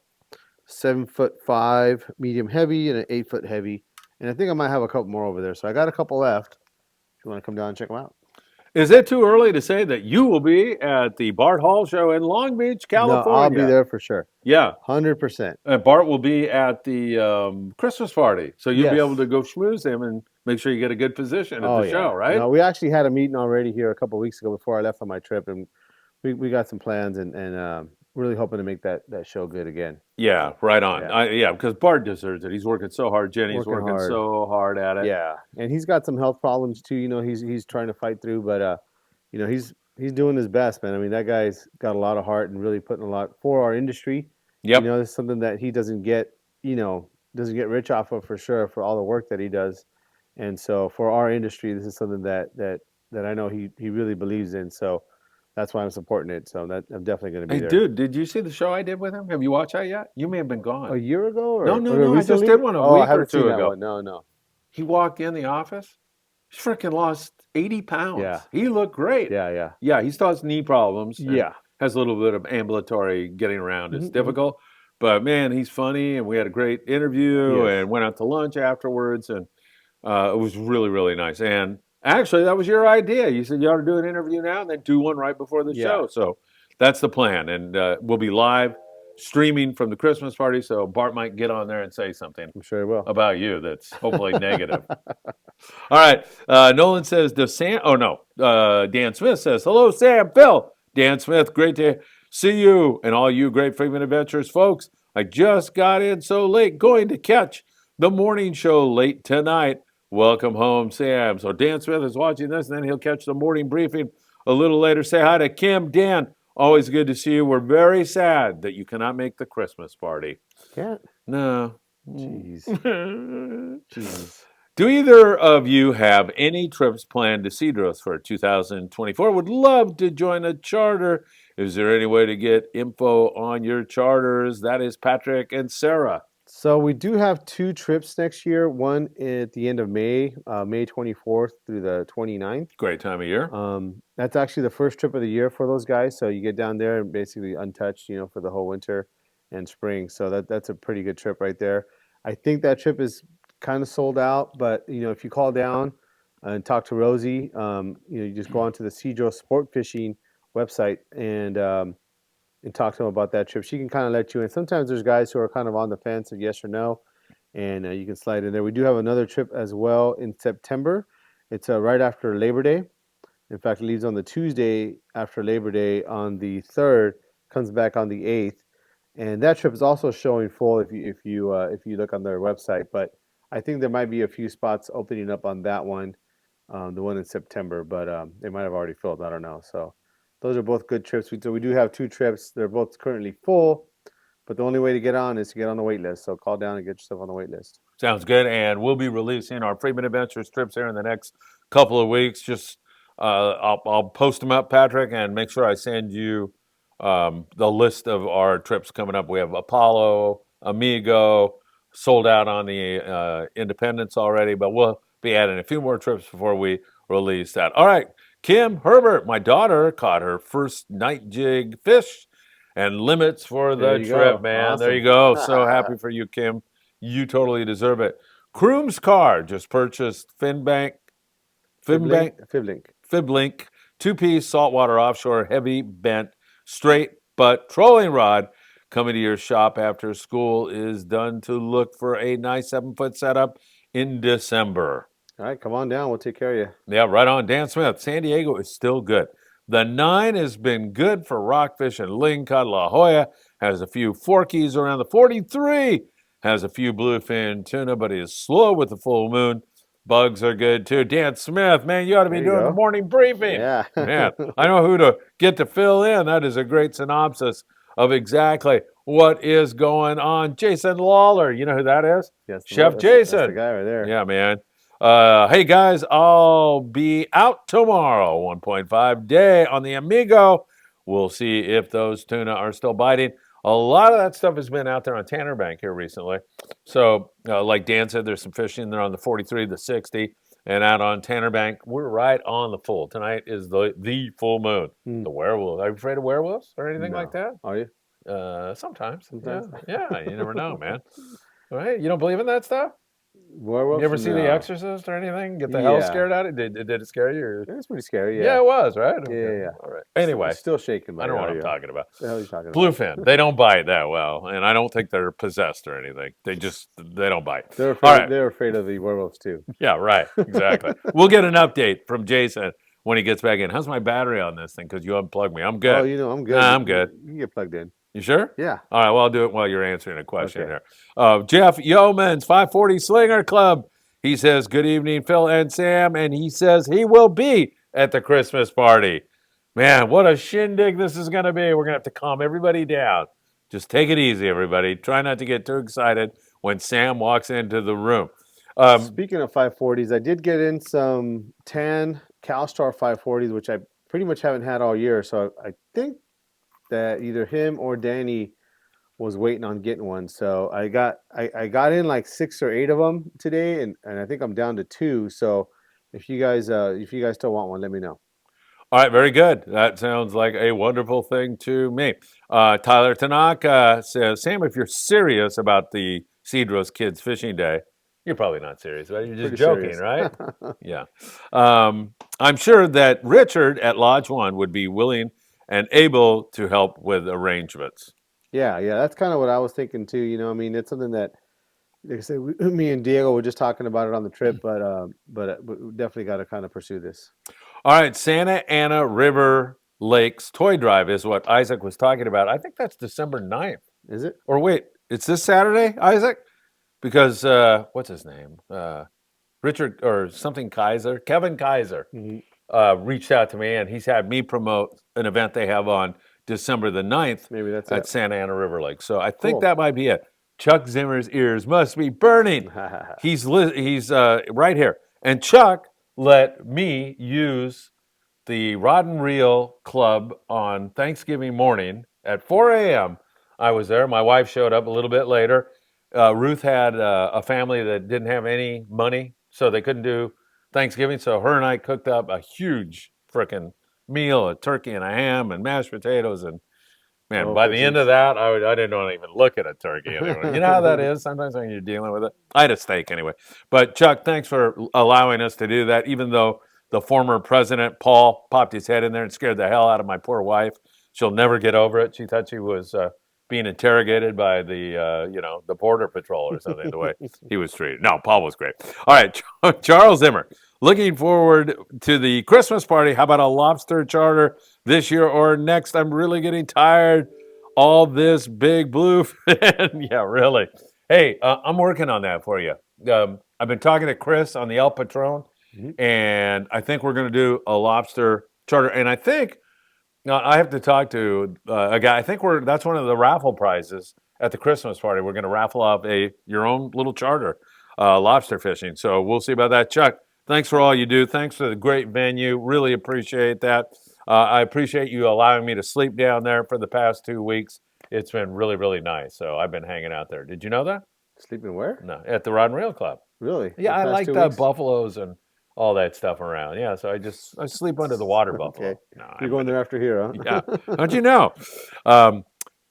7'5" medium heavy and an 8-foot heavy, and I think I might have a couple more over there. So I got a couple left. If you want to come down and check them out. Is it too early to say that you will be at the Bart Hall show in Long Beach, California? No, I'll be there for sure. Yeah. 100%. Bart will be at the Christmas party. So you'll be Yes. able to go schmooze him and make sure you get a good position at the show, right? No, we actually had a meeting already here a couple of weeks ago before I left on my trip, and we got some plans and really hoping to make that show good again. Yeah, right on. Yeah. Because Bart deserves it. He's working so hard. Jenny's working hard. so hard at it. Yeah, and he's got some health problems too. You know, he's trying to fight through, but you know, he's doing his best, man. I mean, that guy's got a lot of heart and really putting a lot for our industry. Yep. You know, it's something that he doesn't get rich off of for sure for all the work that he does. And so for our industry, this is something that I know he really believes in. So that's why I'm supporting it. So that I'm definitely going to be Hey, there. dude, did you see the show I did with him? Have you watched that yet? You may have been gone. A year ago? Or, No. I just recently? did one a I week or haven't two seen that ago. one. No. He walked in the office. He's freaking lost 80 pounds. Yeah. He looked great. Yeah. Yeah, he still has knee problems. and Yeah. Has a little bit of ambulatory getting around. It's Mhm, difficult. But man, he's funny, and we had a great interview Yes. and went out to lunch afterwards, and it was really, really nice. And actually, that was your idea. You said you ought to do an interview now and then do one right before the Yeah. show. So that's the plan. And we'll be live streaming from the Christmas party, so Bart might get on there and say something I'm sure he will. about you that's hopefully negative. All right. Nolan says, does Sam? Oh, no. Dan Smith says, hello, Sam, Phil. Dan Smith, great to see you and all you great Friedman Adventures folks. I just got in so late, going to catch the morning show late tonight. Welcome home, Sam. So Dan Smith is watching this, and then he'll catch the morning briefing a little later. Say hi to Kim. Dan, always good to see you. We're very sad that you cannot make the Christmas party. Can't. No. Jeez. Jeez. Do either of you have any trips planned to Cedros for 2024? Would love to join a charter. Is there any way to get info on your charters? That is Patrick and Sarah. So we do have 2 trips next year. One at the end of May, May 24th through the 29th. Great time of year. That's actually the first trip of the year for those guys. So you get down there and basically untouched, you know, for the whole winter and spring. So that's a pretty good trip right there. I think that trip is kind of sold out, but you know, if you call down and talk to Rosie, you know, you just go onto the Cedros Sportfishing website and talk to them about that trip. She can kind of let you in. Sometimes there's guys who are kind of on the fence of yes or no, and you can slide in there. We do have another trip as well in September. It's right after Labor Day. In fact, it leaves on the Tuesday after Labor Day on the 3rd, comes back on the 8th, and that trip is also showing full if you look on their website. But I think there might be a few spots opening up on that one, the one in September, but they might have already filled. I don't know. So those are both good trips. So we do have 2 trips. They're both currently full, but the only way to get on is to get on the wait list. So call down and get yourself on the wait list. Sounds good. And we'll be releasing our Friedman Adventures trips here in the next couple of weeks. Just I'll post them up, Patrick, and make sure I send you the list of our trips coming up. We have Apollo, Amigo, sold out on the Independence already, but we'll be adding a few more trips before we release that. All right, Kim Herbert, my daughter, caught her first night jig fish and limits for the trip, man. Awesome. There you go. So happy for you, Kim. You totally deserve it. Croom's Car just purchased Fibbank, 2-piece saltwater offshore heavy bent straight butt trolling rod coming to your shop after school is done to look for a nice 7-foot setup in December. All right, come on down. We'll take care of you. Yeah, right on. Dan Smith, San Diego is still good. The 9 has been good for rockfish and lingcod. La Jolla has a few forkies around the 43. Has a few bluefin tuna, but is slow with the full moon. Bugs are good too. Dan Smith, man, you ought to be doing the morning briefing. Yeah. Man, I know who to get to fill in. That is a great synopsis of exactly what is going on. Jason Lawler, you know who that is? Yes, Chef Jason. That's the guy right there. Yeah, man. Hey, guys, I'll be out tomorrow, 1.5 day on the Amigo. We'll see if those tuna are still biting. A lot of that stuff has been out there on Tanner Bank here recently. So, like Dan said, there's some fishing there on the 43, the 60, and out on Tanner Bank. We're right on the full. Tonight is the full moon. The werewolf. Are you afraid of werewolves or anything like that? Are you? Sometimes. Yeah, you never know, man. All right? You don't believe in that stuff? Werewolves? You ever see The Exorcist or anything? Get the hell scared out of it? Did it scare you? Or? It was pretty scary, Yeah, it was, right? Yeah. All right. Anyway. Still shaking. I don't know what I'm talking about. What the hell are you talking about? Bluefin. They don't bite that well, and I don't think they're possessed or anything. They don't bite. They're afraid of the werewolves too. Yeah, right. Exactly. We'll get an update from Jason when he gets back in. How's my battery on this thing? Because you unplugged me. I'm good. Oh, I'm good. I'm good. You can get plugged in. You sure? Yeah. All right, well, I'll do it while you're answering a question here. Jeff Yeomans, 540 Slinger Club. He says, good evening, Phil and Sam, and he says he will be at the Christmas party. Man, what a shindig this is going to be. We're going to have to calm everybody down. Just take it easy, everybody. Try not to get too excited when Sam walks into the room. Speaking of 540s, I did get in some tan CalStar 540s, which I pretty much haven't had all year. So I think that either him or Danny was waiting on getting one. So I got in like 6 or 8 of them today, and I think I'm down to 2. So if you guys still want one, let me know. All right, very good. That sounds like a wonderful thing to me. Tyler Tanaka says, Sam, if you're serious about the Cedros Kids Fishing Day, you're probably not serious, right? You're just Pretty joking, serious. right? Yeah. I'm sure that Richard at Lodge 1 would be willing and able to help with arrangements. Yeah, that's kind of what I was thinking too. You know, I mean, it's something that, like I said, me and Diego were just talking about it on the trip, but we definitely got to kind of pursue this. All right, Santa Ana River Lakes Toy Drive is what Isaac was talking about. I think that's December 9th. Is it? Or wait, it's this Saturday, Isaac? Because, what's his name? Richard or something Kaiser, Kevin Kaiser, reached out to me, and he's had me promote an event they have on December the 9th. Maybe that's at it. Santa Ana River Lake. So I think that might be it. Chuck Zimmer's ears must be burning. He's right here. And Chuck let me use the Rod and Reel Club on Thanksgiving morning at 4 a.m. I was there. My wife showed up a little bit later. Ruth had a family that didn't have any money, so they couldn't do Thanksgiving. So her and I cooked up a huge frickin' meal, a turkey and a ham and mashed potatoes. And man, by the end of that, I didn't want to even look at a turkey anymore. You know how that is sometimes when you're dealing with it? I had a steak anyway. But Chuck, thanks for allowing us to do that, even though the former president, Paul, popped his head in there and scared the hell out of my poor wife. She'll never get over it. She thought she was being interrogated by the border patrol or something, the way he was treated. No, Paul was great. All right, Charles Zimmer. Looking forward to the Christmas party. How about a lobster charter this year or next? I'm really getting tired. All this big bluefin. Yeah, really. Hey, I'm working on that for you. I've been talking to Chris on the El Patron, and I think we're going to do a lobster charter. And I think Now, I have to talk to a guy. I think that's one of the raffle prizes at the Christmas party. We're going to raffle off your own little charter lobster fishing. So we'll see about that. Chuck, thanks for all you do. Thanks for the great venue. Really appreciate that. I appreciate you allowing me to sleep down there for the past 2 weeks. It's been really, really nice. So I've been hanging out there. Did you know that? Sleeping where? No, at the Rod and Reel Club. Really? Yeah, The I past like 2 weeks? buffaloes and all that stuff around. Yeah, so I sleep under the water buffalo. Okay. No, You're going there after here, huh? Yeah. How'd you know?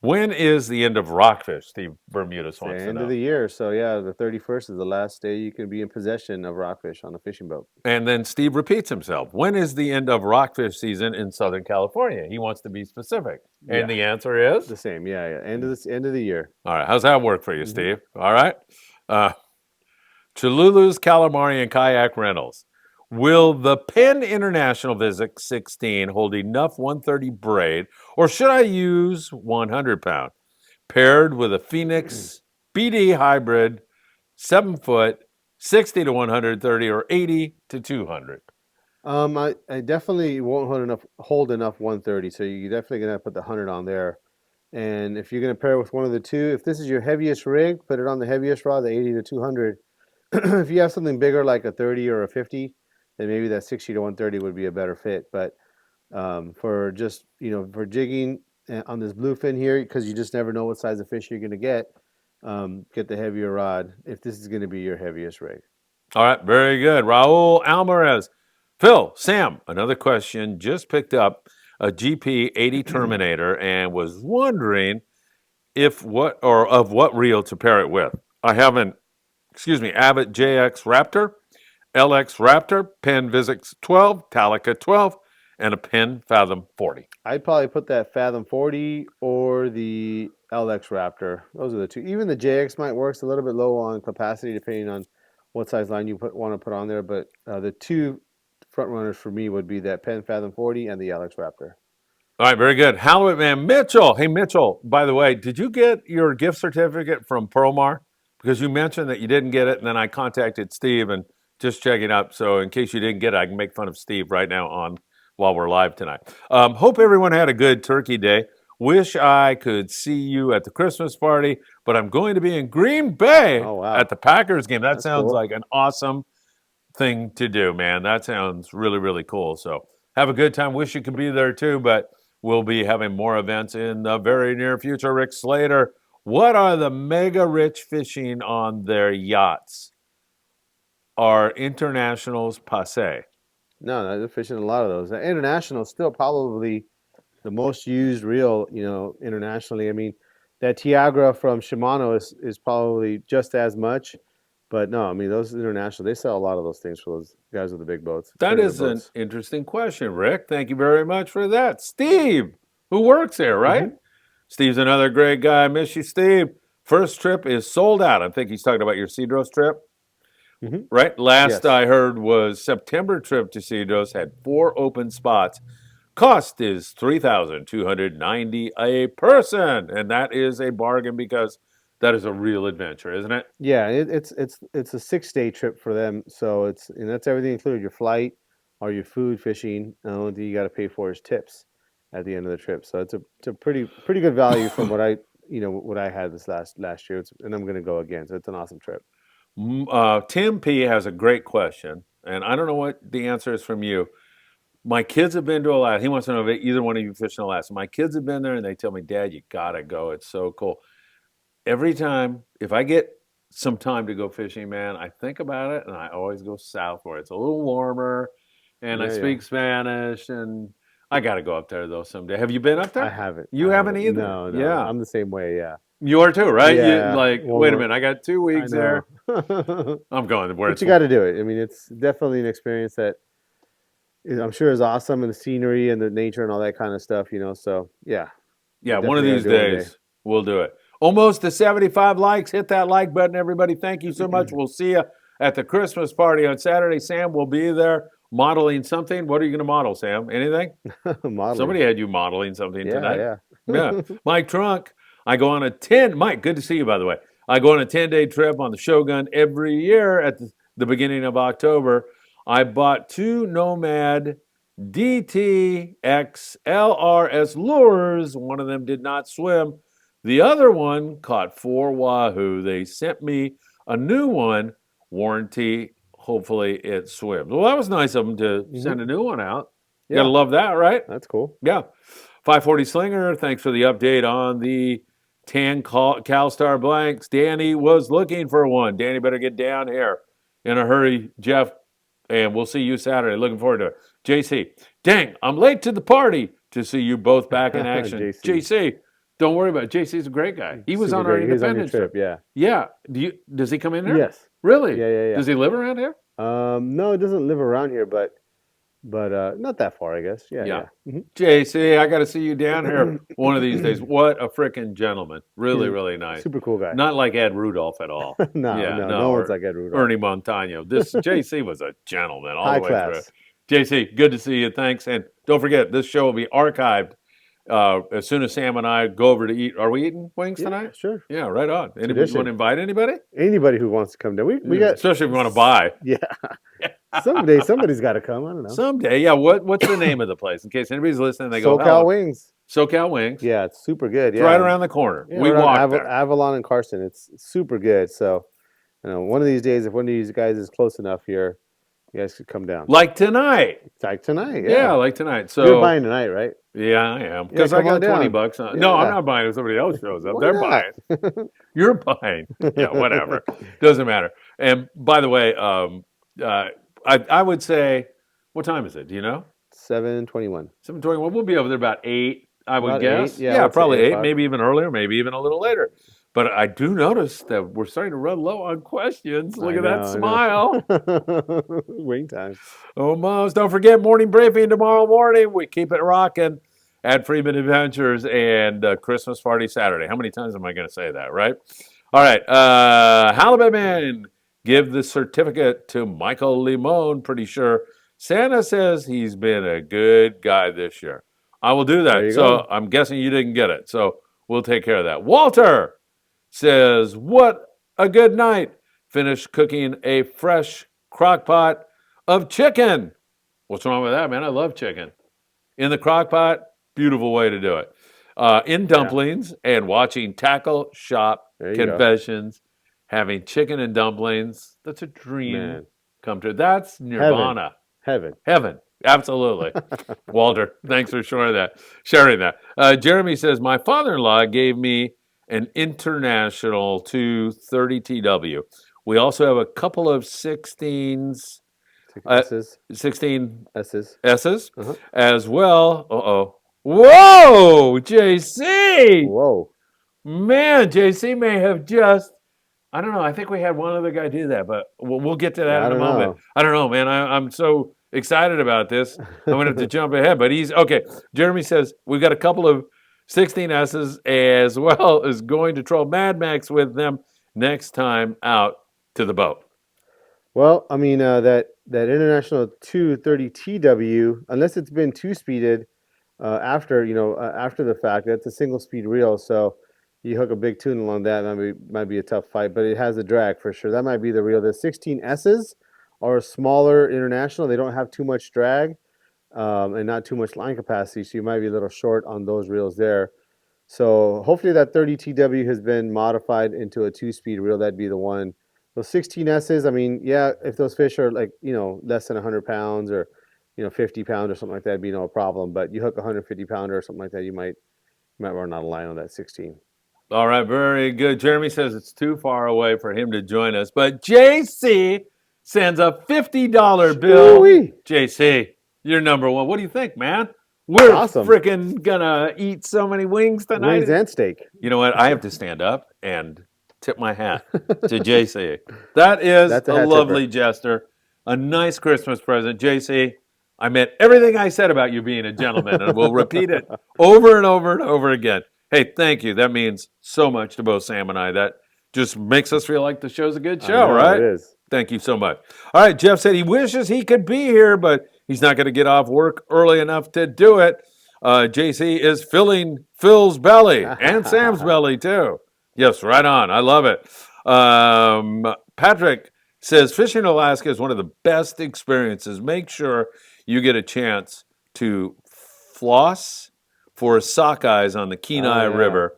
When is the end of rockfish? Steve Bermudez It's the wants to end know. of the year, so yeah, the 31st is the last day you can be in possession of rockfish on a fishing boat. And then Steve repeats himself. When is the end of rockfish season in Southern California? He wants to be specific. And Yeah. the answer is? The same, yeah. End of the year. All right. How's that work for you, Steve? All right. Cholulu's Calamari and Kayak Rentals. Will the Penn International Visit 16 hold enough 130 braid, or should I use 100 pound? Paired with a Phoenix BD hybrid, 7 foot, 60 to 130, or 80 to 200. I definitely won't hold enough 130, so you're definitely gonna put the 100 on there. And if you're gonna pair with one of the two, if this is your heaviest rig, put it on the heaviest rod, the 80 to 200. If you have something bigger like a 30 or a 50, then maybe that 60 to 130 would be a better fit. But for just for jigging on this bluefin here, because you just never know what size of fish you're gonna get the heavier rod if this is gonna be your heaviest rig. All right, very good. Raul Alvarez. Phil, Sam, another question. Just picked up a GP 80 Terminator and was wondering of what reel to pair it with. I have an Abbott JX Raptor, LX Raptor, Penn Visix 12, Talica 12, and a Penn Fathom 40. I'd probably put that Fathom 40 or the LX Raptor. Those are the two. Even the JX might work. It's a little bit low on capacity depending on what size line you want to put on there. But the two front runners for me would be that Penn Fathom 40 and the LX Raptor. All right, very good. Halibut Man Mitchell. Hey, Mitchell, by the way, did you get your gift certificate from Pearlmar? Because you mentioned that you didn't get it, and then I contacted Steve and just checking up. So in case you didn't get it, I can make fun of Steve right now while we're live tonight. Hope everyone had a good Turkey Day. Wish I could see you at the Christmas party, but I'm going to be in Green Bay at the Packers game. That sounds like an awesome thing to do, man. That sounds really, really cool. So have a good time. Wish you could be there too, but we'll be having more events in the very near future. Rick Slater, what are the mega rich fishing on their yachts? Are internationals passe? No, they're fishing a lot of those. The international is still probably the most used reel, internationally. I mean, that Tiagra from Shimano is probably just as much. But no, I mean, those international, they sell a lot of those things for those guys with the big boats. That is an interesting question, Rick. Thank you very much for that. Steve, who works there, right? Mm-hmm. Steve's another great guy. I miss you, Steve. First trip is sold out. I think he's talking about your Cedros trip, right? Last I heard was September trip to Cedros had 4 open spots. Cost is $3,290 a person, and that is a bargain because that is a real adventure, isn't it? Yeah, it's a 6-day trip for them. So that's everything included: your flight, all your food, fishing. The only thing you got to pay for is tips at the end of the trip. So it's a pretty good value from what I had this last year, and I'm going to go again. So it's an awesome trip. Tim P has a great question, and I don't know what the answer is from you. My kids have been to Alaska. He wants to know if either one of you fish in Alaska. My kids have been there, and they tell me, Dad, you gotta go. It's so cool. Every time, if I get some time to go fishing, man, I think about it, and I always go south where it's a little warmer, and I speak Spanish, and I got to go up there, though, someday. Have you been up there? I haven't. You haven't either? No. Yeah. I'm the same way, yeah. You are too, right? Yeah. Wait a minute, I got 2 weeks there. I'm going where but you got to do it. I mean, it's definitely an experience that I'm sure is awesome, and the scenery and the nature and all that kind of stuff, So, yeah. Yeah, one of these days, we'll do it. Almost to 75 likes. Hit that like button, everybody. Thank you so much. We'll see you at the Christmas party on Saturday. Sam will be there modeling something. What are you going to model, Sam? Anything? Somebody had you modeling something tonight. Yeah. Mike Trunk, I go on a 10. Mike, good to see you, by the way. I go on a 10-day trip on the Shogun every year at the beginning of October. I bought 2 Nomad DTXLRS lures. One of them did not swim. The other one caught 4 wahoo. They sent me a new one, warranty. Hopefully it swims. Well, that was nice of them to send a new one out. You Yeah. gotta love that, right? That's cool. Yeah. 540 Slinger, thanks for the update on the tan CalStar blanks. Danny was looking for one. Danny better get down here in a hurry, Jeff, and we'll see you Saturday. Looking forward to it. JC, dang, I'm late to the party to see you both back in action. JC, don't worry about it. JC's a great guy. He was on our independence trip. Yeah. Yeah. Does he come in here? Yes. Really? Yeah. Does he live around here? No, it doesn't live around here, but not that far, I guess. Yeah. JC, I got to see you down here one of these days. What a freaking gentleman. Really, really nice. Super cool guy. Not like Ed Rudolph at all. No one's like Ed Rudolph. Ernie Montano. This JC was a gentleman all High the way class. through. JC, good to see you. Thanks. And don't forget, this show will be archived as soon as Sam and I go over to eat. Are we eating wings tonight? Sure. Yeah, right on. Anybody want to invite anybody? Anybody who wants to come down. We got, especially if you want to buy. Yeah. Someday somebody's got to come. I don't know. Someday, yeah. What's the name of the place in case anybody's listening? They go SoCal Wings. SoCal Wings. Yeah, it's super good. It's right around the corner. Yeah, we walk there. Avalon and Carson. It's super good. So, one of these days, if one of these guys is close enough here, you guys could come down. Like tonight. Like tonight. Yeah, like tonight. So you're buying tonight, right? Yeah, I am because I got $20 on. No, I'm not buying if somebody else shows up. They're buying. You're buying. Yeah, whatever. Doesn't matter. And by the way, I would say, what time is it? Do you know? 7:21. 7:21. We'll be over there about 8. I would guess. 8? Yeah, probably 8. Maybe even earlier. Maybe even a little later. But I do notice that we're starting to run low on questions. Look at that smile. Wing time. Almost. Don't forget morning briefing tomorrow morning. We keep it rocking at Friedman Adventures and Christmas party Saturday. How many times am I going to say that, right? All right. Halibut Man, give the certificate to Michael Limon. Pretty sure Santa says he's been a good guy this year. I will do that. So I'm guessing you didn't get it. So we'll take care of that. Walter says, what a good night. Finished cooking a fresh crock pot of chicken. What's wrong with that, man? I love chicken. In the crock pot, beautiful way to do it. In dumplings and watching Tackle Shop Confessions, having chicken and dumplings. That's a dream come true. That's nirvana. Heaven. Absolutely. Walter, thanks for sharing that. Jeremy says, my father-in-law gave me an International 230 TW. We also have a couple of 16s. 16 S's as well. Whoa, JC. Whoa. Man, JC may have just, I don't know. I think we had one other guy do that, but we'll get to that in a moment. I don't know, man. I'm so excited about this. I'm going to have to jump ahead, but okay. Jeremy says, we've got a couple of 16 S's as well as going to troll Mad Max with them next time out to the boat. Well, I mean, that International 230 TW, unless it's been two-speeded after the fact, that's a single-speed reel. So you hook a big tune along that, might be a tough fight, but it has a drag for sure. That might be the reel. The 16 S's are a smaller International. They don't have too much drag and not too much line capacity, so you might be a little short on those reels there. So hopefully that 30 TW has been modified into a two-speed reel. That'd be the one. Those 16 S's, I mean, yeah, if those fish are like, less than 100 pounds or, 50 pounds or something like that, it'd be no problem. But you hook a 150 pounder or something like that, you might run out of line on that 16. All right, very good. Jeremy says it's too far away for him to join us, but JC sends a $50 bill. JC, you're number one. What do you think, man? We're freaking gonna eat so many wings tonight. Wings and steak. You know what? I have to stand up and tip my hat to JC. That's a lovely gesture. A nice Christmas present. JC, I meant everything I said about you being a gentleman, and we'll repeat it over and over and over again. Hey, thank you. That means so much to both Sam and I. That just makes us feel like the show's a good show, right? It is. Thank you so much. All right, Jeff said he wishes he could be here, but he's not going to get off work early enough to do it. JC is filling Phil's belly and Sam's belly, too. Yes, right on. I love it. Patrick says fishing in Alaska is one of the best experiences. Make sure you get a chance to floss for sockeyes on the Kenai River.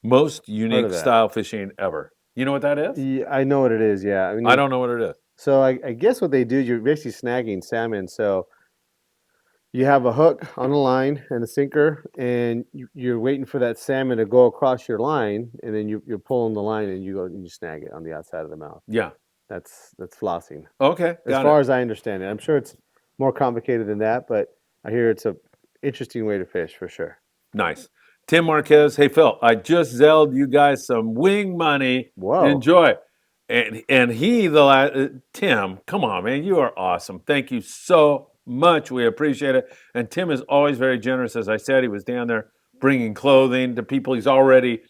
Most unique style fishing ever. You know what that is? Yeah, I know what it is. Yeah, I mean, I don't know what it is. So I guess what they do, you're basically snagging salmon. So you have a hook on a line and a sinker, and you're waiting for that salmon to go across your line, and then you're pulling the line, and you go and you snag it on the outside of the mouth. Yeah, that's flossing. Okay, as far as I understand it, I'm sure it's more complicated than that, but I hear it's a interesting way to fish for sure. Nice. Tim Marquez, hey Phil, I just zelled you guys some wing money. Whoa. Enjoy. And Tim, come on, man, you are awesome. Thank you so much. We appreciate it. And Tim is always very generous. As I said, he was down there bringing clothing to people. He's already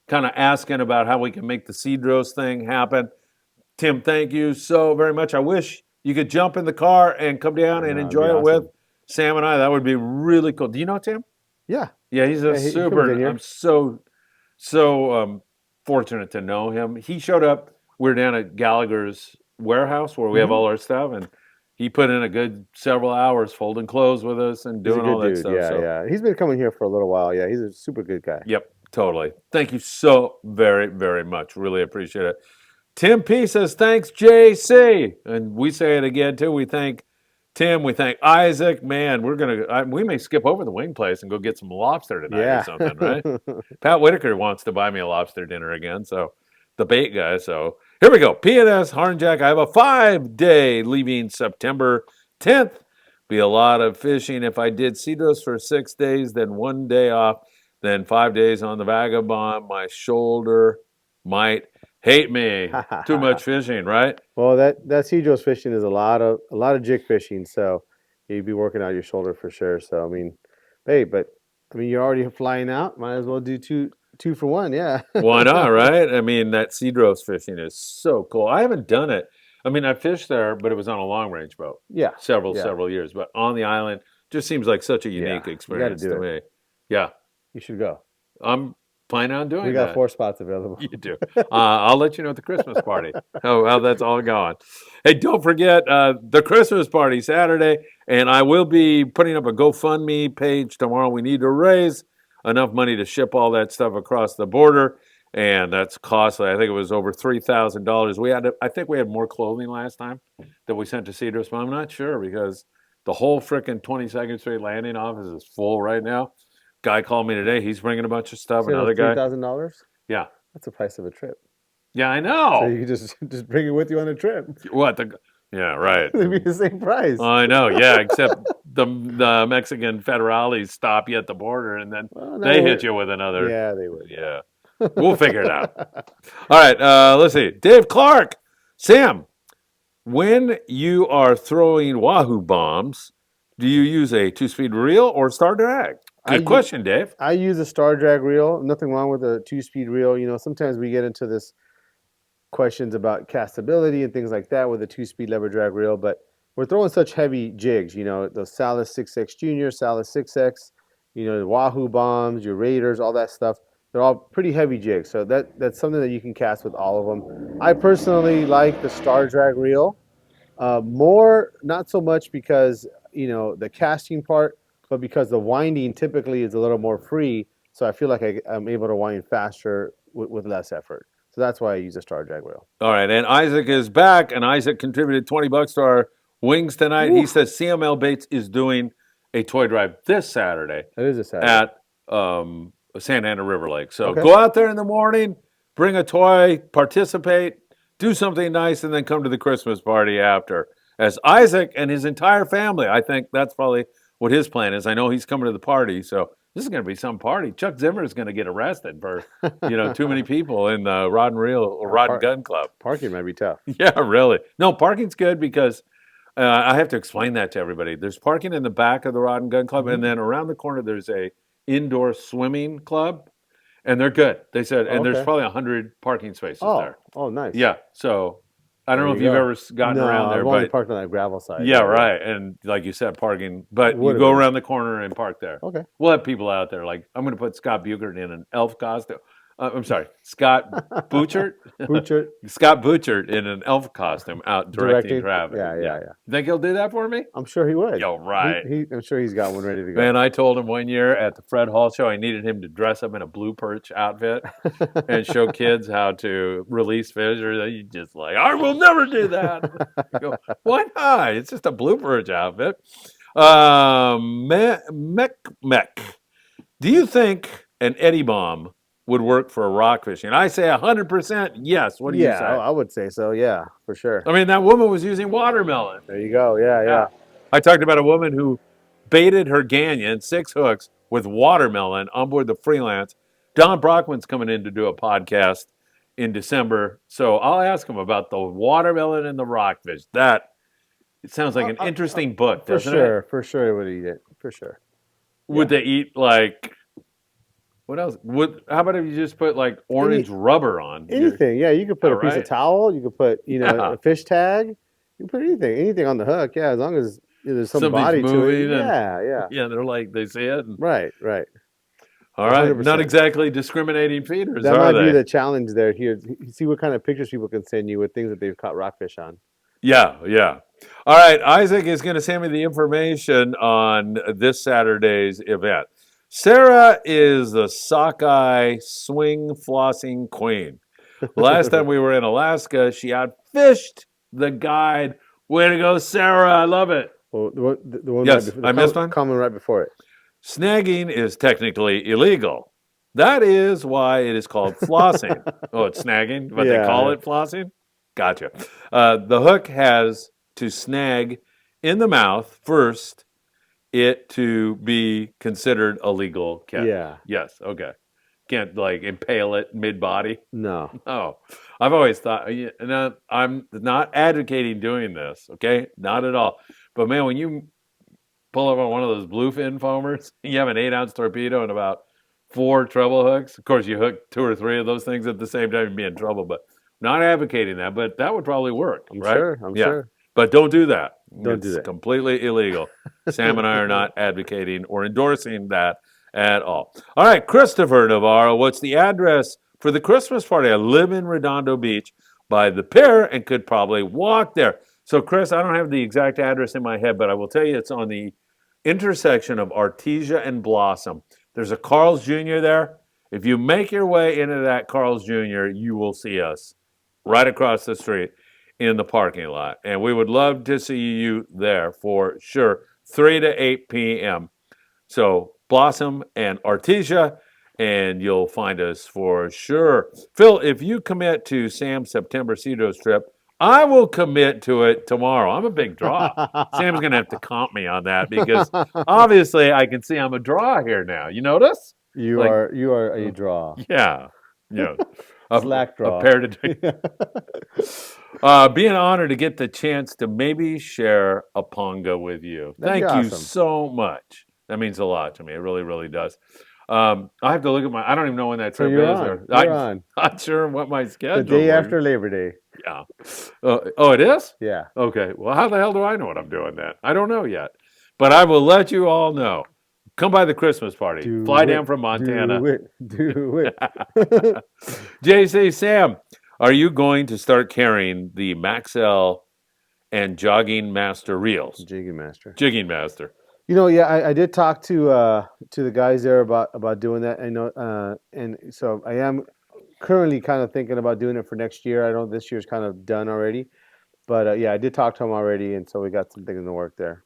kind of asking about how we can make the Cedros thing happen. Tim, thank you so very much. I wish you could jump in the car and come down and enjoy it with Sam and I. That would be really cool. Do you know Tim? Yeah. Yeah, he's a super. I'm so fortunate to know him. He showed up. We're down at Gallagher's warehouse where we have all our stuff, and he put in a good several hours folding clothes with us and doing all that stuff. Yeah, yeah. He's been coming here for a little while. Yeah, he's a super good guy. Yep, totally. Thank you so very, very much. Really appreciate it. Tim P says, thanks, JC. And we say it again, too. We thank Tim. We thank Isaac. Man, we may skip over the wing place and go get some lobster tonight or something, right? Pat Whitaker wants to buy me a lobster dinner again, so the bait guy. So here we go. P&S Hornjack. I have a 5-day leaving September 10th. Be a lot of fishing. If I did Cedros for 6 days, then 1 day off, then 5 days on the Vagabond, my shoulder might hate me. Too much fishing, right? Well, that Cedros fishing is a lot of jig fishing, so you'd be working out your shoulder for sure. So I mean, hey, but I mean, you're already flying out. Might as well do two for one. Yeah. Why not, right? I mean, that Cedros fishing is so cool. I haven't done it. I mean, I fished there, but it was on a long range boat. Yeah. Several years. But on the island, just seems like such a unique experience to me. Yeah. You should go. I'm planning on doing that. We got 4 spots available. You do. I'll let you know at the Christmas party how that's all going. Hey, don't forget the Christmas party Saturday, and I will be putting up a GoFundMe page tomorrow. We need to raise enough money to ship all that stuff across the border, and that's costly. I think it was over $3,000. I think we had more clothing last time that we sent to Cedros, but I'm not sure because the whole frickin' 22nd Street landing office is full right now. Guy called me today. He's bringing a bunch of stuff. Another guy. $3,000? Yeah. That's the price of a trip. Yeah, I know. So you can just bring it with you on a trip. What? Yeah, right. It'd be the same price. I know. Yeah, except the Mexican federales stop you at the border, and then they hit you with another. Yeah, they would. Yeah. We'll figure it out. All right. Let's see. Dave Clark. Sam, when you are throwing wahoo bombs, do you use a 2-speed reel or star drag? Good question, Dave. I use a star drag reel. Nothing wrong with a 2-speed reel. You know, sometimes we get into this questions about castability and things like that with a 2-speed lever drag reel, but we're throwing such heavy jigs, you know, the Salis 6X Junior, Salis 6X, you know, the wahoo bombs, your Raiders, all that stuff. They're all pretty heavy jigs, so that's something that you can cast with all of them. I personally like the star drag reel more, not so much because, you know, the casting part, but because the winding typically is a little more free, so I feel like I'm able to wind faster with less effort. So that's why I use a star drag reel. All right, and Isaac is back, and Isaac contributed $20 to our wings tonight. Oof. He says CML Baits is doing a toy drive this Saturday. It is a Saturday. At Santa Ana River Lake. So go out there in the morning, bring a toy, participate, do something nice, and then come to the Christmas party after. As Isaac and his entire family, I think that's probably what his plan is. I know he's coming to the party, so this is going to be some party. Chuck Zimmer is going to get arrested for, you know, too many people in the Rod and Reel or Rod and Gun Club. Parking might be tough. Yeah, really. No, parking's good because I have to explain that to everybody. There's parking in the back of the Rod and Gun Club, and then around the corner there's a indoor swimming club, and they're good. They said, and there's probably 100 parking spaces there. Oh, nice. Yeah, so I don't know if you've ever gotten around there. I've only parked on that gravel side. Yeah, right. And like you said, parking. But you go around the corner and park there. Okay. We'll have people out there. Like, I'm going to put Scott Bugert in an elf costume. I'm sorry, Scott Butchert. Butcher Scott Butchert in an elf costume out directing directing. traffic. Yeah, Yeah. yeah, yeah. You think he'll do that for me? I'm sure he would. Yo, right. I'm sure he's got one ready to go. Man, I told him one year at the Fred Hall show I needed him to dress up in a blue perch outfit and show kids how to release fish. Or you just like, I will never do that. I go, why not? It's just a blue perch outfit. Mech. Do you think an Eddie bomb would work for rock fishing? I say 100% yes. What do you Yeah, say? I would say so. Yeah, for sure. I mean, that woman was using watermelon. There you go. Yeah. I talked about a woman who baited her Ganyan 6 hooks with watermelon on board the Freelance. Don Brockman's coming in to do a podcast in December, so I'll ask him about the watermelon and the rockfish. It sounds like an interesting book, For doesn't sure. it? For sure, it would eat it. For sure. Would they eat like what else? How about if you just put like orange rubber on? Anything. Yeah, you could put a piece of Alright. towel. You could put, Yeah. a fish tag. You can put anything on the hook. Yeah, as long as there's some Something's body to moving it. and- Yeah. Yeah, they're like they see it. Right. All right, 100%. not exactly discriminating feeders, That are might be they? the challenge there. Here, see what kind of pictures people can send you with things that they've caught rockfish on. Yeah. All right, Isaac is going to send me the information on this Saturday's event. Sarah is the sockeye swing flossing queen. Last time we were in Alaska, she outfished the guide. Way to go, Sarah! I love it. Well, the one Yes, right before, I missed one? comment right before it. Snagging is technically illegal. That is why it is called flossing. Oh, it's snagging, but they Yeah. call it flossing? Gotcha. The hook has to snag in the mouth first, it to be considered a legal catch. Yeah. Yes, okay. Can't like impale it mid-body. No. Oh, I've always thought, I'm not advocating doing this, okay? Not at all. But man, when you pull up on one of those bluefin foamers, you have an 8-ounce torpedo and about 4 treble hooks. Of course, you hook 2 or 3 of those things at the same time, you'd be in trouble. But not advocating that, but that would probably work, I'm right? sure. I'm sure. But don't do that. Don't do It's that. completely illegal. Sam and I are not advocating or endorsing that at all. All right, Christopher Navarro, what's the address for the Christmas party? I live in Redondo Beach by the pier and could probably walk there. So, Chris, I don't have the exact address in my head, but I will tell you it's on the intersection of Artesia and Blossom. There's a Carl's Jr. there. If you make your way into that Carl's Jr., you will see us right across the street in the parking lot. And we would love to see you there for sure, 3 to 8 p.m. So Blossom and Artesia, and you'll find us for sure. Phil, if you commit to Sam's September Cedos trip, I will commit to it tomorrow. I'm a big draw. Sam's going to have to comp me on that because obviously I can see I'm a draw here now. You notice? You Like- are a draw. Yeah. Slack draw. A pair to be an honor to get the chance to maybe share a ponga with you. That'd be Thank you awesome. so much. That means a lot to me. It really, really does. I have to look at I don't even know when that So trip you're is. on. or- You're I'm on. not sure what my schedule The day is. after Labor Day. Yeah. Oh, it is? Yeah. Okay. Well, how the hell do I know what I'm doing then? I don't know yet. But I will let you all know. Come by the Christmas party. Do Fly it. down from Montana. Do it. JC, Sam, are you going to start carrying the Maxell and Jogging Master reels? Jigging Master. Jigging Master. Yeah, I did talk to the guys there about doing that. I know, and so I am currently kind of thinking about doing it for next year. I know this year's kind of done already, but yeah, I did talk to them already, and so we got something in the work there.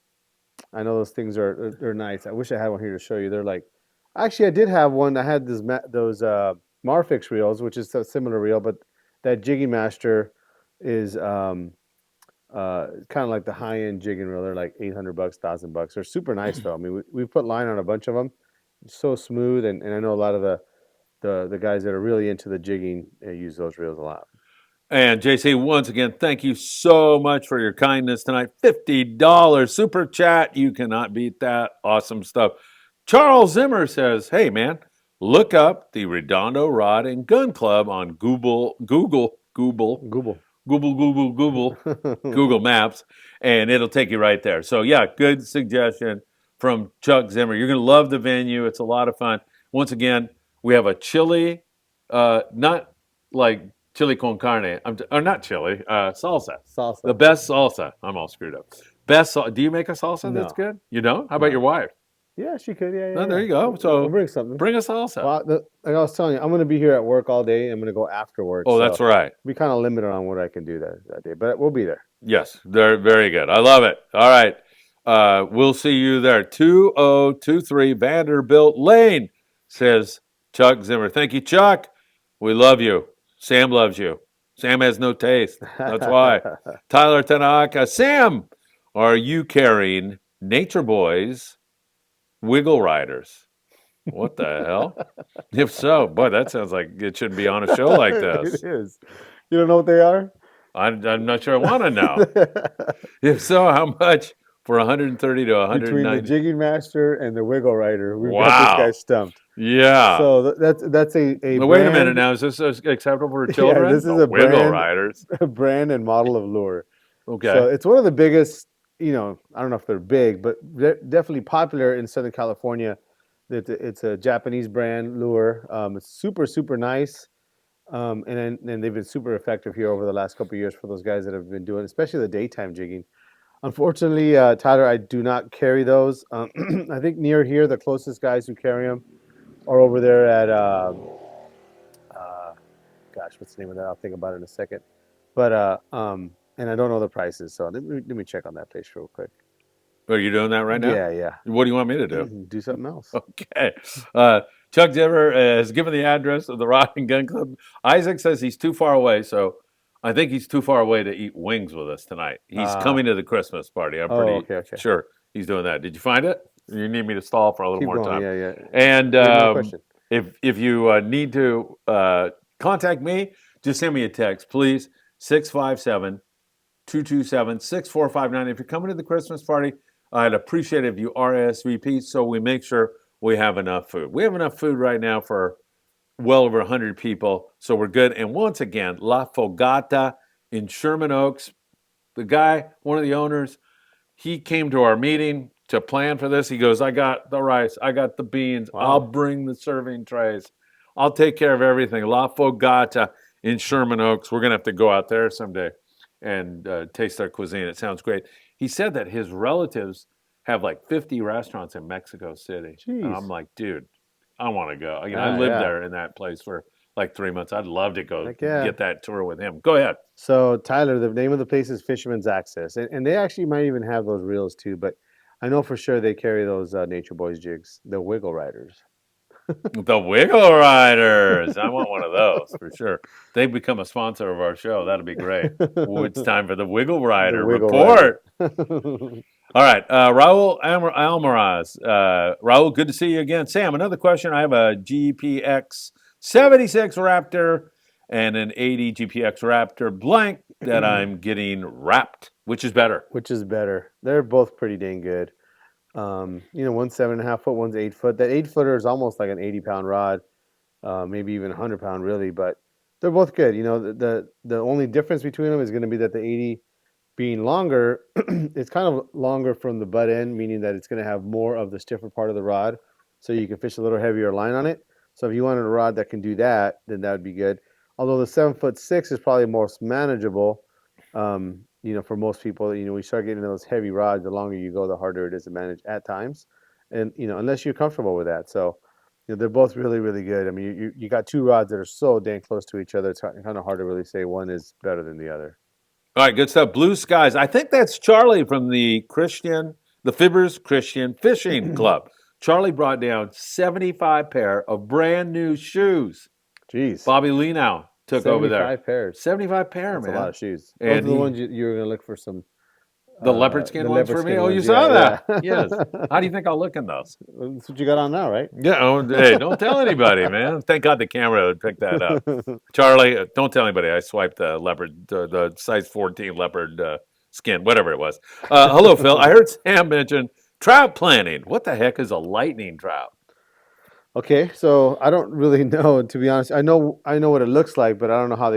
I know those things they're nice. I wish I had one here to show you. They're like, actually, I did have one. I had those Marfix reels, which is a similar reel, but that Jigging Master is kind of like the high-end jigging reel. They're like $800, $1,000. They're super nice though. I mean, we put line on a bunch of them. It's so smooth, and I know a lot of the guys that are really into the jigging use those reels a lot. And JC, once again, thank you so much for your kindness tonight. $50 super chat. You cannot beat that. Awesome stuff. Charles Zimmer says, hey, man, look up the Redondo Rod and Gun Club on Google Maps, and it'll take you right there. So, yeah, good suggestion from Chuck Zimmer. You're going to love the venue. It's a lot of fun. Once again, we have a chili Not like chili con carne. Or not chili. Salsa. The Salsa. best salsa. I'm all screwed up. Do you make a salsa that's No, good? You don't? How about your no. wife? Yeah, she could. Yeah, Oh, yeah, there yeah. you go. We'll So bring something. bring a salsa. Well, like I was telling you, I'm going to be here at work all day. I'm going to go after work, Oh, so that's right. be kind of limited on what I can do that day. But we'll be there. Yes, they're very good. I love it. All right. We'll see you there. 2023 Vanderbilt Lane, says Chuck Zimmer. Thank you, Chuck. We love you. Sam loves you. Sam has no taste. That's why. Tyler Tanaka. Sam, are you carrying Nature Boys Wiggle Riders? What the hell? If so, boy, that sounds like it shouldn't be on a show like this. It is. You don't know what they are? I'm not sure I want to know. If so, how much for 130 to Between the 190? jigging master and the wiggle rider, we've got this Wow. guy stumped. Yeah. So that's a Now, wait a brand. minute now. Is this acceptable for Yeah, children? this is The a Wiggle brand, Riders. a brand and model of lure. Okay. So it's one of the biggest. I don't know if they're big, but definitely popular in Southern California. It's a Japanese brand lure. It's super, super nice. And they've been super effective here over the last couple of years for those guys that have been doing, especially the daytime jigging. Unfortunately, Tyler, I do not carry those. I think near here, the closest guys who carry them are over there at, gosh, what's the name of that? I'll think about it in a second. But and I don't know the prices, so let me check on that place real quick. Are you doing that right now? Yeah, yeah. What do you want me to do? Do something else. Okay. Chuck Zimmer has given the address of the Rod and Gun Club. Isaac says he's too far away, so I think he's too far away to eat wings with us tonight. He's coming to the Christmas party. I'm pretty okay. sure he's doing that. Did you find it? You need me to stall for a little Keep more going. time. Yeah. And No question. if you need to contact me, just send me a text, please. 657 227 6459. If you're coming to the Christmas party, I'd appreciate it if you RSVP so we make sure we have enough food. We have enough food right now for well over 100 people, so we're good. And once again, La Fogata in Sherman Oaks, the guy, one of the owners, he came to our meeting to plan for this. He goes, I got the rice, I got the beans, Wow. I'll bring the serving trays, I'll take care of everything. La Fogata in Sherman Oaks. We're going to have to go out there someday and taste their cuisine. It sounds great. He said that his relatives have like 50 restaurants in Mexico City. Jeez. And I'm like, dude, I want to go. I Yeah, lived yeah. there in that place for like 3 months. I'd love to go Heck yeah. get that tour with him. Go ahead. So Tyler, the name of the place is Fisherman's Access, and they actually might even have those reels too. But I know for sure they carry those Nature Boys jigs, the Wiggle Riders. The Wiggle Riders. I want one of those for sure. They become a sponsor of our show. That'd be great. It's time for the Wiggle Rider Wiggle report. Rider. All right. Raul Almaraz. Raul, good to see you again. Sam, another question. I have a GPX 76 Raptor and an 80 GPX Raptor blank that I'm getting wrapped. Which is better? Which is better? They're both pretty dang good. One's 7.5 foot, one's 8 foot. That 8-footer is almost like an 80-pound rod, maybe even 100-pound really, but they're both good. The only difference between them is going to be that the 80 being longer, it's kind of longer from the butt end, meaning that it's going to have more of the stiffer part of the rod, so you can fish a little heavier line on it. So if you wanted a rod that can do that, then that would be good. Although the 7'6" is probably most manageable. For most people, we start getting those heavy rods, the longer you go, the harder it is to manage at times. And, unless you're comfortable with that. So, they're both really, really good. I mean, you got two rods that are so dang close to each other. It's kind of hard to really say one is better than the other. All right, good stuff. Blue Skies. I think that's Charlie from the Fibbers Christian Fishing Club. Charlie brought down 75 pair of brand new shoes. Jeez. Bobby Leanow took over there. 75 pairs. 75 pair, That's man. a lot of shoes. And Those are the ones you were going to look for some. The leopard skin the ones leopard for me? skin Oh, you ones, saw yeah, that? Yes. How do you think I'll look in those? That's what you got on now, right? Yeah. Hey, don't tell anybody, man. Thank God the camera would pick that up. Charlie, don't tell anybody. I swiped the leopard, the size 14 leopard skin, whatever it was. Hello, Phil. I heard Sam mention trout planning. What the heck is a lightning trout? Okay, so I don't really know, to be honest. I know what it looks like, but I don't know how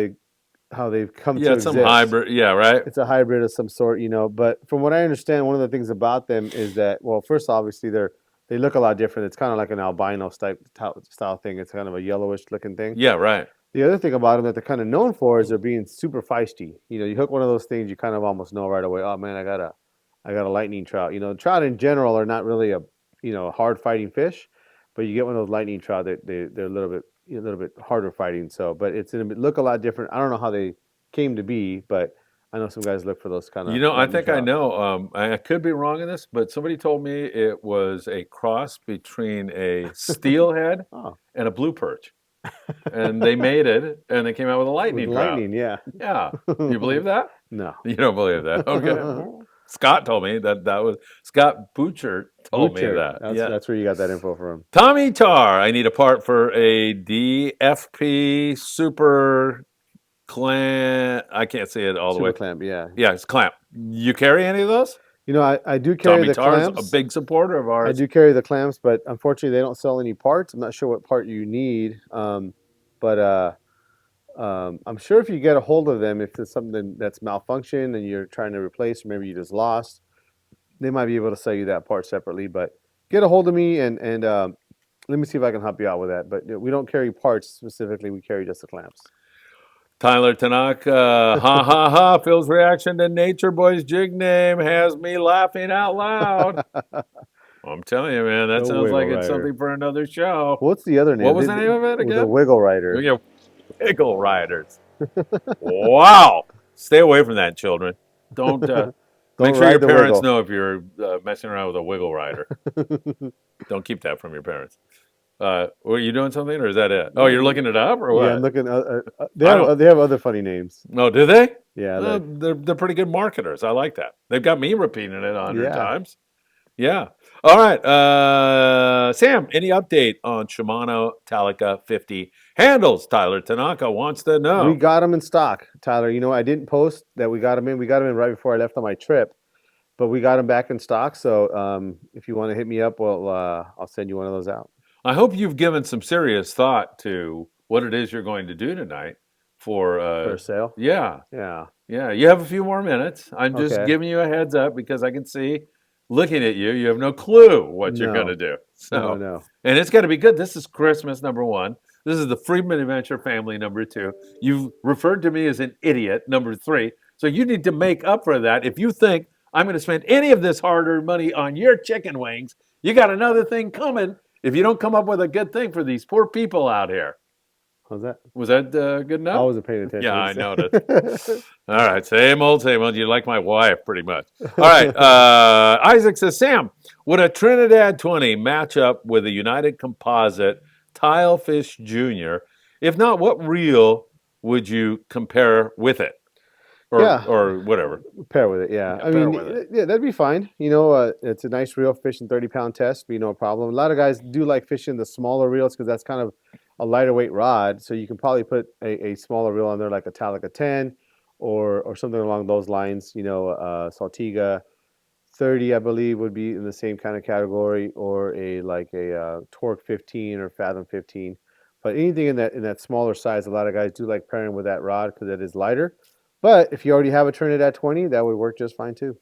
they've come to Yeah, exist. some hybrid. Yeah, right. It's a hybrid of some sort, But from what I understand, one of the things about them is that, well, first, obviously, they're They look a lot different. It's kind of like an albino style thing. It's kind of a yellowish looking thing. Yeah, right. The other thing about them that they're kind of known for is they're being super feisty. You hook one of those things, you kind of almost know right away. Oh man, I got a lightning trout. Trout in general are not really a hard fighting fish, but you get one of those lightning trout that they're a little bit harder fighting. So, but it's going to look a lot different. I don't know how they came to be, but I know some guys look for those kind of. I think I know. I could be wrong in this, but somebody told me it was a cross between a steelhead Oh, and a blue perch, and they made it, and they came out with a lightning with trout. lightning, yeah. Yeah, you believe that? No. You don't believe that? Okay. Scott told me that was Scott Butcher told me that. That's where you got that info from. Tommy Tar, I need a part for a DFP super clamp. I can't say it all the way. Super clamp, yeah. Yeah, it's clamp. You carry any of those? I do carry Tommy the Tar's clamps. a big supporter of ours. I do carry the clamps, but unfortunately they don't sell any parts. I'm not sure what part you need. But I'm sure if you get a hold of them, if it's something that's malfunctioned and you're trying to replace, or maybe you just lost, they might be able to sell you that part separately. But get a hold of me and let me see if I can help you out with that. But we don't carry parts specifically. We carry just the clamps. Tyler Tanaka, ha ha ha, Phil's reaction to Nature Boy's jig name has me laughing out loud. I'm telling you, man, that sounds like it's something for another show. What's the other name? What was the name of it again? The Wiggle Rider. Yeah, Wiggle Riders. Wow. Stay away from that, children. Don't make sure your parents know if you're messing around with a Wiggle Rider. Don't keep that from your parents. Were you doing something, or is that it? Oh, you're looking it up, or what? Yeah, I'm looking. They have other funny names. No, do they? Yeah, they're pretty good marketers. I like that. They've got me repeating it 100 times. Yeah. All right, Sam. Any update on Shimano Talica 50 handles? Tyler Tanaka wants to know. We got them in stock, Tyler. I didn't post that we got them in. We got them in right before I left on my trip, but we got them back in stock. So if you want to hit me up, well, I'll send you one of those out. I hope you've given some serious thought to what it is you're going to do tonight for sale. Yeah. You have a few more minutes. I'm just giving you a heads up because I can see, looking at you, you have no clue what you're going to do. So, no. And it's got to be good. This is Christmas number 1. This is the Friedman Adventure family number 2. You've referred to me as an idiot number 3. So you need to make up for that. If you think I'm going to spend any of this hard-earned money on your chicken wings, you got another thing coming. If you don't come up with a good thing for these poor people out here. How's that? Was that good enough? I wasn't paying attention. Yeah, I noticed. All right, same old. You're like my wife, pretty much. All right, Isaac says, Sam, would a Trinidad 20 match up with a United Composite Tilefish Junior? If not, what reel would you compare with it? Or whatever. Pair with it, yeah. I mean, that'd be fine. It's a nice reel, fishing 30-pound test, be no problem. A lot of guys do like fishing the smaller reels because that's kind of a lighter weight rod. So you can probably put a smaller reel on there, like a Talica 10 or something along those lines. Saltiga 30, I believe, would be in the same kind of category, or a Torque 15 or Fathom 15. But anything in that smaller size, a lot of guys do like pairing with that rod because it is lighter. But if you already have a Trinidad 20, that would work just fine too.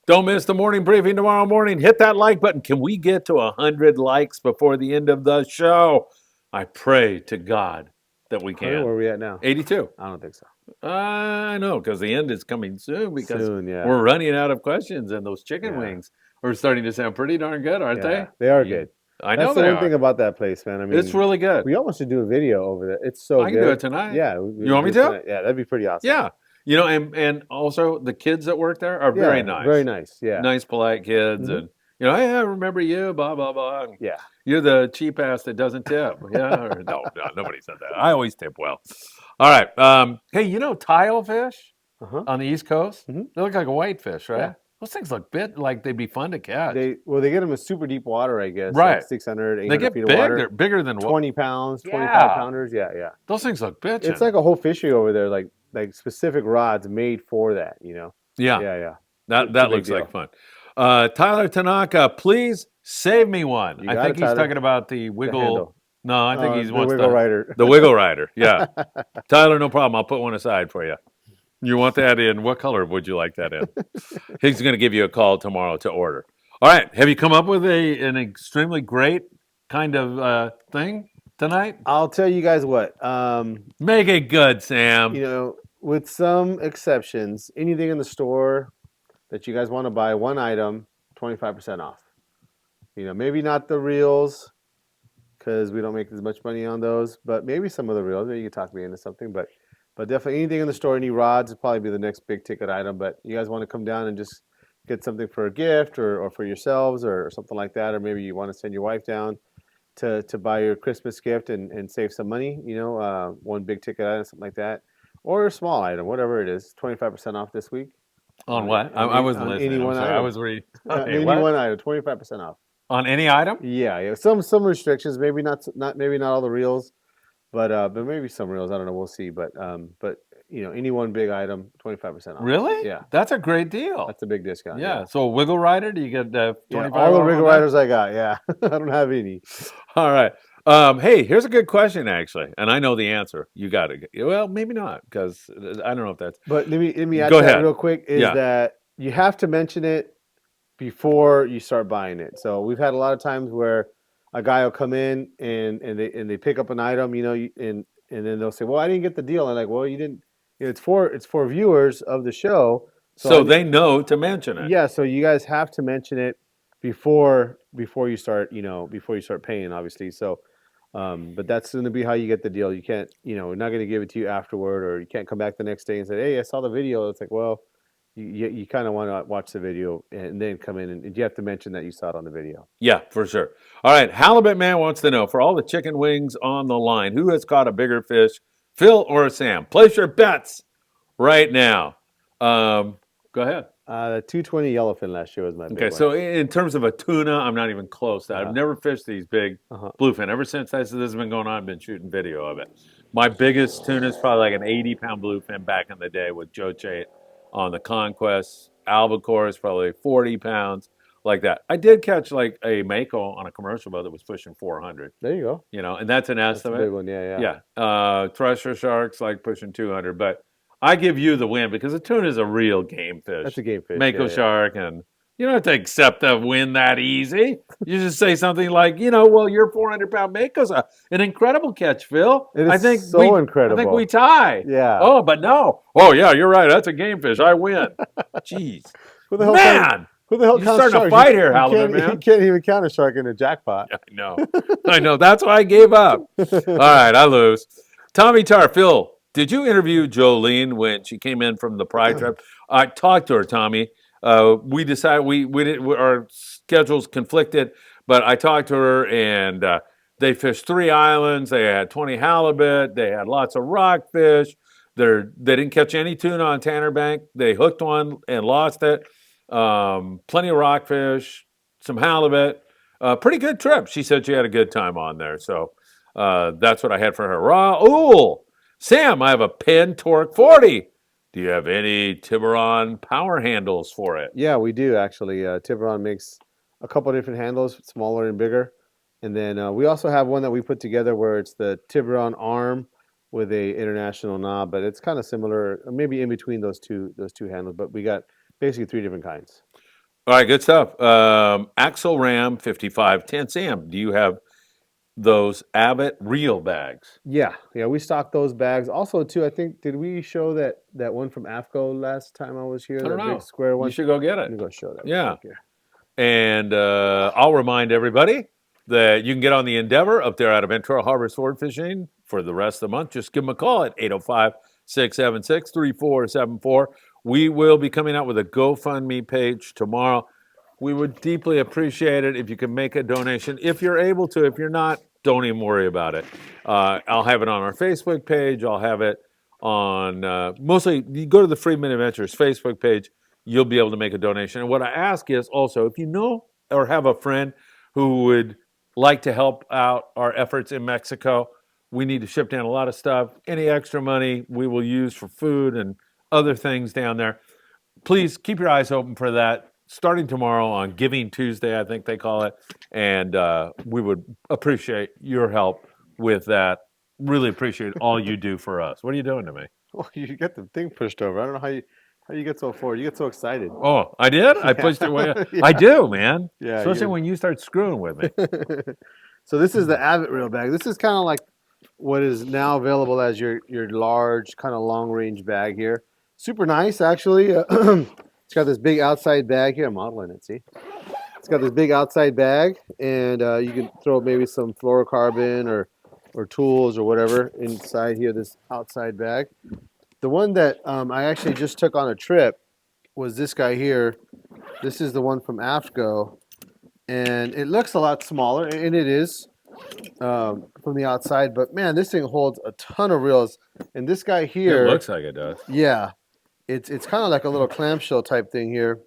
Don't miss the morning briefing tomorrow morning. Hit that like button. Can we get to 100 likes before the end of the show? I pray to God that we can. Where are we at now? 82. I don't think so. I know, because the end is coming soon because we're running out of questions, and those chicken wings are starting to sound pretty darn good, aren't they? They are good. I know that's the one thing about that place, man. I mean, it's really good. We almost should do a video over there. It's so good. I can do it tonight. Yeah. You want me to? Tonight. Yeah, that'd be pretty awesome. Yeah. And also the kids that work there are very nice. Very nice. Yeah. Nice, polite kids. And, hey, I remember you, blah, blah, blah. Yeah. You're the cheap ass that doesn't tip. Yeah. No, nobody said that. I always tip well. All right. Hey, tilefish on the East Coast? They look like a whitefish, right? Yeah. Those things look like they'd be fun to catch. They get them in super deep water, I guess. Right. Like 600, 800 they get feet big. of water. They're bigger than 20 pounds, 25 pounders. Yeah. Those things look bitchin'. It's like a whole fishery over there, like specific rods made for that, Yeah. That looks like fun. Tyler Tanaka, please save me one. I think he's talking about the Wiggle. No, I think he's wants the Wiggle Rider. The Wiggle Rider, yeah. Tyler, no problem. I'll put one aside for you. You want that in? What color would you like that in? He's going to give you a call tomorrow to order. All right. Have you come up with an extremely great kind of thing tonight? I'll tell you guys what. Make it good, Sam. With some exceptions, anything in the store that you guys want to buy, one item, 25% off. Maybe not the reels because we don't make as much money on those, but maybe some of the reels. Maybe you can talk me into something, but definitely anything in the store, any rods would probably be the next big ticket item. But you guys want to come down and just get something for a gift or for yourselves or something like that, or maybe you want to send your wife down to buy your Christmas gift and save some money, one big ticket item, something like that, or a small item, whatever it is, 25% off this week. On what? I wasn't on listening. any I'm one sorry. item. I was reading. Any What? one item, 25% off. On any item? Yeah. Some restrictions, maybe not maybe not all the reels, but maybe some reels. I don't know. We'll see. But any one big item, 25% off. Really? Yeah. That's a great deal. That's a big discount. Yeah. So a wiggle rider, do you get 25 all the off wiggle on that? riders I got. Yeah. I don't have any. All right. Hey, here's a good question, actually, and I know the answer. You got it. Well, maybe not, because I don't know if that's. But let me add Go to that ahead. real quick. Is Yeah. that you have to mention it before you start buying it. So we've had a lot of times where a guy will come in and they pick up an item, and then they'll say, "Well, I didn't get the deal." I'm like, "Well, you didn't. It's for viewers of the show, So they know to mention it. yeah. So you guys have to mention it before you start, before you start paying, obviously. So, but that's going to be how you get the deal. You can't, we're not going to give it to you afterward, or you can't come back the next day and say, "Hey, I saw the video." It's like, well, you kind of want to watch the video and then come in, and you have to mention that you saw it on the video. Yeah, for sure. All right. Halibut Man wants to know, for all the chicken wings on the line, who has caught a bigger fish, Phil or Sam? Place your bets right now. Go ahead. The 220 yellowfin last year was my big Okay, one. so in terms of a tuna, I'm not even close. Uh-huh. I've never fished these big Uh-huh. bluefin. Ever since this has been going on, I've been shooting video of it. My biggest tuna is probably like an 80-pound bluefin back in the day with Joe Chait on the Conquest. Albacore is probably 40 pounds, like that. I did catch like a mako on a commercial boat that was pushing 400. There you go. And that's an That's a estimate. big one. Yeah. Yeah. Thresher sharks like pushing 200, but I give you the win because a tuna is a real game fish. That's a game fish. Mako shark, and you don't have to accept the win that easy. You just say something like, well, your 400-pound Mako's an incredible catch, Phil. It is I think so incredible. I think we tie. Yeah. Oh, but no. Oh, yeah, you're right. That's a game fish. I win. Jeez. Who the hell Man. Who the hell You're counts starting a shark? fight here, Halibut Man. You can't even count a shark in a jackpot. I know. I know. That's why I gave up. All right, I lose. Tommy Tar, Phil, did you interview Jolene when she came in from the Pride trip? I talked to her, Tommy. We decided we didn't. Our schedules conflicted, but I talked to her, and they fished 3 islands. They had 20 halibut. They had lots of rockfish. They didn't catch any tuna on Tanner Bank. They hooked one and lost it. Plenty of rockfish, some halibut. Pretty good trip. She said she had a good time on there. So that's what I had for her. Raul, Sam, I have a Penn Torque 40. Do you have any Tiburon power handles for it? Yeah, we do actually. Tiburon makes a couple of different handles, smaller and bigger. And then we also have one that we put together where it's the Tiburon arm with a international knob, but it's kind of similar, maybe in between those two handles. But we got basically 3 different kinds. All right, good stuff. Axel Ram 5510. Sam, do you have those Abbott reel bags? Yeah, we stock those bags. Also, too, I think, did we show that one from AFCO last time I was here? I don't know. Big square one. You should go get Let me it. go show that. Yeah. Real quick here. And I'll remind everybody that you can get on the Endeavor up there out of Ventura Harbor Sportfishing for the rest of the month. Just give them a call at 805-676-3474. We will be coming out with a GoFundMe page tomorrow. We would deeply appreciate it if you can make a donation. If you're able to, if you're not, don't even worry about it. I'll have it on our Facebook page. I'll have it on, mostly, you go to the Friedman Adventures Facebook page, you'll be able to make a donation. And what I ask is also, if you know or have a friend who would like to help out our efforts in Mexico, we need to ship down a lot of stuff. Any extra money we will use for food and other things down there. Please keep your eyes open for that. Starting tomorrow on Giving Tuesday, I think they call it. And we would appreciate your help with that. Really appreciate all you do for us. What are you doing to me? Oh, you get the thing pushed over. I don't know How you get so forward? You get so excited. Oh, I did? I pushed it way up. I do, man. Yeah. Especially when you start screwing with me. So this is the Avid reel bag. This is kind of like what is now available as your large kind of long range bag here. Super nice, actually. It's got this big outside bag here. I'm modeling it. See, it's got this big outside bag, and you can throw maybe some fluorocarbon or tools or whatever inside here. This outside bag. The one that I actually just took on a trip was this guy here. This is the one from AFTCO, and it looks a lot smaller, and it is from the outside. But man, this thing holds a ton of reels. And this guy here, It looks like it does. yeah, it's kind of like a little clamshell type thing here.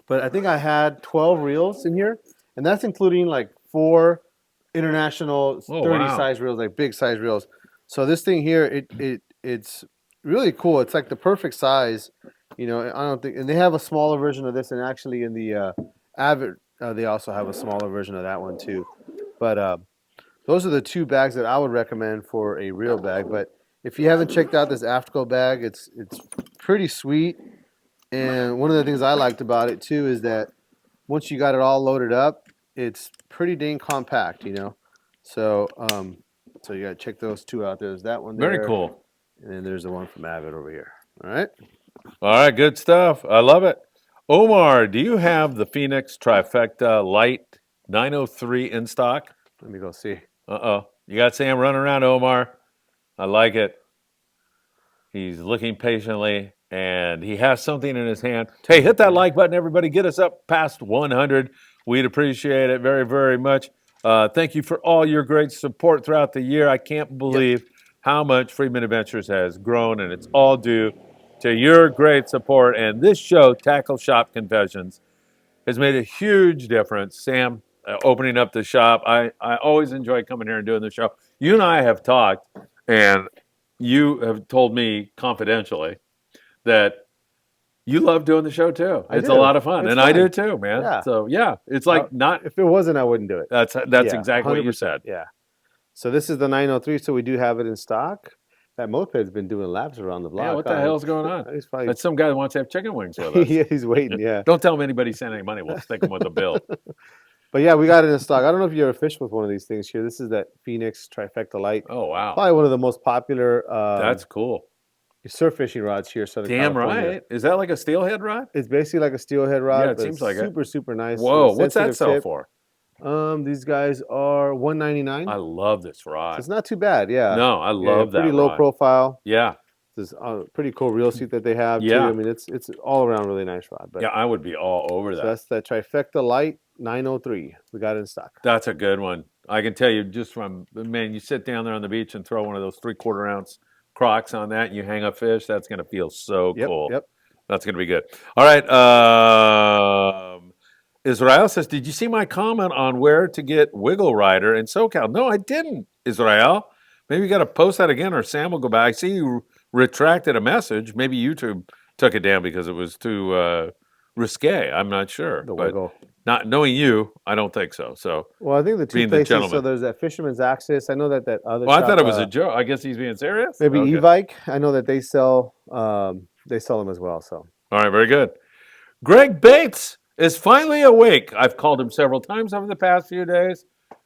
But I think I had 12 reels in here, and that's including like 4 international 30 size reels, like big size reels. So this thing here, it's really cool. It's like the perfect size. You know, I don't think, and they have a smaller version of this, and actually in the Avid, they also have a smaller version of that one too. But those are the 2 bags that I would recommend for a reel bag. But if you haven't checked out this AFTCO bag, it's pretty sweet. And one of the things I liked about it too is that once you got it all loaded up, it's pretty dang compact, you know. So so you gotta check those 2 out. There's that one there. Very cool. And then there's the one from Avid over here. All right. All right, good stuff. I love it. Omar, do you have the Phoenix Trifecta Light 903 in stock? Let me go see. Uh-oh. You got Sam running around, Omar. I like it. He's looking patiently, and he has something in his hand. Hey, hit that like button, everybody. Get us up past 100. We'd appreciate it very, very much. Thank you for all your great support throughout the year. I can't believe how much Friedman Adventures has grown, and it's all due to your great support. And this show, Tackle Shop Confessions, has made a huge difference. Sam, opening up the shop, I always enjoy coming here and doing the show. You and I have talked, and you have told me confidentially that you love doing the show too. It's a lot of fun, and I do too, man. Yeah. So yeah, it's like not. If it wasn't, I wouldn't do it. That's exactly what you said. Yeah. So this is the 903. So we do have it in stock. That moped's been doing laps around the block. Yeah, what the hell's going on? That's some guy that wants to have chicken wings with us. Yeah, he's waiting. Yeah. Don't tell him anybody sent any money. We'll stick him with a bill. But yeah, we got it in stock. I don't know if you ever fished with one of these things here. This is that Phoenix Trifecta Light. Oh wow, probably one of the most popular. That's cool. Surf fishing rods here, Southern California. Right. Is that like a steelhead rod? It's basically like a steelhead rod. Yeah, it seems like super, super nice. Whoa, what's that sell for? These guys are $199. I love this rod. So it's not too bad, yeah. No, I love that. Pretty low profile. Yeah. This pretty cool reel seat that they have too. I mean, it's all around really nice rod. But yeah, I would be all over that. So that's the Trifecta Light 903. We got it in stock. That's a good one. I can tell you just from, man, you sit down there on the beach and throw one of those 3/4 ounce Crocs on that and you hang up fish, that's going to feel so cool. Yep. That's going to be good. All right. Israel says, did you see my comment on where to get Wiggle Rider in SoCal? No, I didn't, Israel. Maybe you got to post that again or Sam will go back. I see you retracted a message. Maybe YouTube took it down because it was too risque. I'm not sure. The Wiggle. Not knowing you, I don't think so. So, well, I think the 2 places. So there's that Fisherman's Access. I know that other. Well, shop, I thought it was a joke. I guess he's being serious. Maybe E-Bike. I know that they sell them as well. So. All right, very good. Greg Bates is finally awake. I've called him several times over the past few days.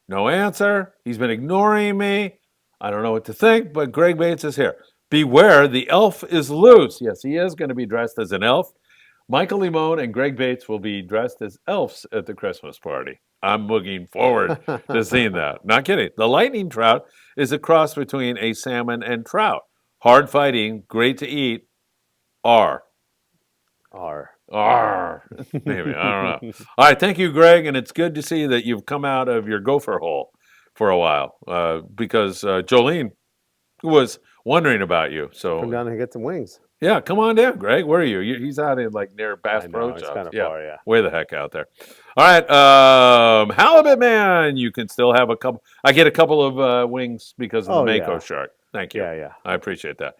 No answer. He's been ignoring me. I don't know what to think, but Greg Bates is here. Beware, the elf is loose. Yes, he is going to be dressed as an elf. Michael Limon and Greg Bates will be dressed as elves at the Christmas party. I'm looking forward to seeing that. Not kidding. The lightning trout is a cross between a salmon and trout. Hard fighting, great to eat. R. Maybe, I don't know. All right, thank you, Greg, and it's good to see that you've come out of your gopher hole for a while because Jolene was wondering about you. So come down and get some wings. Yeah, come on down, Greg. Where are you? He's out in like near Bass Pro Shops. It's kind of far, yeah. Way the heck out there. All right, halibut man, you can still have a couple. I get a couple of wings because of the Mako shark. Thank you. Yeah. I appreciate that.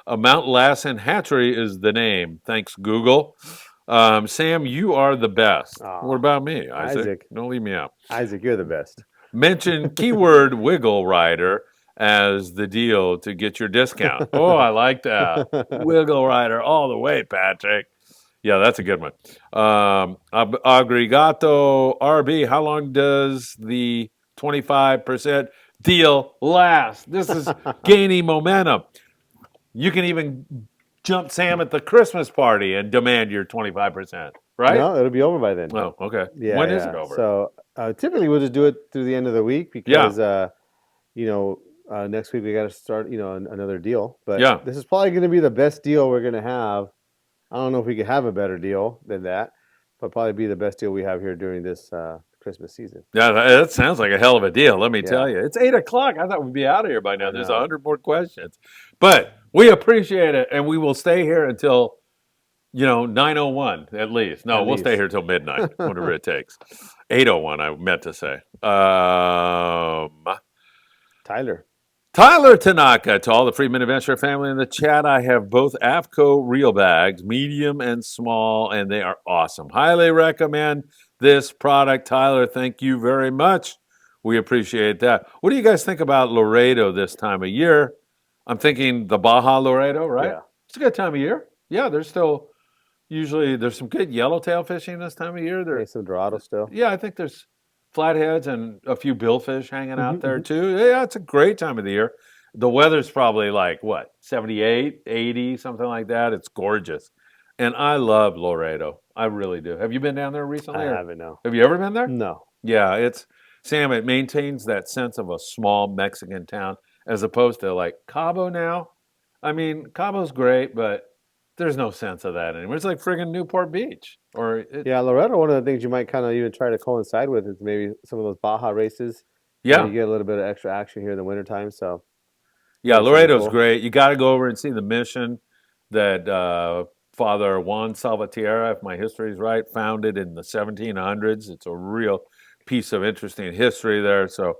Mount Lassen Hatchery is the name. Thanks, Google. Sam, you are the best. What about me, Isaac? Don't leave me out. Isaac, you're the best. Mention keyword Wiggle Rider. as the deal to get your discount. Oh, I like that. Wiggle Rider all the way, Patrick. Yeah, that's a good one. Aggregato RB, how long does the 25% deal last? This is gaining momentum. You can even jump Sam at the Christmas party and demand your 25%, right? No, it'll be over by then. Oh, okay. Yeah, When is yeah. it over? So typically we'll just do it through the end of the week because next week we got to start another deal. But Yeah. this is probably going to be the best deal we're going to have. I don't know if we could have a better deal than that, but probably be the best deal we have here during this Christmas season. Yeah, that sounds like a hell of a deal. Let me Yeah. tell you, it's 8:00. I thought we'd be out of here by now. I There's know. 100 more questions, but we appreciate it, and we will stay here until 9:01 at least. No, we'll stay here till midnight, whatever it takes. 8:01, I meant to say. Tyler Tanaka, to all the Friedman Adventure family in the chat, I have both AFCO reel bags, medium and small, and they are awesome. Highly recommend this product, Tyler. Thank you very much. We appreciate that. What do you guys think about Laredo this time of year? I'm thinking the Baja Laredo, right? Yeah. It's a good time of year. Yeah, there's some good yellowtail fishing this time of year. There's some Dorado still. Yeah, I think there's flatheads and a few billfish hanging out there too. Yeah, it's a great time of the year. The weather's probably like 78, 80, something like that. It's gorgeous. And I love Laredo. I really do. Have you been down there recently? I haven't, no. Have you ever been there? No. Yeah, Sam, it maintains that sense of a small Mexican town as opposed to like Cabo now. I mean, Cabo's great, but there's no sense of that anymore. It's like friggin' Newport Beach. Loreto, one of the things you might kind of even try to coincide with is maybe some of those Baja races. Yeah. You get a little bit of extra action here in the wintertime. So, yeah, Laredo's great. You got to go over and see the mission that Father Juan Salvatierra, if my history is right, founded in the 1700s. It's a real piece of interesting history there. So,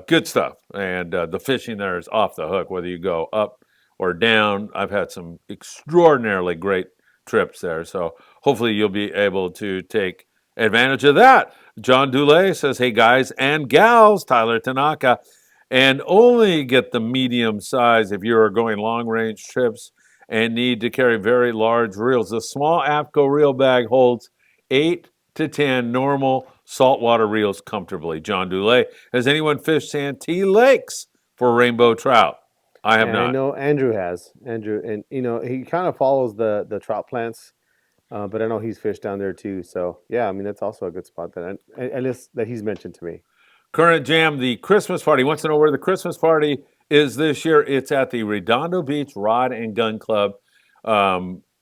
good stuff. And the fishing there is off the hook, whether you go up or down. I've had some extraordinarily great trips there. So hopefully you'll be able to take advantage of that. John Dulay says, hey guys and gals, Tyler Tanaka, and only get the medium size if you are going long range trips and need to carry very large reels. The small AFCO reel bag holds 8 to 10 normal saltwater reels comfortably. John Dulay, has anyone fished Santee Lakes for rainbow trout? I have not. I know Andrew has. And he kind of follows the trout plants, but I know he's fished down there too. So yeah, I mean that's also a good spot that he's mentioned to me. Current Jam, the Christmas party. Wants to know where the Christmas party is this year. It's at the Redondo Beach Rod and Gun Club.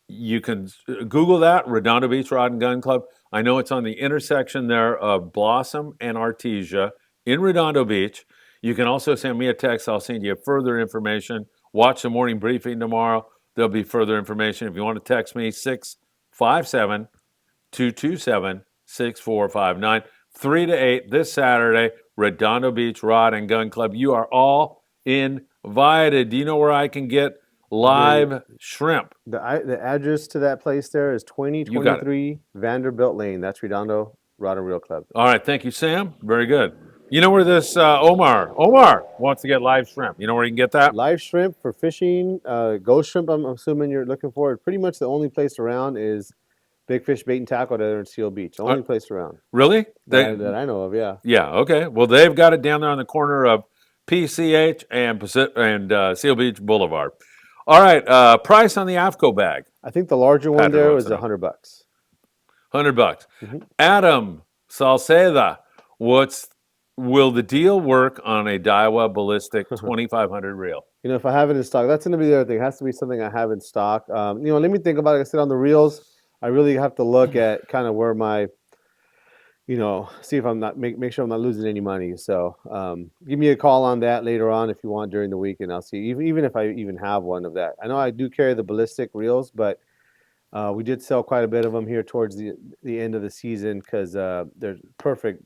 You can Google that, Redondo Beach Rod and Gun Club. I know it's on the intersection there of Blossom and Artesia in Redondo Beach. You can also send me a text. I'll send you further information. Watch the morning briefing tomorrow. There'll be further information. If you want to text me, 657-227-6459. 3 to 8 this Saturday, Redondo Beach Rod and Gun Club. You are all invited. Do you know where I can get live shrimp? The address to that place there is 2023 Vanderbilt Lane. That's Redondo Rod and Reel Club. All right. Thank you, Sam. Very good. You know where this Omar wants to get live shrimp. You know where you can get that? Live shrimp for fishing, ghost shrimp, I'm assuming you're looking for. Pretty much the only place around is Big Fish Bait and Tackle there in Seal Beach. The only place around. Really? That I know of, yeah. Yeah, okay. Well, they've got it down there on the corner of PCH and Seal Beach Boulevard. All right, price on the AFCO bag. I think the larger one there was $100. $100. Mm-hmm. Adam Salceda, will the deal work on a Daiwa Ballistic 2500 reel? If I have it in stock, that's going to be the other thing. It has to be something I have in stock. Let me think about it. Like I said, on the reels, I really have to look at kind of where my, see if I'm not, make sure I'm not losing any money. So give me a call on that later on if you want during the week, and I'll see, even if I even have one of that. I know I do carry the ballistic reels, but we did sell quite a bit of them here towards the end of the season because they're perfect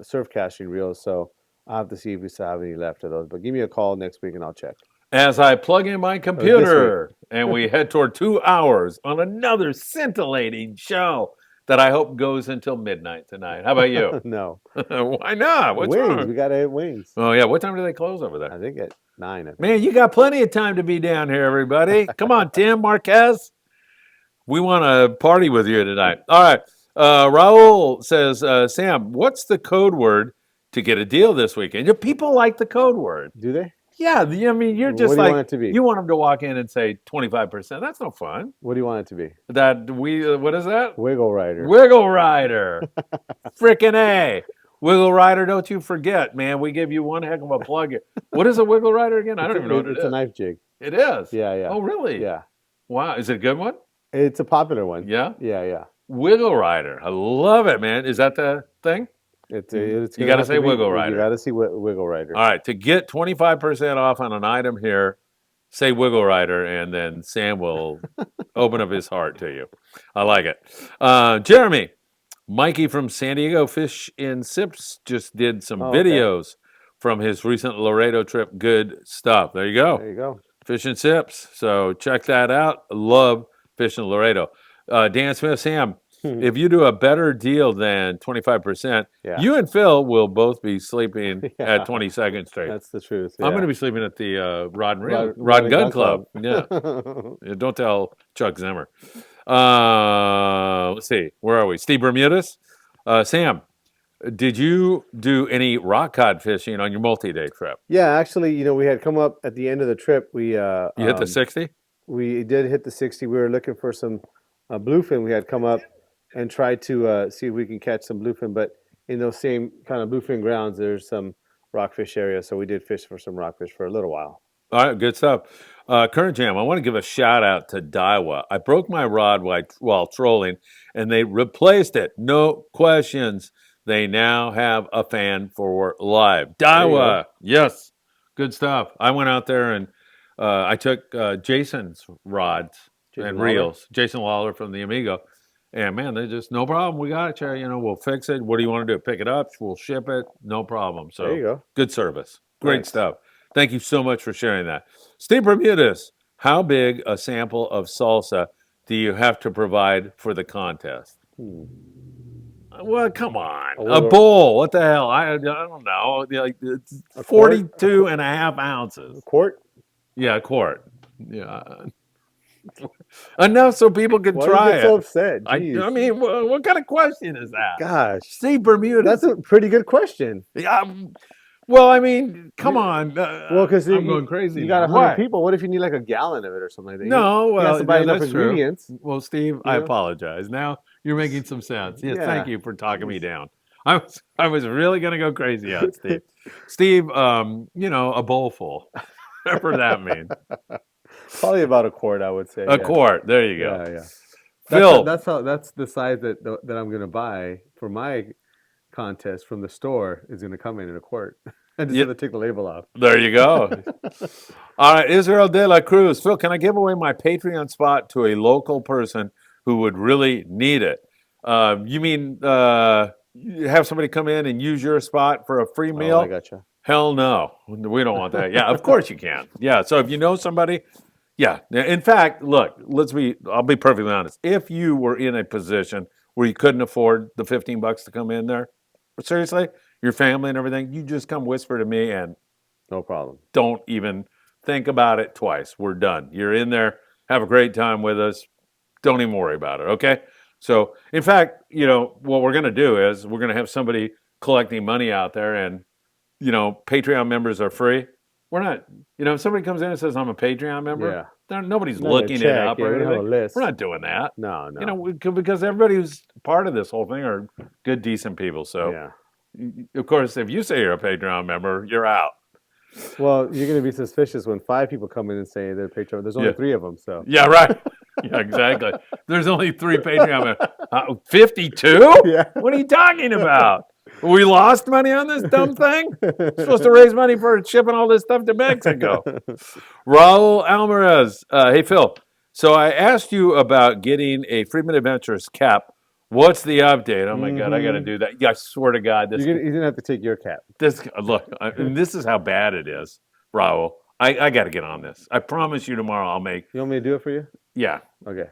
surf casting reels. So I'll have to see if we still have any left of those. But give me a call next week and I'll check. As I plug in my computer and we head toward 2 hours on another scintillating show. that I hope goes until midnight tonight. How about you? No. Why not? What's Wings. wrong? We got to hit wings. Oh, yeah. What time do they close over there? I think at 9. I think. Man, you got plenty of time to be down here, everybody. Come on, Tim Marquez. We want to party with you tonight. All right. Raul says, Sam, what's the code word to get a deal this weekend? People like the code word. Do they? Yeah. I mean, you're just What do you like, want it to be? you want them to walk in and say 25%. That's no fun. What do you want it to be? What is that? Wiggle Rider. Wiggle Rider. Frickin' A. Wiggle Rider, don't you forget, man. We give you one heck of a plug. What is a Wiggle Rider again? I don't even know what it is. It's a knife jig. It is? Yeah, yeah. Oh, really? Yeah. Wow. Is it a good one? It's a popular one. Yeah? Yeah, yeah. Wiggle Rider. I love it, man. Is that the thing? It's You got to say Wiggle Rider. You got to see Wiggle Rider. All right. To get 25% off on an item here, say Wiggle Rider, and then Sam will open up his heart to you. I like it. Jeremy, Mikey from San Diego Fish and Sips just did some videos from his recent Laredo trip. Good stuff. There you go. There you go. Fish and Sips. So check that out. Love fishing Laredo. Dan Smith, Sam, if you do a better deal than 25%, you and Phil will both be sleeping at 22nd Street. That's the truth. I'm going to be sleeping at the Rod and Gun Club. Yeah. Don't tell Chuck Zimmer. Let's see. Where are we? Steve Bermudez. Sam, did you do any rock cod fishing on your multi-day trip? Yeah, actually, we had come up at the end of the trip. You hit the 60? We did hit the 60. We were looking for some bluefin. We had come up and tried to see if we can catch some bluefin, but in those same kind of bluefin grounds, there's some rockfish areas, so we did fish for some rockfish for a little while. All right, good stuff. Current Jam, I want to give a shout out to Daiwa. I broke my rod while trolling, and they replaced it. No questions. They now have a fan for live. Daiwa, yes, good stuff. I went out there and I took Jason's rods and reels. Jason Lawler from the Amigo. And, man, they just, no problem. We got it. We'll fix it. What do you want to do? Pick it up. We'll ship it. No problem. So, there you go. Good service. Great stuff. Thank you so much for sharing that. Steve Bermudez, how big a sample of salsa do you have to provide for the contest? Well, come on. A bowl. What the hell? I don't know. It's 42 and a half ounces. A quart? Yeah, a quart. Yeah. Enough so people can try it. Why are you so upset? I mean, what kind of question is that? Gosh. Steve Bermudez. That's a pretty good question. Yeah. Well, I mean, come on. Because I'm going crazy. You got 100 people. What if you need like a gallon of it or something like that? No, well, you have to buy enough that's ingredients. True. Well, Steve, I apologize. Now you're making some sense. Yes, thank you for talking me down. I was really going to go crazy on Steve. Steve, a bowl full. Whatever that means. Probably about a quart, I would say. A quart. There you go. Yeah. Phil, that's the size that I'm going to buy for my contest from the store is going to come in a quart. I just have to take the label off. There you go. All right, Israel De La Cruz. Phil, can I give away my Patreon spot to a local person who would really need it? You mean have somebody come in and use your spot for a free meal? I gotcha. Hell no. We don't want that. Yeah, of course you can. Yeah, so if you know somebody, yeah. In fact, look, I'll be perfectly honest. If you were in a position where you couldn't afford the $15 to come in there, seriously, your family and everything, you just come whisper to me and no problem. Don't even think about it twice. We're done. You're in there. Have a great time with us. Don't even worry about it, okay? So, in fact, what we're going to do is we're going to have somebody collecting money out there and, Patreon members are free. We're not, if somebody comes in and says, I'm a Patreon member, nobody's looking it up or anything. We're not doing that. No. Because everybody who's part of this whole thing are good, decent people. So, of course, if you say you're a Patreon member, you're out. Well, you're going to be suspicious when 5 people come in and say they're Patreon. There's only 3 of them, so. Yeah, right. Yeah, exactly. There's only 3 Patreon members. 52? Yeah. What are you talking about? We lost money on this dumb thing? Supposed to raise money for shipping all this stuff to Mexico. Raul Alvarez. Hey, Phil. So I asked you about getting a Friedman Adventures cap. What's the update? Oh, my God, I got to do that. Yeah, I swear to God. You're going to have to take your cap. Look, and this is how bad it is, Raul. I got to get on this. I promise you tomorrow I'll make. You want me to do it for you? Yeah. Okay.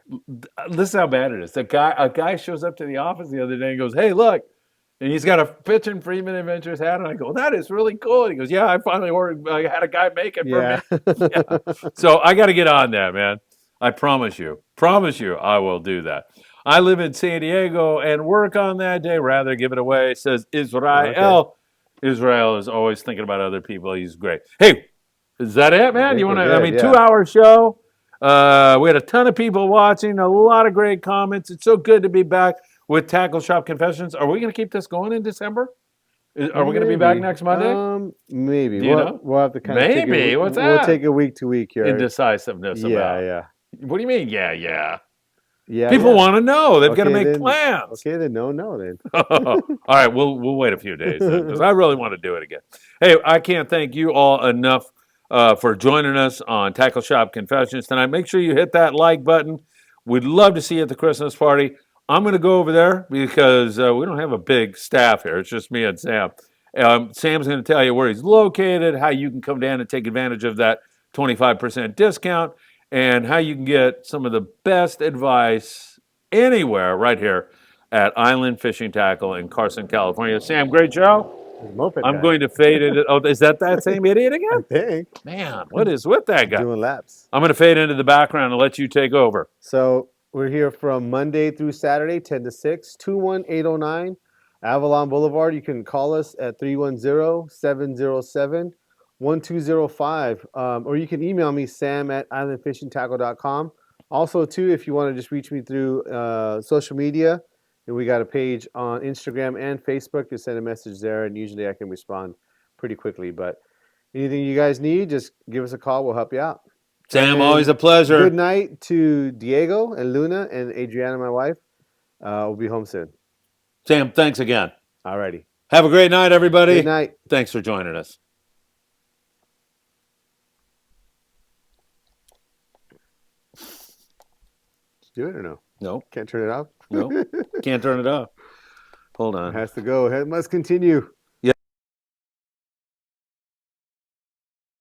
Listen how bad it is. A guy shows up to the office the other day and goes, "Hey, look," and he's got a Fishing Friedman Adventures hat, and I go, "That is really cool." And he goes, "Yeah, I finally ordered. I had a guy make it for me." Yeah. So I got to get on that, man. I promise you, I will do that. I live in San Diego and work on that day. Rather give it away, says Israel. Okay. Israel is always thinking about other people. He's great. Hey, is that it, man? You want to? I mean, yeah. 2-hour show. We had a ton of people watching, a lot of great comments. It's so good to be back with Tackle Shop Confessions. Are we going to keep this going in December? Are we going to be back next Monday? Maybe. Do you know? We'll have to kind of Maybe. What's that? We'll take it week to week here. Indecisiveness about. Yeah. What do you mean? Yeah. Yeah. People want to know. They've got to make then, plans. Okay, then no, then. All right, we'll wait a few days because I really want to do it again. Hey, I can't thank you all enough for joining us on Tackle Shop Confessions tonight. Make sure you hit that like button. We'd love to see you at the Christmas party. I'm going to go over there because we don't have a big staff here. It's just me and Sam. Sam's going to tell you where he's located, how you can come down and take advantage of that 25% discount, and how you can get some of the best advice anywhere right here at Island Fishing Tqckle in Carson, California. Sam, great show. I'm going to fade into. Oh, is that same idiot again? I think. Man, what is with that guy? Doing laps. I'm going to fade into the background and let you take over. So we're here from Monday through Saturday, 10 to 6, 21809 Avalon Boulevard. You can call us at 310-707-1205. Or you can email me, sam@islandfishingtqckle.com. Also, too, if you want to just reach me through social media, and we got a page on Instagram and Facebook. You send a message there, and usually I can respond pretty quickly. But anything you guys need, just give us a call. We'll help you out. Sam, always a pleasure. Good night to Diego and Luna and Adriana, my wife. We'll be home soon. Sam, thanks again. Alrighty. Have a great night, everybody. Good night. Thanks for joining us. Do it or no? No. Can't turn it off? No. Can't turn it off. Hold on. It has to go. It must continue.